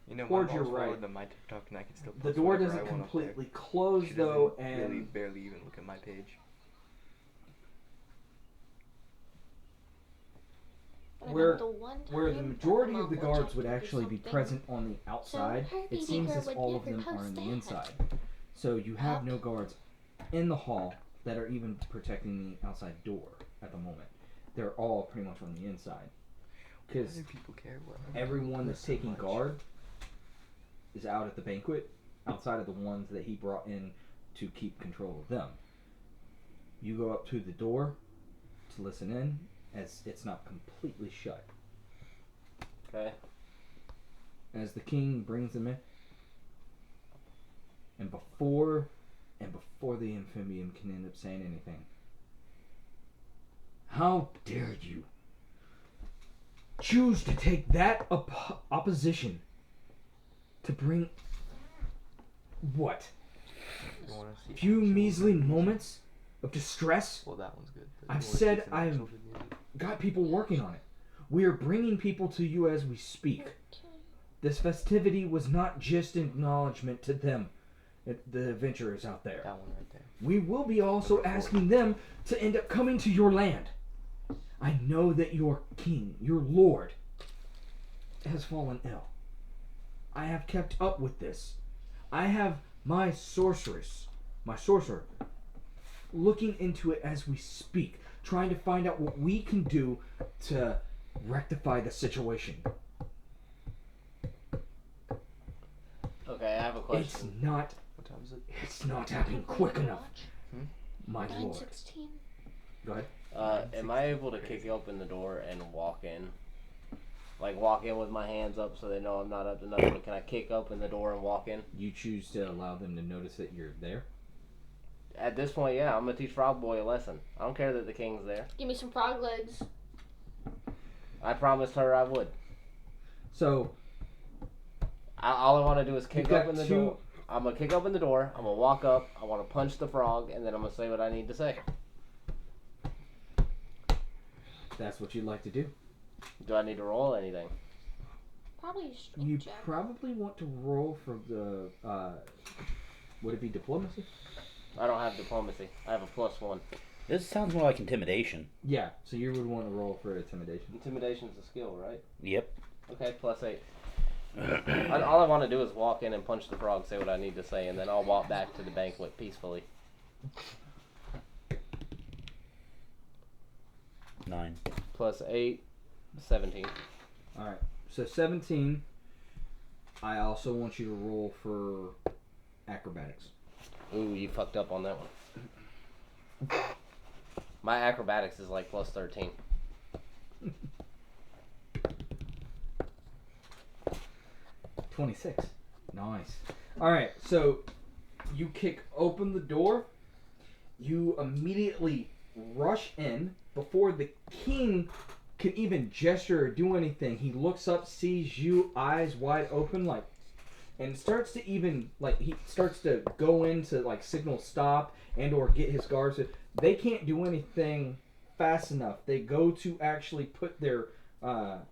You know, towards my your mom's right. followed to my TikTok and I can still post The door whatever doesn't I want up there. completely close She though, doesn't and really barely even look at my page. But I Where- remember the one where the time majority my of the mom guards wanted would to do actually be something. present on the outside, her it baby seems girl as would all of never them are on post the that. inside. So you have no guards in the hall that are even protecting the outside door at the moment. They're all pretty much on the inside. Why Because do people care what? everyone that's so taking much? guard is out at the banquet, outside of the ones that he brought in to keep control of them. You go up to the door to listen in, as it's not completely shut. Okay. As the king brings them in, and before the amphibian can end up saying anything, how dare you choose to take that opposition to bring what? You wanna see Few actual measly videos? moments of distress? Well, that one's good. I've You wanna said see some I've- actual videos? Got people working on it. We are bringing people to you as we speak. This festivity was not just acknowledgement to them, the adventurers out there. That one right there. We will be also asking them to end up coming to your land. I know that your king, your lord, has fallen ill. I have kept up with this. I have my sorcerer, looking into it as we speak, trying to find out what we can do to rectify the situation. Okay, I have a question. What time is it? It's not happening quick enough, my lord. 9:16. Go ahead. Am I able to kick open the door and walk in? Like, walk in with my hands up so they know I'm not up to nothing, but can I kick open the door and walk in? You choose to allow them to notice that you're there? At this point, yeah, I'm gonna teach Frog Boy a lesson. I don't care that the king's there. Give me some frog legs. I promised her I would. So, All I want to do is kick You've got open the two- door. I'm gonna kick open the door. I'm gonna walk up. I want to punch the frog, and then I'm gonna say what I need to say. that's what you'd like to do. Do I need to roll anything? Probably a strength You check. probably want to roll for the, would it be diplomacy? I don't have diplomacy. I have a +1. This sounds more like intimidation. Yeah, so you would want to roll for intimidation. Intimidation's a skill, right? Yep. Okay, +8. All I want to do is walk in and punch the frog, say what I need to say, and then I'll walk back to the banquet peacefully. 9. +8, 17. Alright, so 17. I also want you to roll for acrobatics. Ooh, you fucked up on that one. My acrobatics is like +13. 26. Nice. Alright, so you kick open the door. You immediately rush in before the king can even gesture or do anything. He looks up, sees you, eyes wide open, like, and starts to even like he starts to go into like signal stop and or get his guards. They can't do anything fast enough. They go to actually put their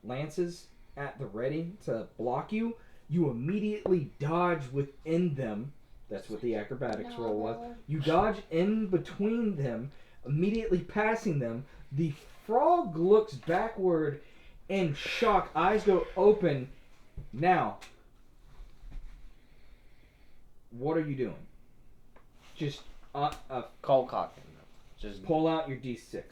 lances at the ready to block you. You immediately dodge within them. That's what the acrobatics roll was. You dodge in between them, immediately passing them. The frog looks backward in shock. Eyes go open. Now, what are you doing? Just Cold cocking. Just pull out your D6.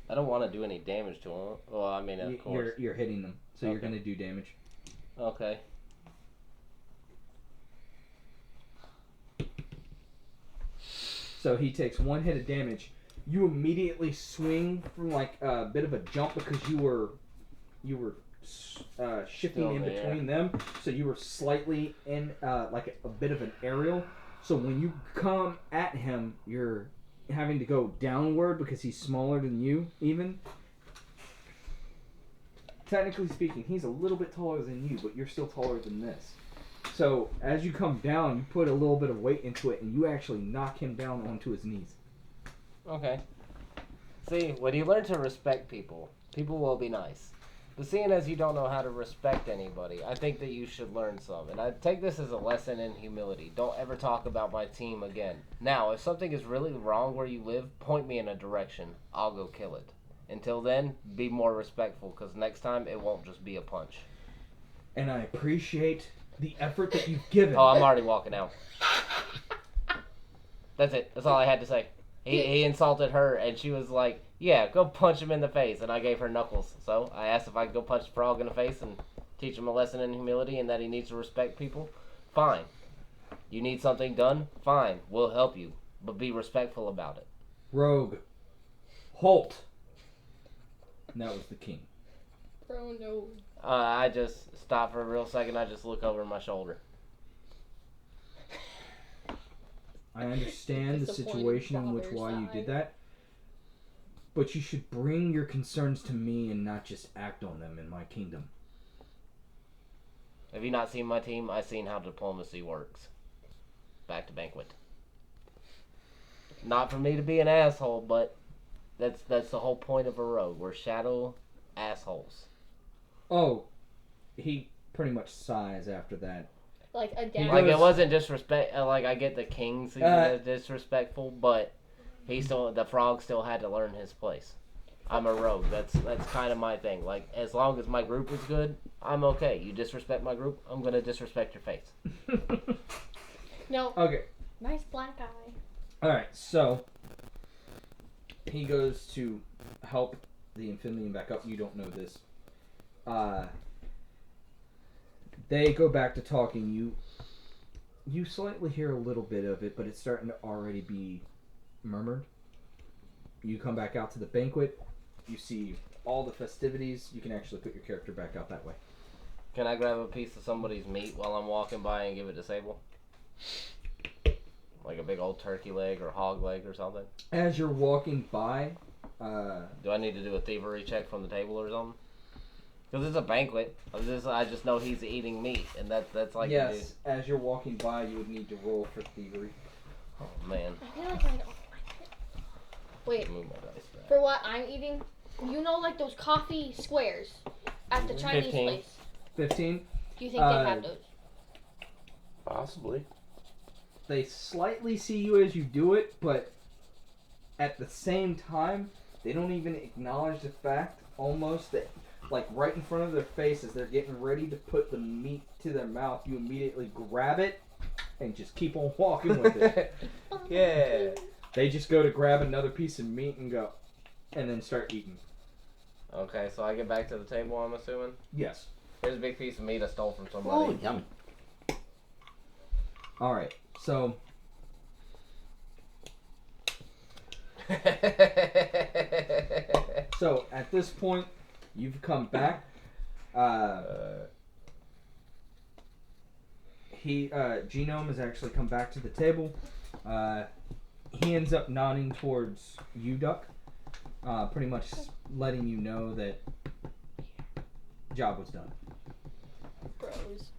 I don't want to do any damage to him. Well, I mean, of course. You're hitting them, so you're Okay. going to do damage. Okay. So he takes 1 hit of damage. You immediately swing from like a bit of a jump because you were shifting Still in there. between them. So you were slightly in like a bit of an aerial. So when you come at him, you're having to go downward because he's smaller than you even. Technically speaking, he's a little bit taller than you, but you're still taller than this. So as you come down, you put a little bit of weight into it, and you actually knock him down onto his knees. Okay. See, when you learn to respect people, people will be nice. But seeing as you don't know how to respect anybody, I think that you should learn some. And I take this as a lesson in humility. Don't ever talk about my team again. Now, if something is really wrong where you live, point me in a direction. I'll go kill it. Until then, be more respectful, because next time it won't just be a punch. And I appreciate the effort that you've given. Oh, I'm already walking out. That's it. That's all I had to say. He insulted her, and she was like, yeah, go punch him in the face. And I gave her knuckles. So I asked if I could go punch the frog in the face and teach him a lesson in humility and that he needs to respect people. Fine. You need something done? Fine. We'll help you. But be respectful about it. Rogue, halt. And that was the king. Bro, no. I just stop for a real second. I just look over my shoulder. I understand the Disappointed situation in which father's why you side. did that. But you should bring your concerns to me and not just act on them in my kingdom. Have you not seen my team? I've seen how diplomacy works. Back to banquet. Not for me to be an asshole, but that's the whole point of a rogue. We're shadow assholes. Oh, he pretty much sighs after that. Like a He dad. Like, goes- it wasn't disrespect. Like, I get the king seeing it as disrespectful, but the frog still had to learn his place. I'm a rogue. That's kind of my thing. Like, as long as my group is good, I'm okay. You disrespect my group, I'm gonna disrespect your face. No. Okay. Nice black eye. Alright, so he goes to help the amphibian back up. You don't know this. They go back to talking. You slightly hear a little bit of it, but it's starting to already be murmured. You come back out to the banquet. You see all the festivities. You can actually put your character back out that way. Can I grab a piece of somebody's meat while I'm walking by and give it to Sable? Like a big old turkey leg or hog leg or something? As you're walking by, Do I need to do a thievery check from the table or something? Because it's a banquet. I just know he's eating meat, and that's like... yes, as you're walking by, you would need to roll for thievery. Oh, man. I feel like I don't like it. Wait, Move my dice back. for what I'm eating, you know, like those coffee squares at the Chinese 15. place. 15. Do you think they have those? Possibly. They slightly see you as you do it, but at the same time, they don't even acknowledge the fact almost that, like right in front of their face as they're getting ready to put the meat to their mouth, you immediately grab it and just keep on walking with it. Yeah. They just go to grab another piece of meat and go, and then start eating. Okay, so I get back to the table, I'm assuming? Yes. Here's a big piece of meat I stole from Oh, somebody. yummy. All right. So at this point, you've come back. Genome has actually come back to the table. He ends up nodding towards you, Duck, pretty much letting you know that job was done. Bros.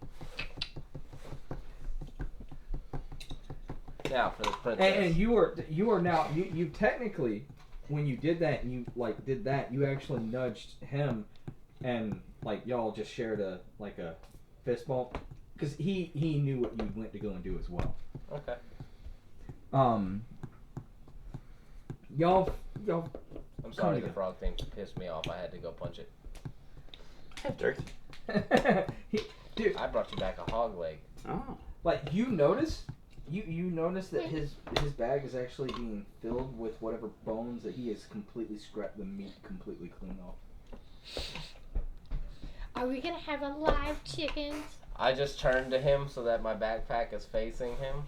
Now for the princess. And you are now you technically, when you did that and you actually nudged him, and like y'all just shared a fist bump, because he knew what you went to go and do as well. Okay. Y'all. I'm sorry, the frog thing pissed me off. I had to go punch it. Hector. Dude, I brought you back a hog leg. Oh. like you notice that his bag is actually being filled with whatever bones that he has completely scrapped the meat completely clean off. Are we gonna have a live chickens? I just turned to him so that my backpack is facing him,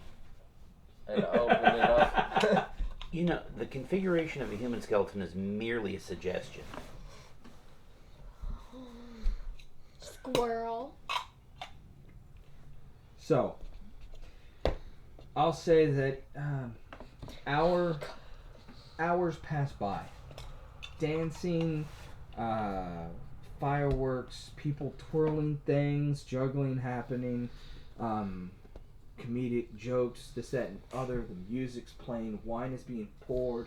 and opened it up. You know, the configuration of a human skeleton is merely a suggestion. Squirrel. So, I'll say that hours pass by. Dancing, fireworks, people twirling things, juggling happening, comedic jokes, this, that, and other. The music's playing, wine is being poured.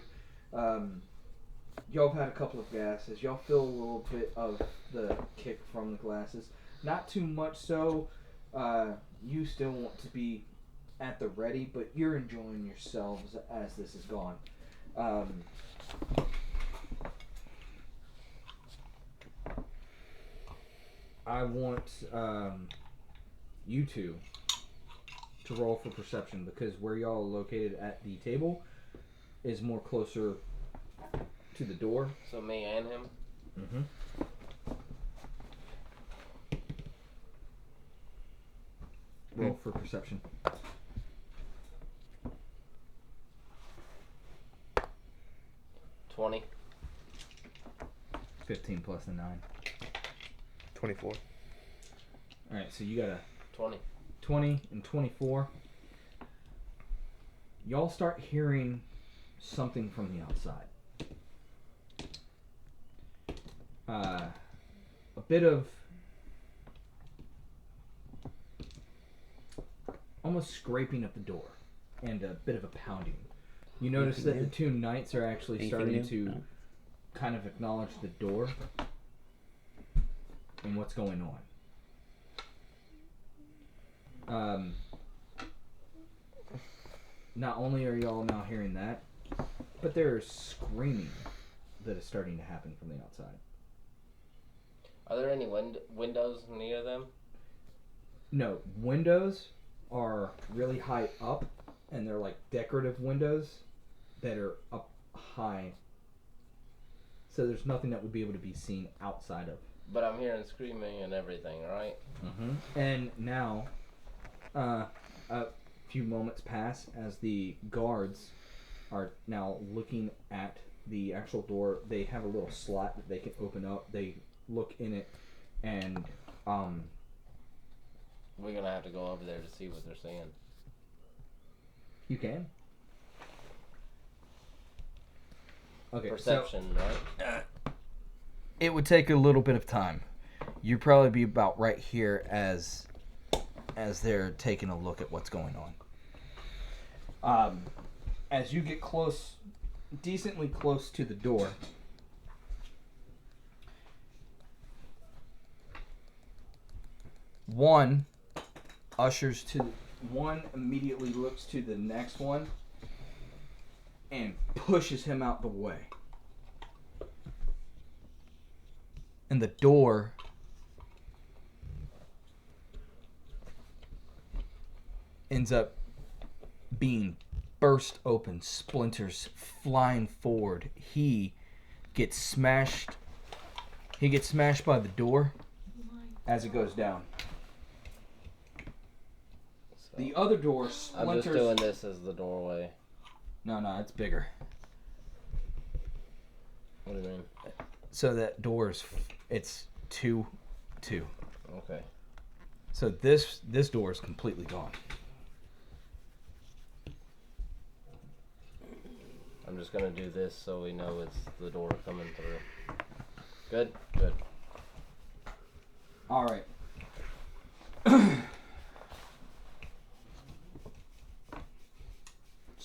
Y'all have had a couple of glasses. Y'all feel a little bit of the kick from the glasses. Not too much so. You still want to be at the ready, but you're enjoying yourselves as this is gone. I want you two to roll for perception, because where y'all are located at the table is more closer to the door. So me and him. Mm-hmm. Roll for perception. 20. 15 plus the 9. 24. Alright, so you got a 20. 20 and 24. Y'all start hearing something from the outside. A bit of almost scraping at the door and a bit of a pounding. You notice that the two knights are actually starting to kind of acknowledge the door and what's going on. Not only are y'all now hearing that, but there's screaming that is starting to happen from the outside. Are there any windows near them? No, windows are really high up, and they're like decorative windows that are up high. So there's nothing that would be able to be seen outside of. But I'm hearing screaming and everything, right? Mm-hmm. And now, a few moments pass as the guards are now looking at the actual door. They have a little slot that they can open up. They look in it, and we're gonna have to go over there to see what they're saying. You can. Okay. Perception, so, right? It would take a little bit of time. You'd probably be about right here as they're taking a look at what's going on. As you get close, decently close to the door, one immediately looks to the next one and pushes him out the way. And the door ends up being burst open, splinters flying forward. He gets smashed by the door as it goes down. So The other door splinters. I'm just doing this as the doorway. No, it's bigger. What do you mean? So that door is, it's 2-2. Okay. So this door is completely gone. I'm just gonna do this so we know it's the door coming through. Good. All right.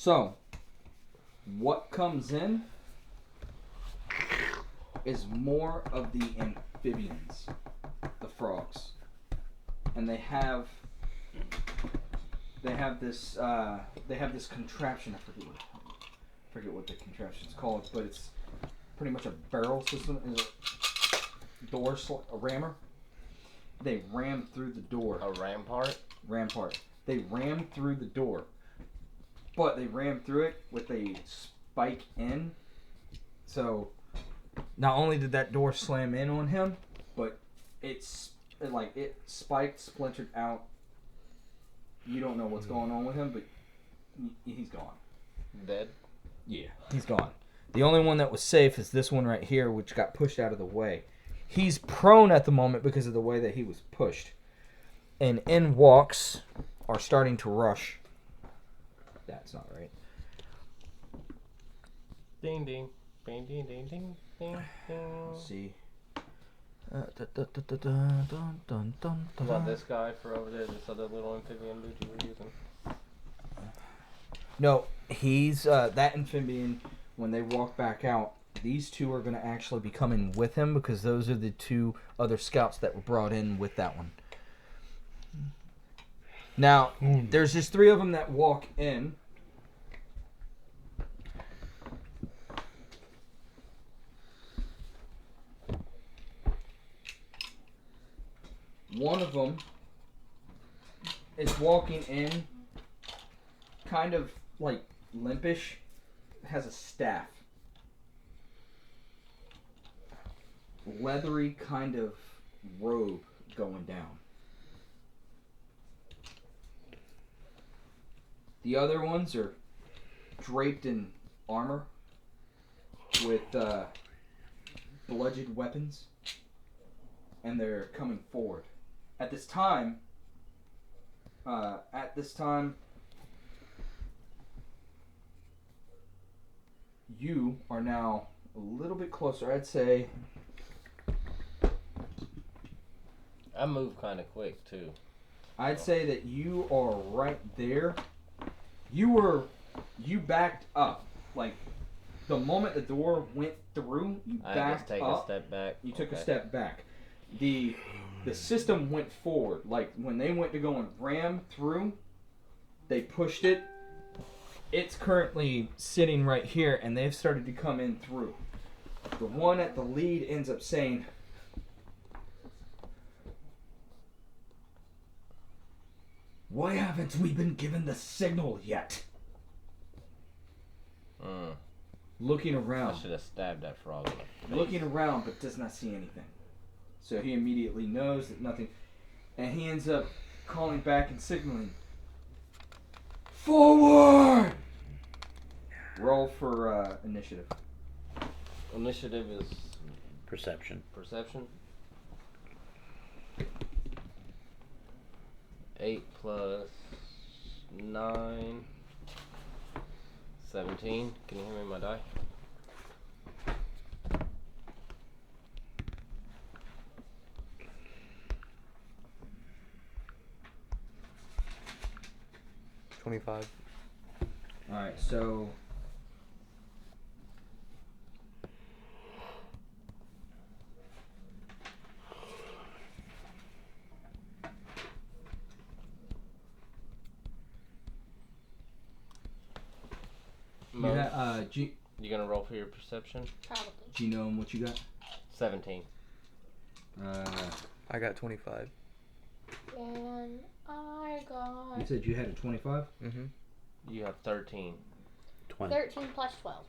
So, what comes in is more of the amphibians, the frogs, and they have this contraption. I forget what the contraption's called, but it's pretty much a barrel system. Is a door a rammer. They ram through the door. A rampart. They ram through the door, but they ram through it with a spike in. So not only did that door slam in on him, but it spiked, splintered out. You don't know what's going on with him, but he's gone. Dead? Yeah, he's gone. The only one that was safe is this one right here, which got pushed out of the way. He's prone at the moment because of the way that he was pushed. And in walks are starting to rush. That's not right. Ding ding. Ding ding ding ding ding ding. Let's see. Is that this guy for over there, this other little amphibian dude you were using? No, he's that amphibian. When they walk back out, these two are going to actually be coming with him because those are the two other scouts that were brought in with that one. Now, there's just 3 of them that walk in. One of them is walking in kind of like limpish, has a staff. Leathery kind of robe going down. The other ones are draped in armor with bludgeoned weapons, and they're coming forward. At this time, you are now a little bit closer. I'd say I move kind of quick too. I'd say that you are right there. You backed up. Like, the moment the door went through, you I backed just take up. a step back. You took a step back. The system went forward. Like, when they went to go and ram through, they pushed it. It's currently sitting right here, and they've started to come in through. The one at the lead ends up saying, "Why haven't we been given the signal yet?" Looking I around. should have stabbed that frog in the face. Looking around, but does not see anything. So he immediately knows that nothing. And he ends up calling back and signaling, "Forward!" Roll for initiative. Initiative is Perception. perception. 8 plus 9. 17. Can you hear me, my die? $25. Alright, so You gonna roll for your perception? Probably. Genome, what you got? 17. I got 25. And I got You said you had a 25? Mm-hmm. You have 13. 20. 13 plus 12.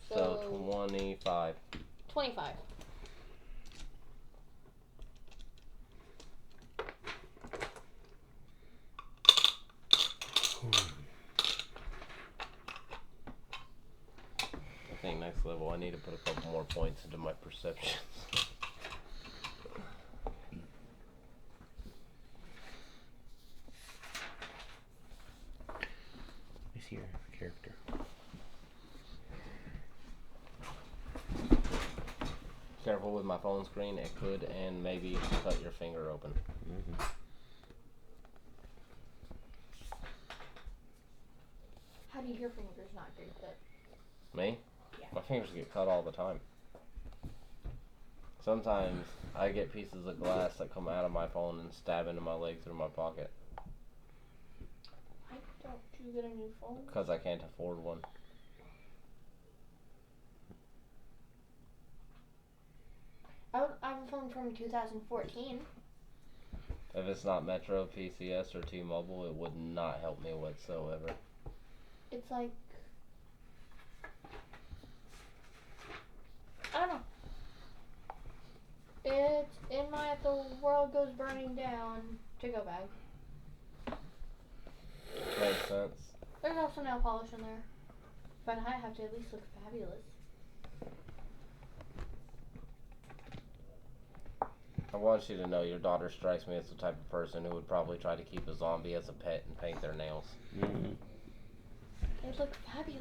So 25. 25. I think next level I need to put a couple more points into my perceptions. Let me see your character. Careful with my phone screen, it could and maybe cut your finger open. Mm-hmm. How do you your fingers not grip it? Me? Yeah. My fingers get cut all the time. Sometimes I get pieces of glass that come out of my phone and stab into my leg through my pocket. Why don't you get a new phone? Because I can't afford one. I have a phone from 2014. If it's not Metro, PCS, or T-Mobile, it would not help me whatsoever. It's like, I don't know. It's in my "the world goes burning down" to-go bag. Makes sense. There's also nail polish in there, but I have to at least look fabulous. I want you to know your daughter strikes me as the type of person who would probably try to keep a zombie as a pet and paint their nails. Mm-hmm. They look fabulous.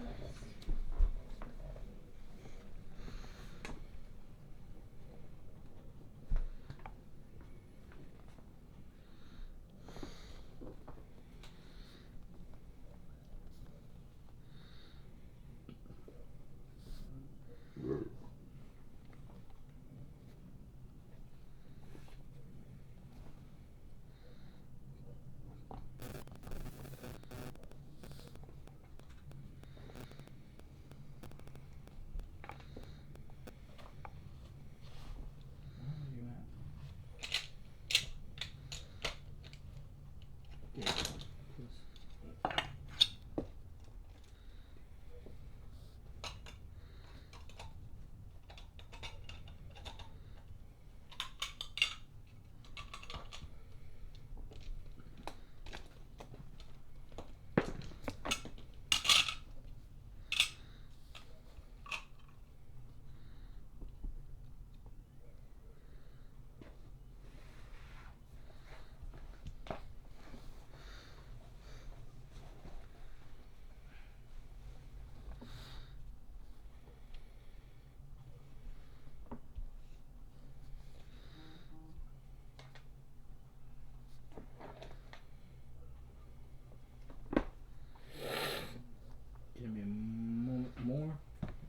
Give me a moment more.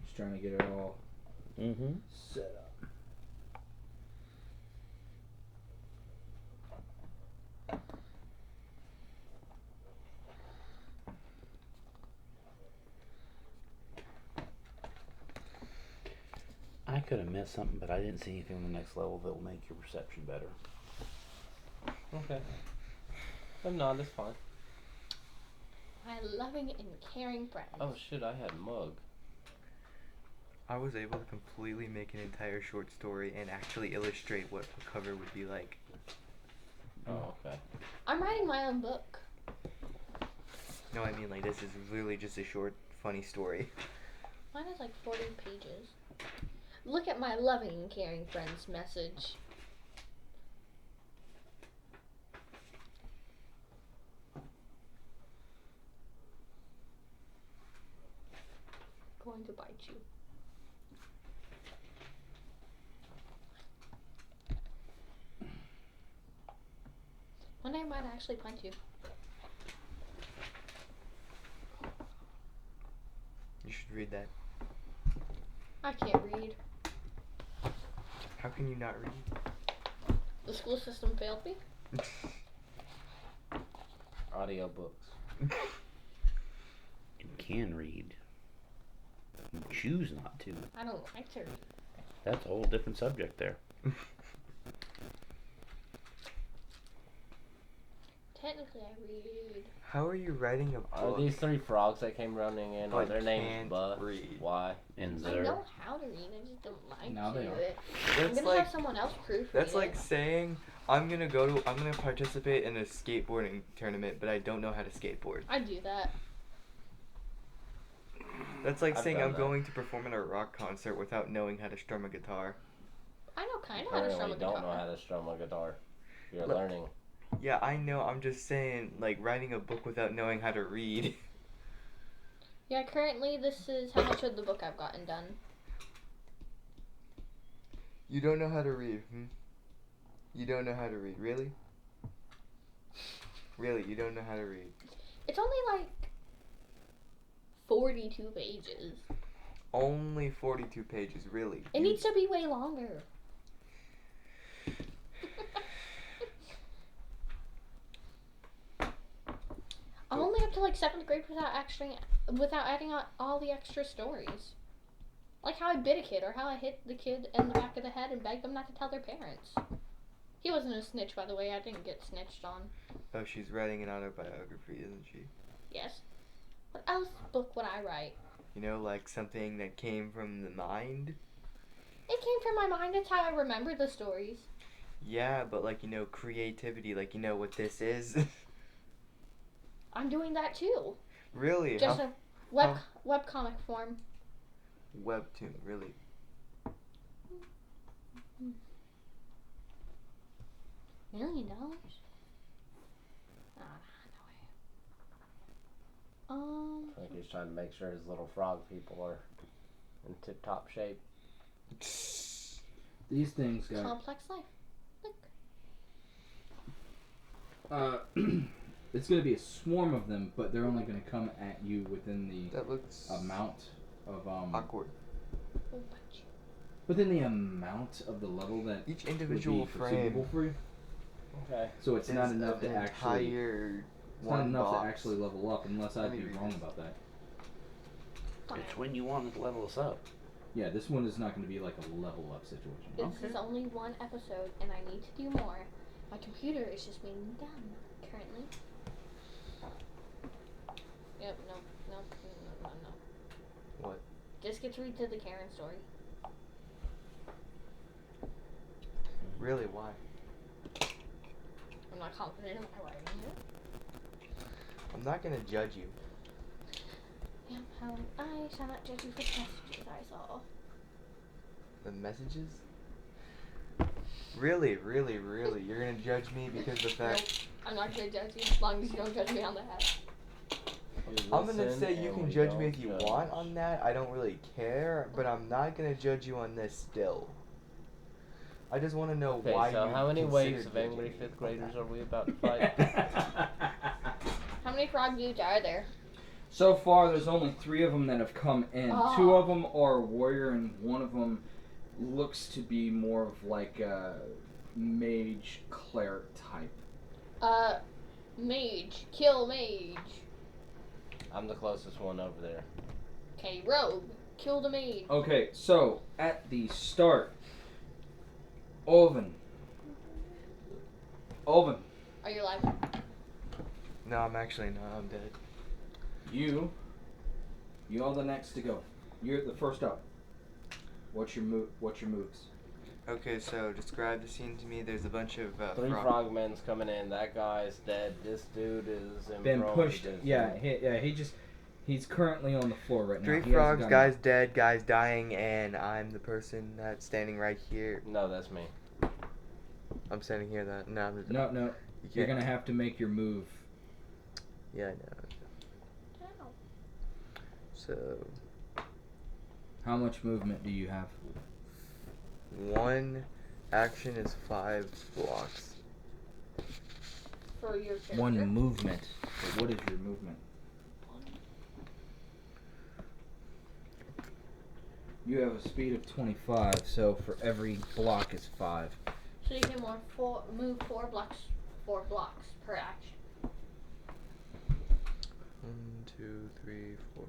Just trying to get it all set up. I could have missed something, but I didn't see anything on the next level that will make your perception better. Okay. If not, it's fine. My loving and caring friends. Oh shit, I had mug. I was able to completely make an entire short story and actually illustrate what a cover would be like. Oh, okay. I'm writing my own book. No, I mean, like, this is literally just a short, funny story. Mine is like 40 pages. Look at my loving and caring friends message. Going to bite you. One day I might actually punch you. You should read that. I can't read. How can you not read? The school system failed me. Audiobooks. You can read. You choose not to. I don't like to read. That's a whole different subject there. Technically, I read. How are you writing a Are book? these three frogs that came running in? Are But their names can't Buh? read. Why? And I there. know how to read. I just don't like Now to. they are. I'm That's gonna like have someone else proofread that's like it. saying I'm gonna participate in a skateboarding tournament, but I don't know how to skateboard. I do that. That's like I've saying done I'm that. going to perform at a rock concert without knowing how to strum a guitar. I know kind of how to strum Apparently a don't know guitar. how to strum a guitar. You're Look. learning. Yeah, I know. I'm just saying, like, writing a book without knowing how to read. Yeah, currently this is how much of the book I've gotten done. You don't know how to read, You don't know how to read, really? Really, you don't know how to read. It's only like 42 pages. Only 42 pages, really. It needs to be way longer. I'm only up to like 7th grade without adding on all the extra stories. Like how I bit a kid or how I hit the kid in the back of the head and begged them not to tell their parents. He wasn't a snitch, by the way. I didn't get snitched on. Oh, she's writing an autobiography, isn't she? Yes. What else book would I write? You know, like something that came from the mind? It came from my mind. That's how I remember the stories. Yeah, but like, you know, creativity, like, you know what this is? I'm doing that too. Really? Just a webcomic form. Webtoon, really? $1 million? No way. I think he's trying to make sure his little frog people are in tip-top shape. These things got Complex life. Look. it's going to be a swarm of them, but they're only going to come at you within the That looks amount of awkward. within the amount of the level that Each would individual be frame perceivable for you. Okay. So it's not enough to actually. Entire It's not enough box. to actually level up, unless I'd me be read wrong this. about that. It's when you want to level us up. Yeah, this one is not going to be like a level up situation. This is only one episode, and I need to do more. My computer is just being dumb currently. Yep, no. What? Just get to read to the Karen story. Really? Why? I'm not confident in my writing here. I'm not gonna judge you. Yep, I shall not judge you for the messages I saw. The messages? Really? You're gonna judge me because the fact I'm not gonna judge you as long as you don't judge me on that. I'm gonna say you can judge me if you want on that. I don't really care, but I'm not gonna judge you on this still. I just want to know Okay, why so you how many considered waves of judging angry me 5th on graders that. are we about to fight? How many frog dudes are there? So far, there's only 3 of them that have come in. Oh. 2 of them are warrior, and one of them looks to be more of like a mage cleric type. Mage. Kill mage. I'm the closest one over there. Okay, rogue. Kill the mage. Okay, so at the start, Olven. Are you alive? No, I'm actually not. I'm dead. You're the next to go. You're the first up. What's your moves? Okay, so describe the scene to me. There's a bunch of 3 frogmen's coming in. That guy's dead. This dude is in Been prone pushed. position. Yeah, he's currently on the floor right now. 3 He hasn't frogs, gotten guys up. dead, guys dying, and I'm the person that's standing right here. No, that's me. I'm standing here. No, No, you you're can't. gonna have to make your move. Yeah, I know. So How much movement do you have? 1 action is 5 blocks. For your character. 1 movement. But what is your movement? You have a speed of 25, so for every block is 5. So you can move 4 blocks per action. 1, 2, 3, 4.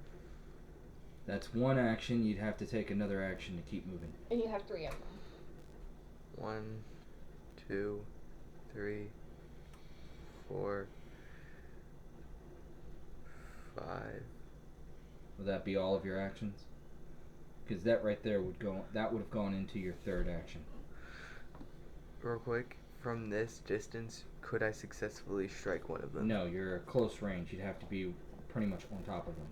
That's 1 action. You'd have to take another action to keep moving. And you have 3 of them. 1, 2, 3, 4, 5. Would that be all of your actions? Because that right there would have gone into your 3rd action. Real quick, from this distance, could I successfully strike one of them? No, you're at close range. You'd have to be pretty much on top of them.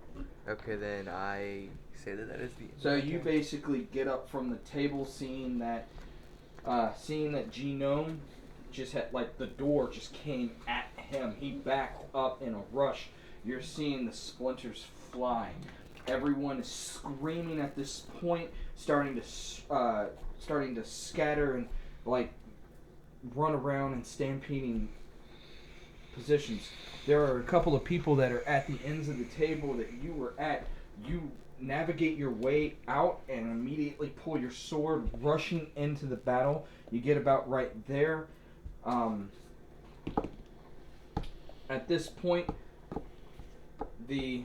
Okay, then I say that is the end. So you basically get up from the table, seeing that Genome just had, like, the door just came at him. He backed up in a rush. You're seeing the splinters fly. Everyone is screaming at this point, starting to scatter and like run around in stampeding positions. There are a couple of people that are at the ends of the table that you were at, You navigate your way out and immediately pull your sword, rushing into the battle. You get about right there. At this point, the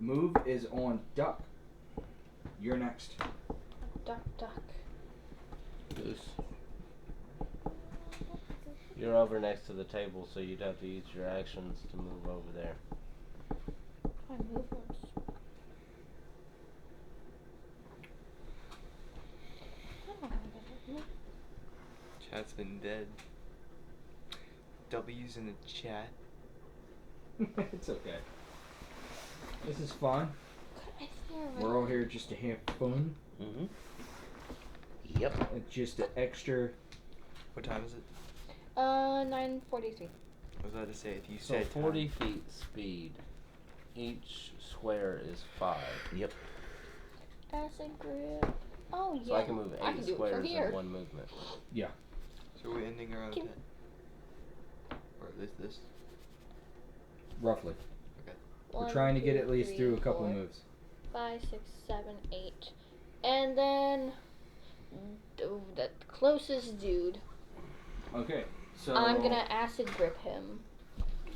move is on Duck. You're next. Duck, duck. Goose. You're over next to the table, so you'd have to use your actions to move over there. My movements. Chat's been dead. W's in the chat. It's okay. This is fun. We're We're all here just to have fun. Mm-hmm. Yep. It's just an extra. What time is it? 9:43. I was about to say, if you So said 40 time. feet speed. Each square is 5. Yep. Acid grip. Oh yeah. So I can move 8 I can do it from squares here. in one movement. So we're ending around Can- 10. Or this. Roughly. We're 1, trying to get 2, at least 3, through a couple 4, moves. 5, 6, 7, 8, and then the closest dude. Okay. So I'm gonna acid grip him.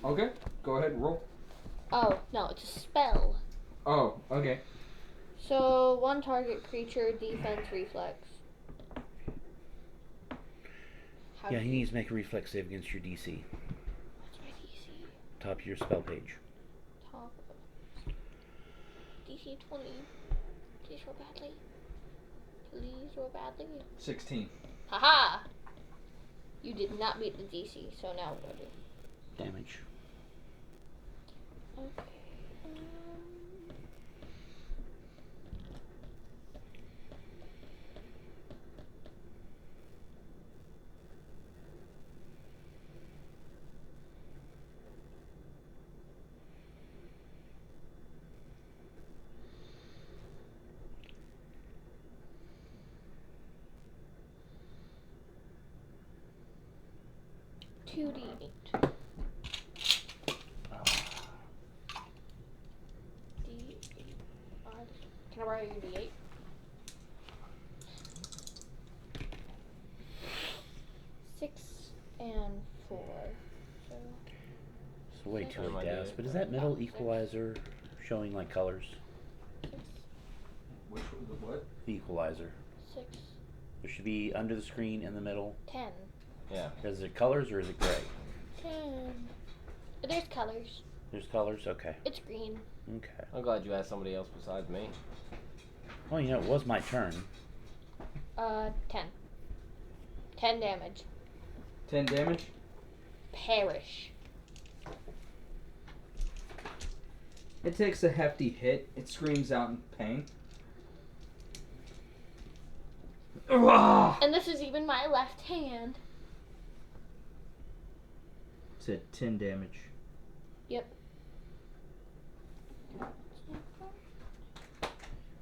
Okay. Go ahead and roll. Oh no, it's a spell. Oh. Okay. So one target creature, defense, reflex. How Yeah, do he you- needs to make a reflex save against your DC. What's my DC? Top of your spell page. Top. DC 20. Please roll badly. Please roll badly. 16. Haha! You did not meet the DC, so now what do I do? Damage. Okay. 2d8. D8. Can I borrow your d8? Six and 4. So It's way too Am I late to doing ask, it? but is that middle equalizer showing like colors? 6, Which the what? The equalizer. 6, There should be under the screen in the middle. 10. Yeah. Is it colors or is it gray? 10. There's colors. There's colors? Okay. It's green. Okay. I'm glad you asked somebody else besides me. Well, you know, it was my turn. 10. 10 damage. 10 damage. Perish. It takes a hefty hit. It screams out in pain. And this is even my left hand. Said 10 damage. Yep.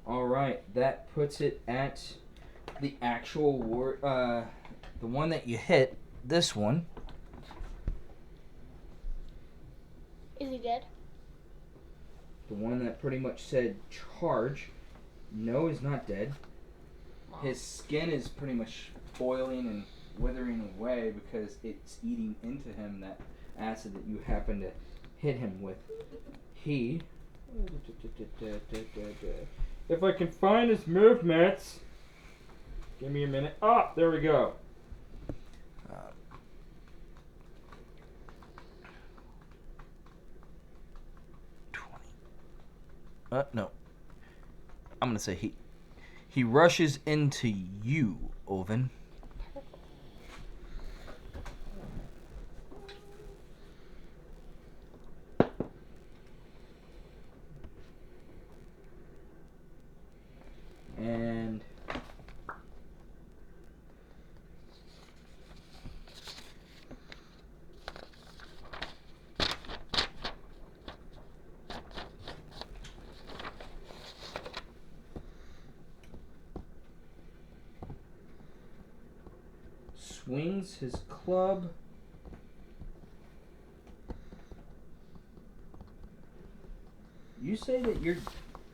Alright, that puts it at the actual war. The one that you hit. This one. Is he dead? The one that pretty much said charge. No, he's not dead. His skin is pretty much boiling and withering away because it's eating into him that acid that you happen to hit him with. He. If I can find his movements. Give me a minute. Ah, there we go. No. I'm gonna say he rushes into you, Oven. And swings his club you say that your?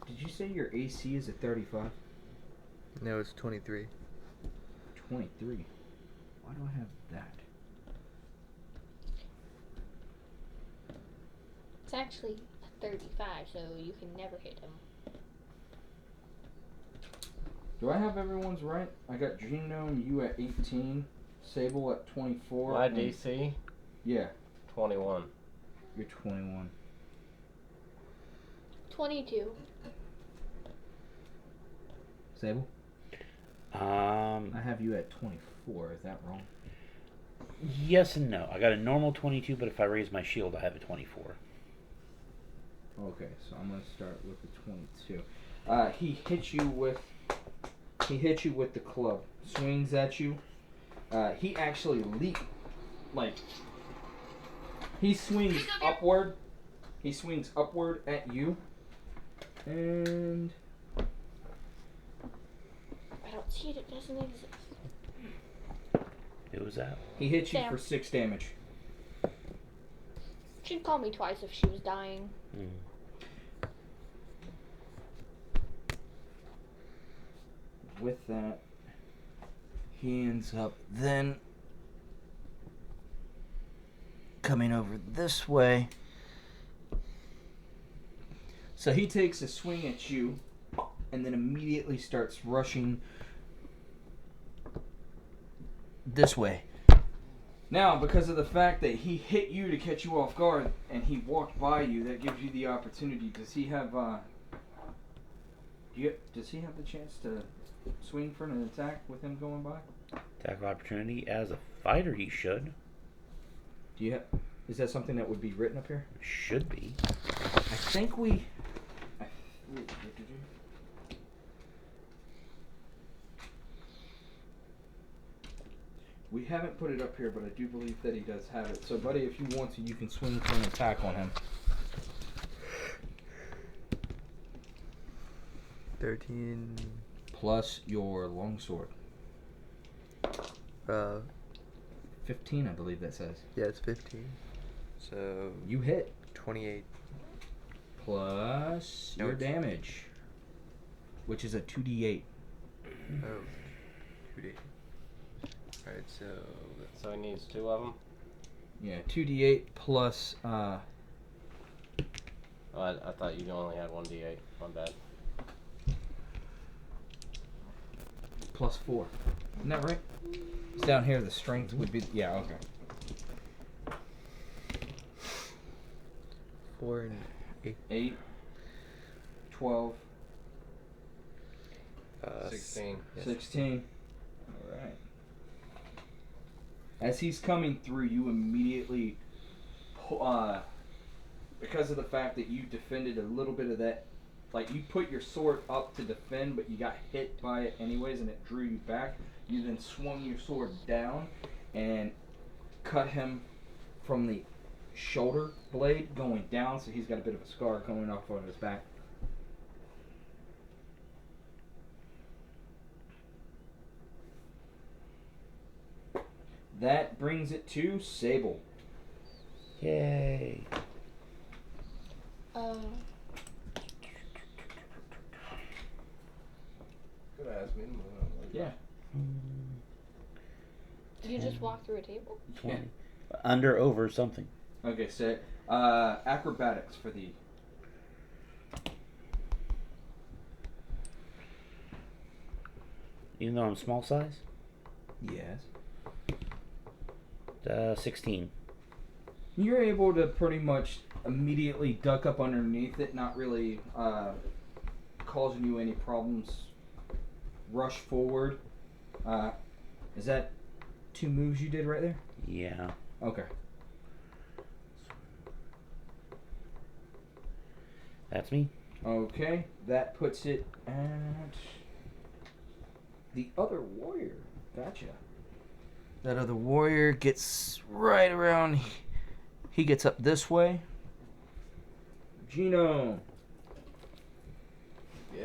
Did you say your AC is at 35? No, it's 23. 23. Why do I have that? It's actually 35, so you can never hit him. Do I have everyone's right? I got Genome, you at 18, Sable at 24. My and- DC, Yeah, 21. you're 21. 22. Sable? I have you at 24. Is that wrong? Yes and no. I got a normal 22, but if I raise my shield, I have a 24. Okay, so I'm gonna start with the 22. He hits you with the club. Swings at you. He actually he swings upward. He swings upward at you. And I don't see it. It doesn't exist. Who was that? he hits you Sam. for 6 damage. She'd call me twice if she was dying. With that, he ends up then coming over this way. So he takes a swing at you and then immediately starts rushing this way. Now, because of the fact that he hit you to catch you off guard and he walked by you, that gives you the opportunity. Does he have does he have the chance to swing for an attack with him going by? Attack of opportunity. As a fighter, he should. Do you have, is that something that would be written up here? Should be. I think we. We haven't put it up here, but I do believe that he does have it. So, buddy, if you want to, you can swing for an attack on him. 13. Plus your longsword. 15, I believe that says. Yeah, it's 15. So You hit. 28. Plus No, your it's- damage, which is a 2d8. Oh, 2D. Alright, so So he needs 2 of them. Yeah, 2d8 plus. Oh, I thought you only had 1d8. My bad. Plus 4. Isn't that right? It's down here. The strength would be. Yeah. Okay. 4 and 8. 8, 12, 16. Yes. 16. All right. As he's coming through, you immediately, because of the fact that you defended a little bit of that, like you put your sword up to defend, but you got hit by it anyways, and it drew you back. You then swung your sword down and cut him from the shoulder blade going down, so he's got a bit of a scar going off on his back. That brings it to Sable. Yay. Could ask me to move on. Yeah. You just walk through a table? 20. Under, over, something. Okay, so acrobatics for the. Even though I'm small size? Yes. 16. You're able to pretty much immediately duck up underneath it, not really causing you any problems. Rush forward. Is that 2 moves you did right there? Yeah. Okay. That's me. Okay, that puts it at the other warrior. Gotcha. That other warrior gets right around. He gets up this way. Gino. Yeah.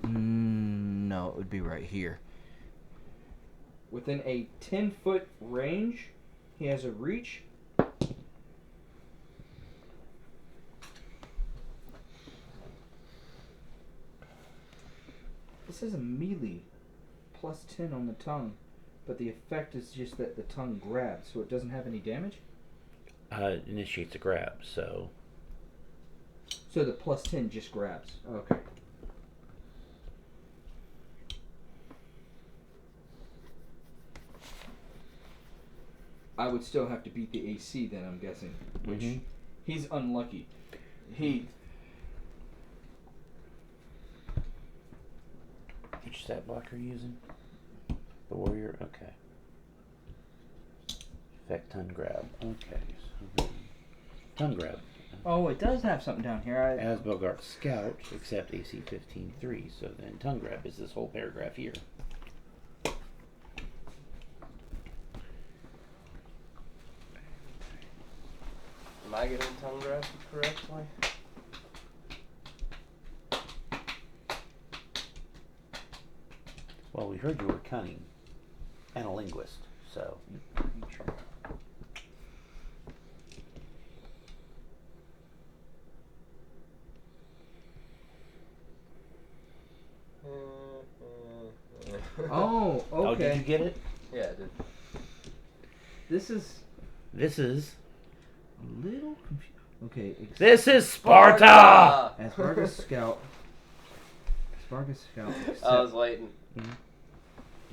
No, it would be right here. Within a 10-foot range, He has a reach. This is a melee. +10 on the tongue. But the effect is just that the tongue grabs, so it doesn't have any damage? Initiates a grab, so. So the +10 just grabs. Okay. I would still have to beat the AC then, I'm guessing. Which he's unlucky. Which stat block are you using? The warrior? Okay. Effect tongue grab. Okay. So, tongue grab. Oh, it does have something down here. As Bogart Scout, except AC 15-3. So then tongue grab is this whole paragraph here. Am I getting tongue grab correctly? Well, we heard you were cunning and a linguist, so. Oh, okay. Oh, did you get it? Yeah, I did. This is This is. a little confused. Okay. This is Sparta! Aspargus Scout. Aspargus Scout. I was waiting. Mhm.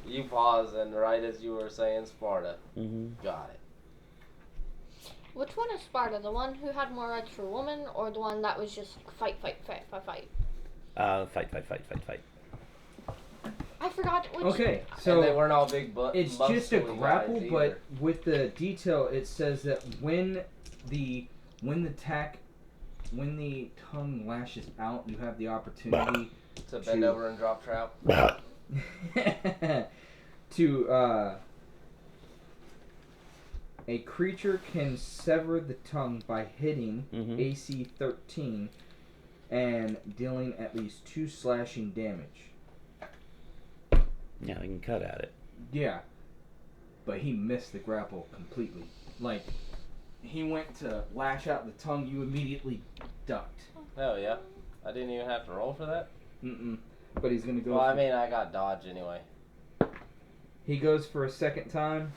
You paused, and right as you were saying Sparta, Mm-hmm. got it. Which one is Sparta? The one who had more rights for women, or the one that was just fight, fight, fight, fight, fight? Fight. I forgot which. Okay, So and they so weren't all big butt. it's just a muscly grapple, guys but either. with the detail, it says that when the tongue lashes out, you have the opportunity to bend over and drop trap. to a creature can sever the tongue by hitting AC 13 and dealing at least 2 slashing damage. Yeah, I can cut at it. Yeah, but he missed the grapple completely. Like, he went to lash out the tongue, you immediately ducked. Oh yeah, I didn't even have to roll for that. But he's gonna go. Well, I mean, I got dodge anyway. He goes for a second time.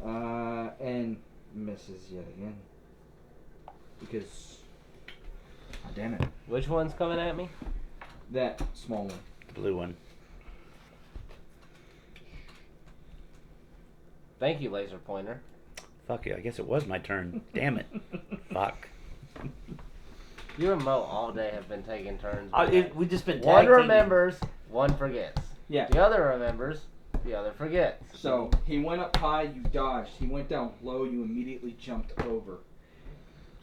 And misses yet again. Because. Oh, damn it. Which one's coming at me? That small one. The blue one. Thank you, laser pointer. Fuck it, I guess it was my turn. Damn it. Fuck. You and Mo all day have been taking turns. We just been One tag teaming. remembers, one forgets. Yeah. The other remembers, the other forgets. So, he went up high, you dodged. He went down low, you immediately jumped over.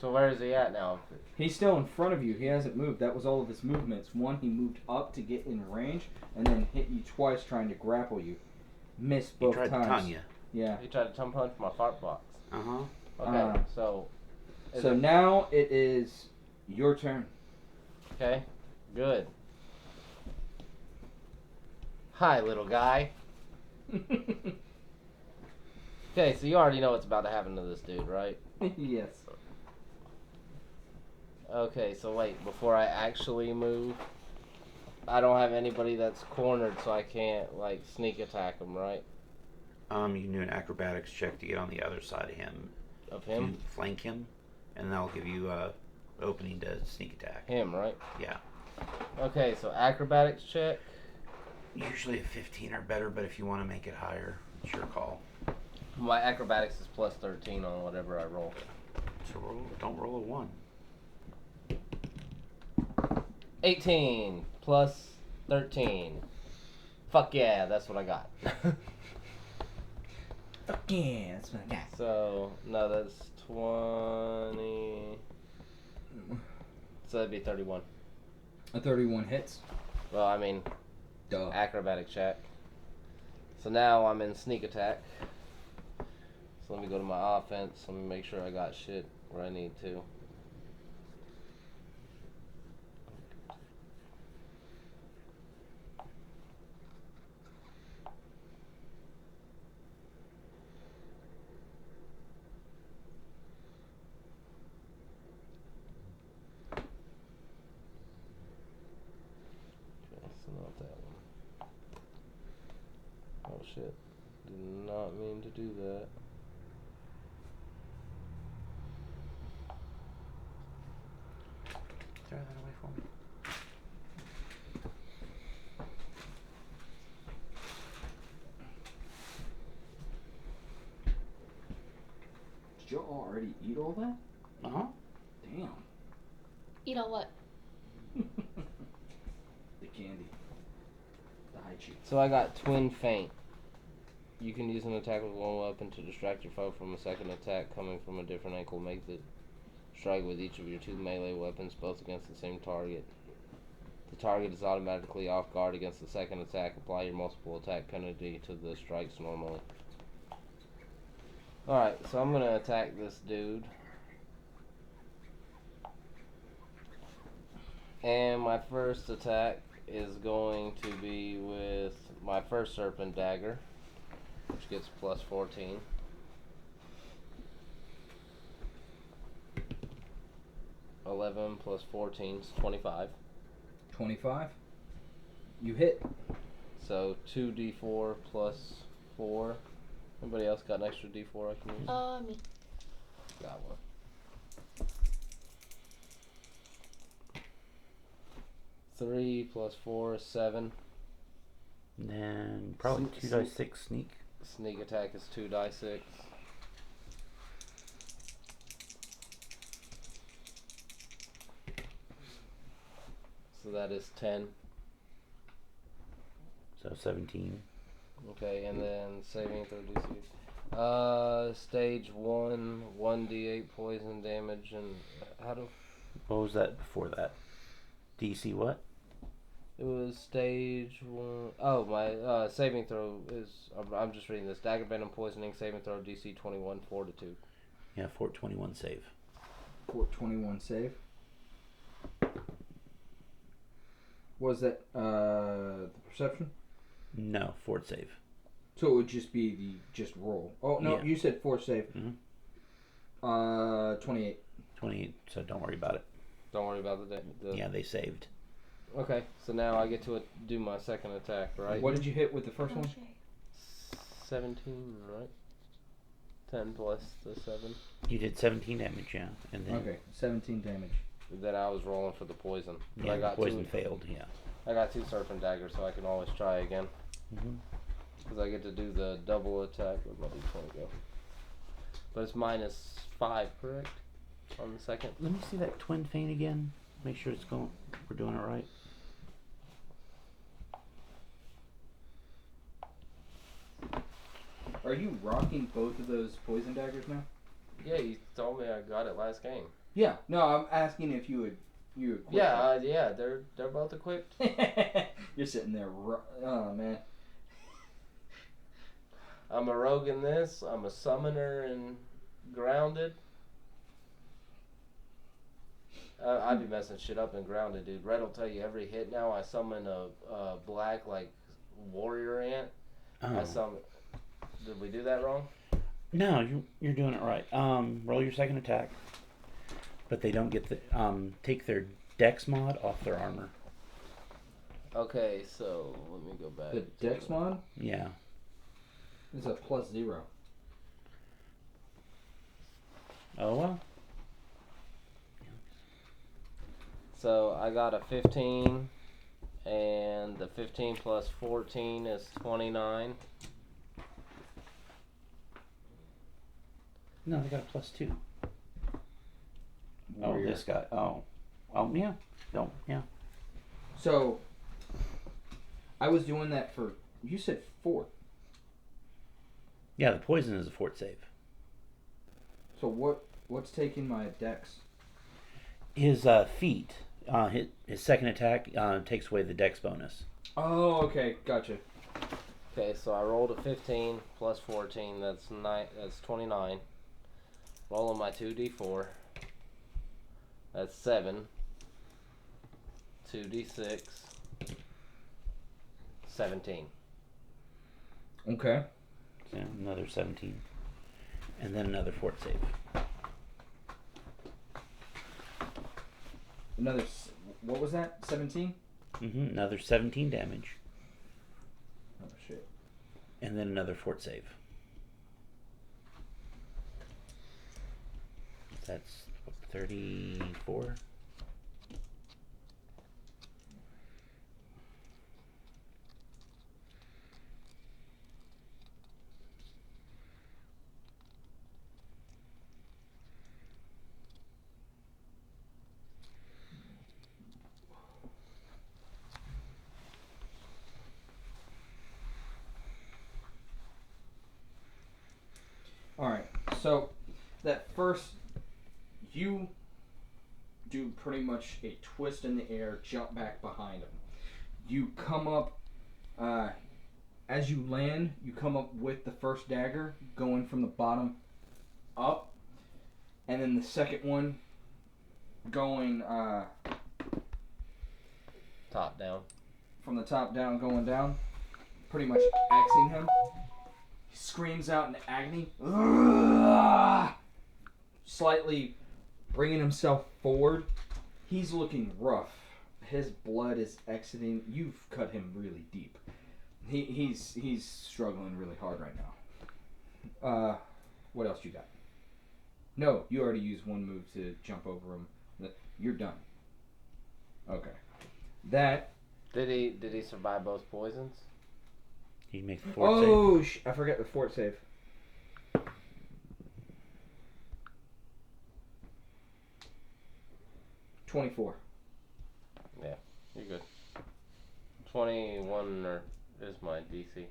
So where is he at now? He's still in front of you. He hasn't moved. That was all of his movements. One, he moved up to get in range, and then hit you twice trying to grapple you. Missed both He tried times. to tongue you. Yeah. He tried to tongue punch my fart box. Uh-huh. Okay, so... So now it is your turn. Okay, good. Hi, little guy. Okay, so you already know what's about to happen to this dude, right? Yes. Okay, so wait, before I actually move, I don't have anybody that's cornered, so I can't, like, sneak attack him, right? You can do an acrobatics check to get on the other side of him. Of him? You flank him, and that'll give you opening to sneak attack. Him, right? Yeah. Okay, so acrobatics check. Usually a 15 or better, but if you want to make it higher, it's your call. My acrobatics is plus 13 on whatever I roll. So don't roll a 1. 18 plus 13. Fuck yeah, that's what I got. Fuck yeah, that's what I got. So, no, that's 20. So that'd be 31. A 31 hits. Well, I mean, Duh. acrobatic check. So now I'm in sneak attack. So let me go to my offense. Let me make sure I got shit where I need to. do that. Throw that away for me. Did you already eat all that? Uh-huh. Damn. You know what? The candy. The high cheek. So I got Twin Feint. You can use an attack with one weapon to distract your foe from a second attack coming from a different angle. Make the strike with each of your 2 melee weapons, both against the same target. The target is automatically off guard against the second attack. Apply your multiple attack penalty to the strikes normally. Alright, so I'm going to attack this dude. And my first attack is going to be with my first Serpent Dagger, which gets plus 14. +11 plus 14 is 25. 25. You hit. So 2d4 plus 4. Anybody else got an extra d4 I can use? Me. Got one. Three plus 4 is 7. And then probably Sneak- 2d6 sneak. Sneak attack is 2d6. So that is 10. So 17. Okay, and then saving throw DC. Stage 1, 1d8 poison damage, and how do... What was that before that? DC what? It was stage 1... Oh, my saving throw is... I'm just reading this. Dagger Venom Poisoning, saving throw DC 21, Fortitude. Yeah, Fort 21 save. Fort 21 save. Was that the perception? No, fort save. So it would just be the just roll. Oh no, Yeah. you said fort save. Mhm. 28. 28, so don't worry about it. Don't worry about the... Yeah, they saved. Okay, so now I get to do my second attack, right? What did you hit with the first one? 17, right? 10 plus the 7. You did 17 damage, yeah. And then Okay, 17 damage. Then I was rolling for the poison. But yeah, I got the poison two, failed, yeah. I got 2 Serpent Daggers, so I can always try again. Mm-hmm. Because I get to do the double attack with my d20 go. But it's -5, correct? On the second? Let me see that twin feint again. Make sure it's going. We're doing it right. Are you rocking both of those poison daggers now? Yeah, you told me I got it last game. Yeah. No, I'm asking if you would quit Yeah, yeah, they're both equipped. You're sitting there. Oh man. I'm a rogue in this. I'm a summoner in Grounded. I'd be messing shit up in Grounded, dude. Red will tell you every hit now. I summon a black like warrior ant. I Oh. summon. Did we do that wrong? No, you're doing it right. Roll your second attack. But they don't get the take their dex mod off their armor. Okay, so let me go back. The dex mod Yeah. is a +0. Oh well. So I got a 15, and the 15 plus 14 is 29. No, they got a +2. Warrior. Oh, this guy. Oh, yeah. No, yeah. So I was doing that for. You said fort. Yeah, the poison is a fort save. So what's taking my dex? His feet. His second attack takes away the dex bonus. Oh, okay, gotcha. Okay, so I rolled a 15 plus 14. That's 9. That's 29. Rolling my 2d4. That's 7. 2d6. 17. Okay. So another 17. And then another fort save. Another. What was that? 17. Another 17 damage. Oh shit. And then another fort save. That's 34. Alright, so that first, you do pretty much a twist in the air, jump back behind him. You come up, as you land, you come up with the first dagger going from the bottom up, and then the second one going Top down. from the top down going down, pretty much axing him. He screams out in agony, "Ugh!" Slightly bringing himself forward. He's looking rough. His blood is exiting. You've cut him really deep. He's struggling really hard right now. What else you got? No, you already used one move to jump over him. You're done. Okay. That. Did he survive both poisons? He makes 4 save. I forgot the fort save. $24. Yeah, you're good. 21 is my DC.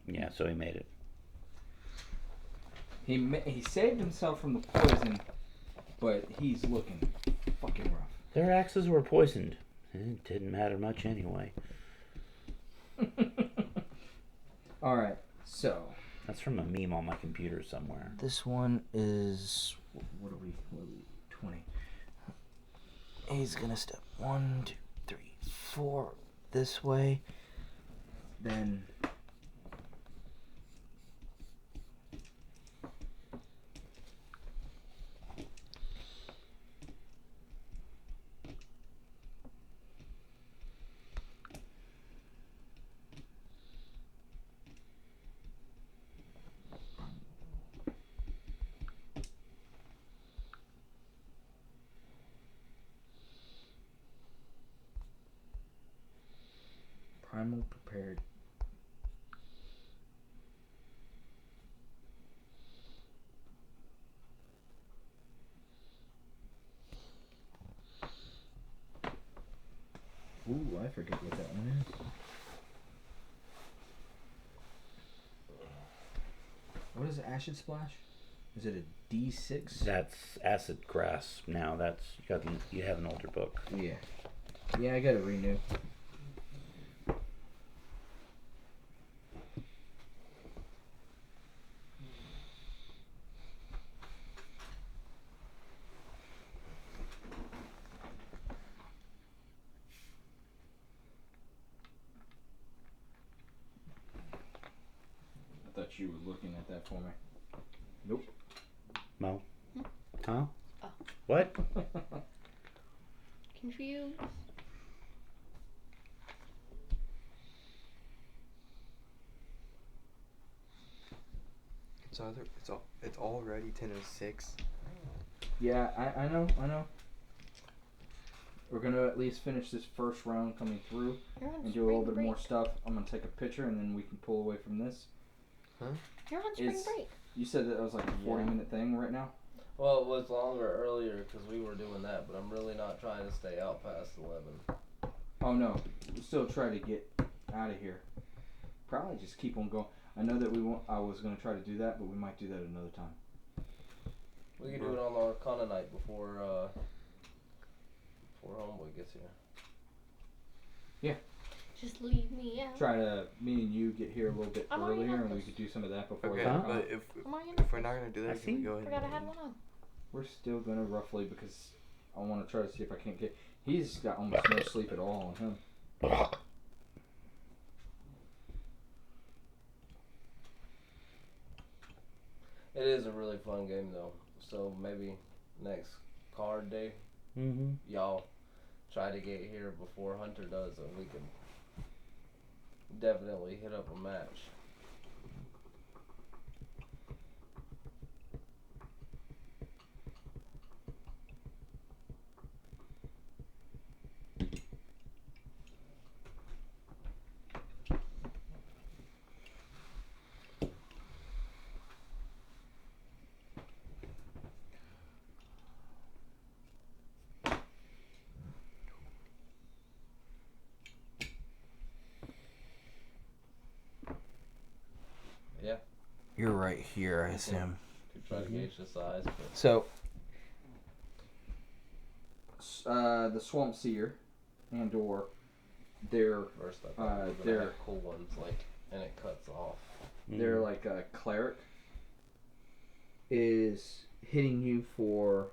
Yeah, so he made it. He saved himself from the poison, but he's looking fucking rough. Their axes were poisoned. It didn't matter much anyway. Alright, so. That's from a meme on my computer somewhere. This one is what are we 20. He's gonna step 1, 2, 3, 4 this way. Then primal prepared. Ooh, I forget what that one is. What is Acid Splash? Is it a D6? That's acid grasp. Now you have an older book. Yeah. Yeah, I gotta renew. I thought you were looking at that for me. Nope. Mo? Huh? Oh. What? Confused. It's already 10:06. Yeah, I know. We're gonna at least finish this first round coming through You're on and do a little spring bit more break. stuff. I'm gonna take a picture and then we can pull away from this. You're on spring Is- break. You said that was like a 40-minute thing right now? Well, it was longer earlier because we were doing that, but I'm really not trying to stay out past 11. Oh no, we'll still try to get out of here. Probably just keep on going. I know that I was gonna try to do that, but we might do that another time. We could do it on the Arcana night before Homeboy gets here. Just leave me out. Try to me and you get here a little bit I'm already earlier, on and we this. could do some of that before. Okay, the Huh? Arcana. but Am I in if we're not gonna do I that, can we see. go ahead? Forgot I and had one on. We're still gonna roughly because I want to try to see if I can't get. He's got almost no sleep at all on him. It is a really fun game though. So maybe next card day, y'all try to get here before Hunter does, and we can definitely hit up a match. right here, I assume. To try to gauge the size. But So, the Swamp Seer and/or their first, I thought we were they're- gonna have cool ones, like, and it cuts off. they're like a cleric is hitting you for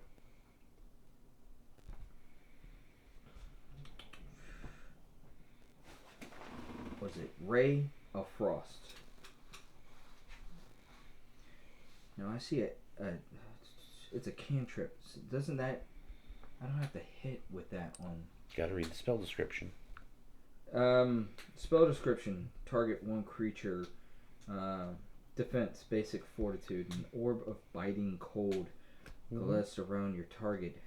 was it Ray of Frost? Now I see it's a cantrip. Doesn't that I don't have to hit with that on. Gotta read the spell description. Spell description: target one creature. Defense: basic fortitude. An orb of biting cold coalesces around your target,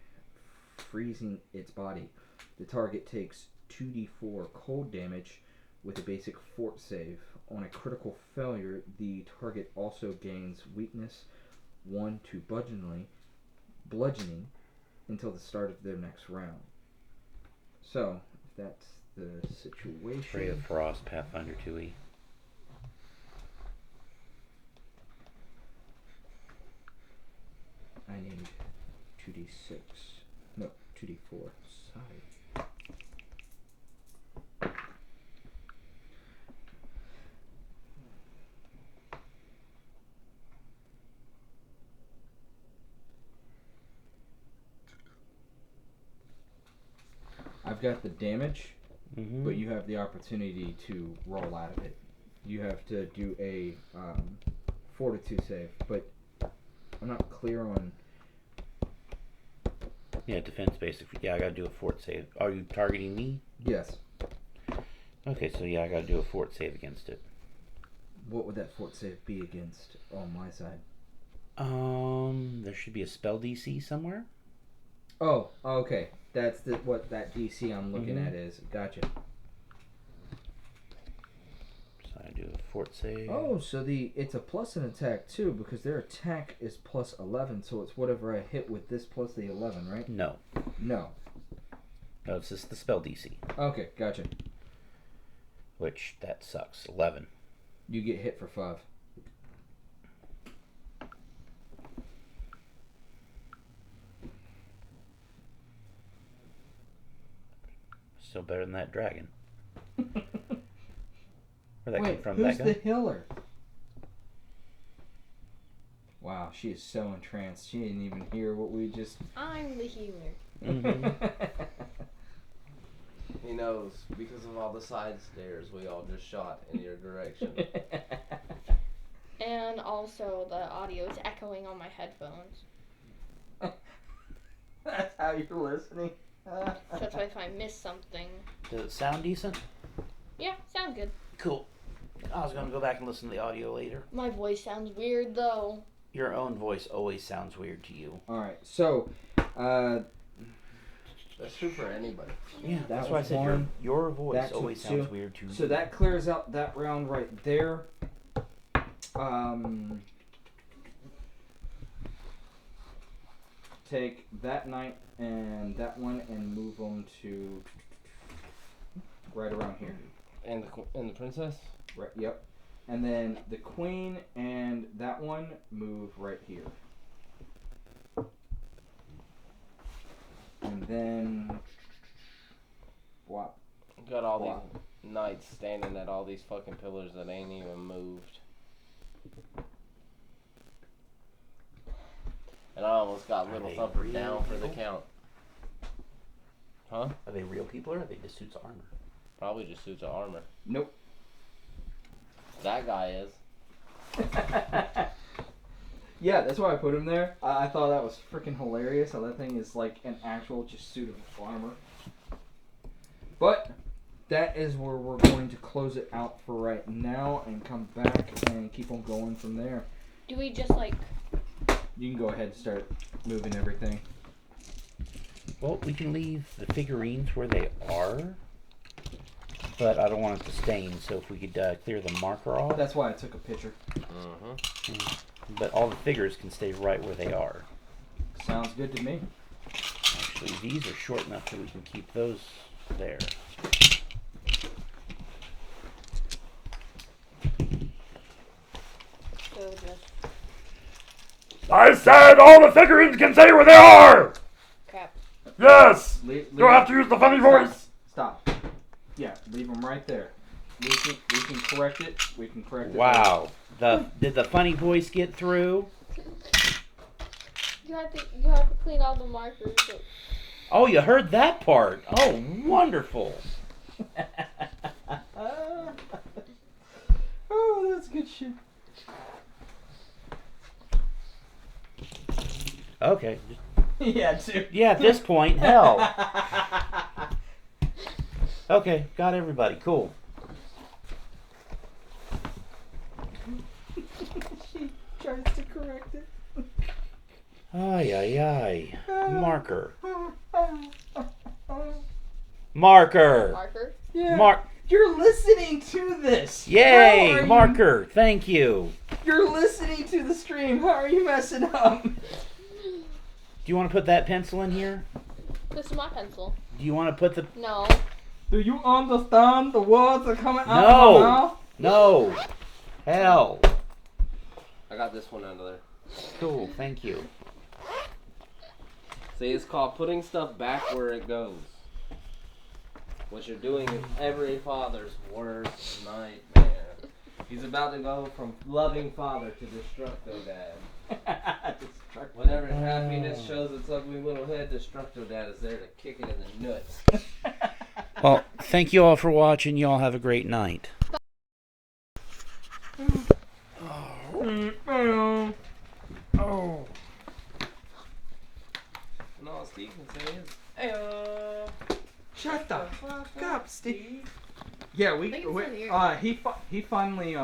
freezing its body. The target takes 2d4 cold damage with a basic fort save. On a critical failure, the target also gains weakness 1 to bludgeoning until the start of their next round. So, if that's the situation. Ray of Frost, Pathfinder 2e. I need 2d6. No, 2d4. Sorry. I've got the damage, but you have the opportunity to roll out of it. You have to do a fortitude save, but I'm not clear on. Yeah, defense basic. Yeah, I gotta do a fort save. Are you targeting me? Yes. Okay, so yeah, I gotta do a fort save against it. What would that fort save be against on my side? There should be a spell DC somewhere. Oh, okay. That's what that DC I'm looking at is. Gotcha. So I do a fort save. Oh, so it's a plus an attack too, because their attack is plus 11, so it's whatever I hit with this plus the 11, right? No. No. No, it's just the spell DC. Okay, gotcha. Which, that sucks. 11. You get hit for 5. Still better than that dragon. Where'd that Wait, come from? who's That the guy? healer? Wow, she is so entranced. She didn't even hear what we just. I'm the healer. He knows, because of all the side stairs we all just shot in your direction. And also the audio is echoing on my headphones. That's how you're listening. So that's why if I miss something. Does it sound decent? Yeah, sound good. Cool. I was gonna go back and listen to the audio later. My voice sounds weird though. Your own voice always sounds weird to you. Alright, so, That's true for anybody. Yeah, That that's why I was said one. your voice That took always two. sounds weird to you. so that clears out that round right there. Take that knight and that one and move them to right around here. And the princess? Right. Yep. And then the queen and that one move right here. And then whop. Got all these knights standing at all these fucking pillars that ain't even moved. And I almost got Are Little they Thumper real down for the people? count. Huh? Are they real people or are they just suits of armor? Probably just suits of armor. Nope. That guy is. Yeah, that's why I put him there. I thought that was freaking hilarious how that thing is like an actual just suit of armor. But that is where we're going to close it out for right now and come back and keep on going from there. Do we just like... You can go ahead and start moving everything. Well, we can leave the figurines where they are, but I don't want it to stain, so if we could clear the marker off. That's why I took a picture. But all the figures can stay right where they are. Sounds good to me. Actually, these are short enough that we can keep those there. So just... I said all the figurines can say where they are! Crap. Yes! Leave, Don't have to use the funny voice! Stop. Yeah, leave them right there. We can correct it. We can correct it. Wow. Did the funny voice get through? You have to clean all the markers. Oh, you heard that part. Oh, wonderful. Oh, that's good shit. Okay. Yeah, too. Yeah, at this point, hell. Okay, got everybody. Cool. She tries to correct it. Ay, ay, ay. Marker. Marker. Marker. Yeah. You're listening to this. Yay, marker. Thank you. You're listening to the stream. How are you messing up? Do you want to put that pencil in here? This is my pencil. Do you want to put the... No. Do you understand the words that are coming out No. of my mouth? No. Hell. I got this one under there. Cool, thank you. See, it's called putting stuff back where it goes. What you're doing is every father's worst nightmare. He's about to go from loving father to destructo dad. Whenever happiness shows its ugly little head, destructo dad is there to kick it in the nuts. Well, thank you all for watching. You all have a great night. Oh. And all Steve can say is, "Hey, Shut the fuck up, Steve. Yeah, I think it's in here. he finally